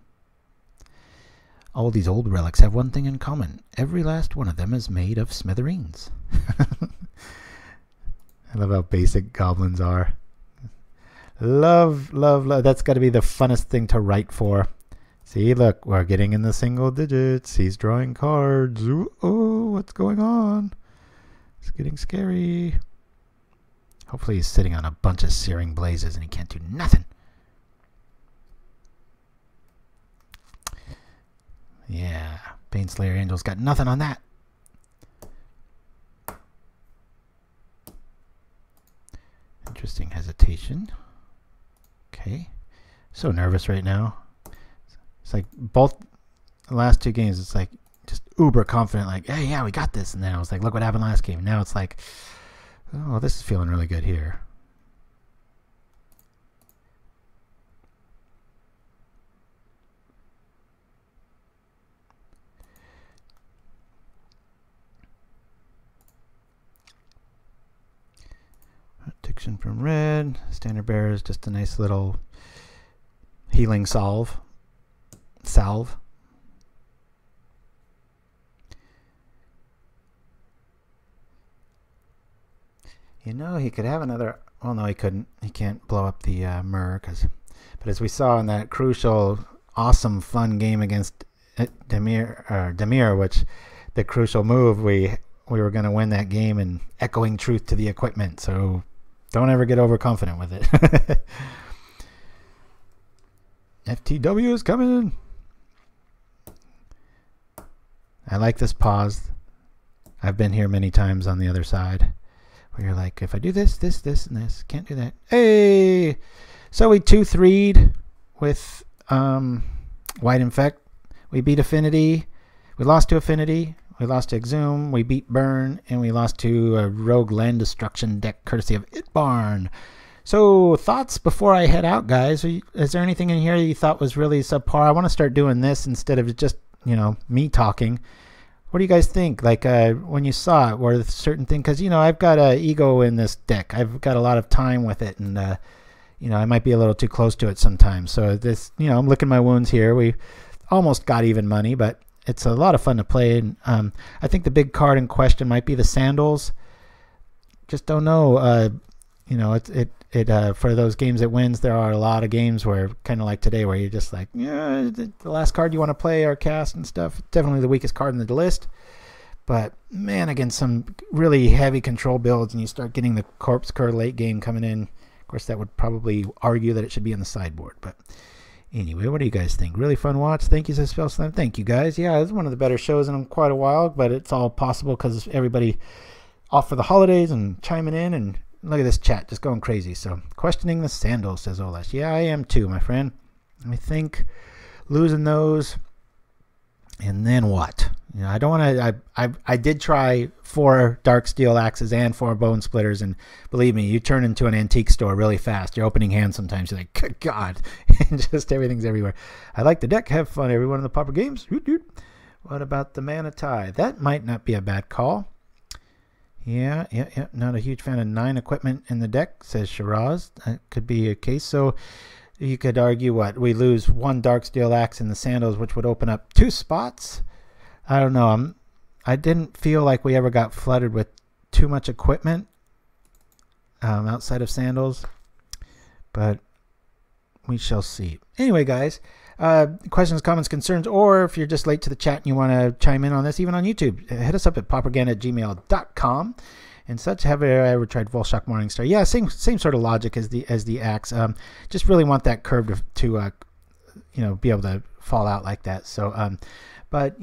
All these old relics have one thing in common. Every last one of them is made of smithereens. I love how basic goblins are. Love, love, love. That's got to be the funnest thing to write for. See, look, we're getting in the single digits. He's drawing cards. Ooh, oh, what's going on? It's getting scary. Hopefully he's sitting on a bunch of Searing Blazes and he can't do nothing. Yeah, Baneslayer Angel's got nothing on that. Interesting hesitation. Okay. So nervous right now. It's like both the last 2 games, it's like just uber confident, like, hey, yeah, we got this. And then I was like, look what happened last game. Now it's like, oh, this is feeling really good here. Diction from red. Standard Bearer is just a nice little healing salve. You know, he could have another... Well, no, he couldn't. He can't blow up the Myr. But as we saw in that crucial, awesome, fun game against Demir, which the crucial move, we were going to win that game and echoing truth to the equipment. So don't ever get overconfident with it. FTW is coming. I like this pause. I've been here many times on the other side where you're like, if I do this, this, this, and this, can't do that. Hey! So we 2-3'd with White Infect. We beat Affinity. We lost to Affinity, we lost to Exhume, we beat Burn, and we lost to a Rogue Land Destruction deck courtesy of Itbarn. So, thoughts before I head out, guys? Is there anything in here you thought was really subpar? I want to start doing this instead of just, me talking. What do you guys think? Like, when you saw it, were there certain things? Because, I've got an ego in this deck. I've got a lot of time with it, and, I might be a little too close to it sometimes. So, this, I'm licking my wounds here. We almost got even money, but it's a lot of fun to play. And I think the big card in question might be the Sandals. Just don't know. For those games it wins, there are a lot of games where, kind of like today, where you're just like, yeah, the last card you want to play or cast and stuff. Definitely the weakest card in the list. But, man, against some really heavy control builds, and you start getting the Corpse Cur late game coming in. Of course, that would probably argue that it should be on the sideboard. But anyway, what do you guys think? Really fun watch. Thank you, Spell Slam. Thank you, guys. Yeah, it's one of the better shows in quite a while, but it's all possible because everybody off for the holidays and chiming in, and look at this chat just going crazy. So, questioning the Sandals, says Olesh. Yeah, I am too, my friend. I think losing those, and then what? I don't want to. I did try 4 Darksteel Axes and 4 Bonesplitters, and believe me, you turn into an antique store really fast. Your opening hand sometimes, you're like, good God, and just everything's everywhere. I like the deck. Have fun, everyone, in the Pauper games. What about the Mana Tie? That might not be a bad call. Yeah. Not a huge fan of 9 equipment in the deck, says Shiraz. That could be a case. So you could argue what? We lose 1 Darksteel Axe in the Sandals, which would open up 2 spots. I don't know. I didn't feel like we ever got flooded with too much equipment outside of Sandals. But we shall see. Anyway, guys. Questions, comments, concerns, or if you're just late to the chat and you want to chime in on this, even on YouTube, hit us up at pauperganda@gmail.com and such. Have I ever tried Volshock Morningstar? Yeah, same sort of logic as the axe. Just really want that curve to be able to fall out like that. So, but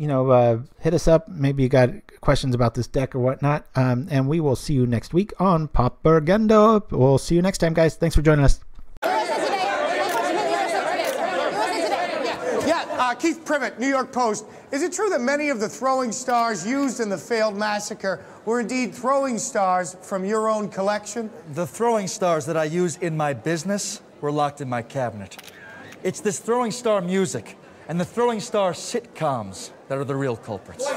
hit us up. Maybe you got questions about this deck or whatnot, and we will see you next week on Pauperganda. We'll see you next time, guys. Thanks for joining us. Keith Privet, New York Post. Is it true that many of the throwing stars used in the failed massacre were indeed throwing stars from your own collection? The throwing stars that I use in my business were locked in my cabinet. It's this throwing star music and the throwing star sitcoms that are the real culprits.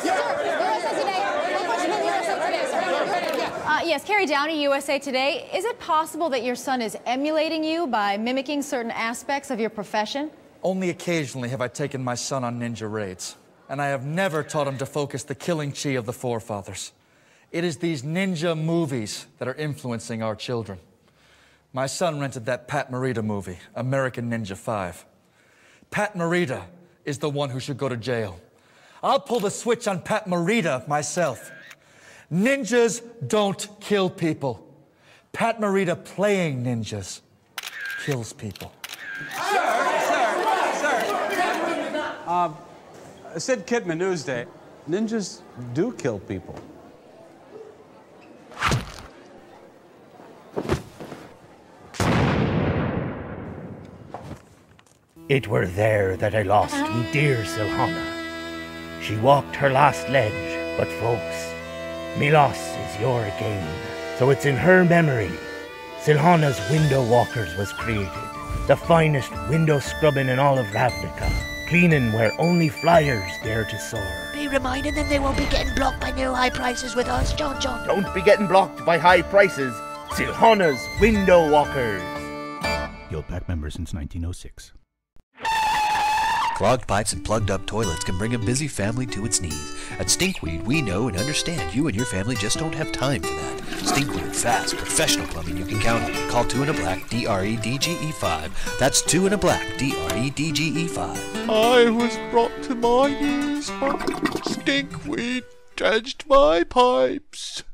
Yes, Carrie Downey, USA Today. Is it possible that your son is emulating you by mimicking certain aspects of your profession? Only occasionally have I taken my son on ninja raids, and I have never taught him to focus the killing chi of the forefathers. It is these ninja movies that are influencing our children. My son rented that Pat Morita movie, American Ninja 5. Pat Morita is the one who should go to jail. I'll pull the switch on Pat Morita myself. Ninjas don't kill people. Pat Morita playing ninjas kills people. Sid Kidman, Newsday. Ninjas do kill people. It were there that I lost me dear Silhana. She walked her last ledge, but folks, me loss is your gain. So it's in her memory Silhana's Window Walkers was created. The finest window scrubbing in all of Ravnica. Cleaning where only flyers dare to soar. Be reminded them they won't be getting blocked by new high prices with us, John. Don't be getting blocked by high prices. Silhana's Window Walkers. Guild Pack member since 1906. Clogged pipes and plugged up toilets can bring a busy family to its knees. At Stinkweed, we know and understand you and your family just don't have time for that. Stinkweed, fast, professional plumbing you can count on. Call 2 in a Black, DREDGE5. That's 2 in a Black, DREDGE5. I was brought to my knees when Stinkweed dredged my pipes.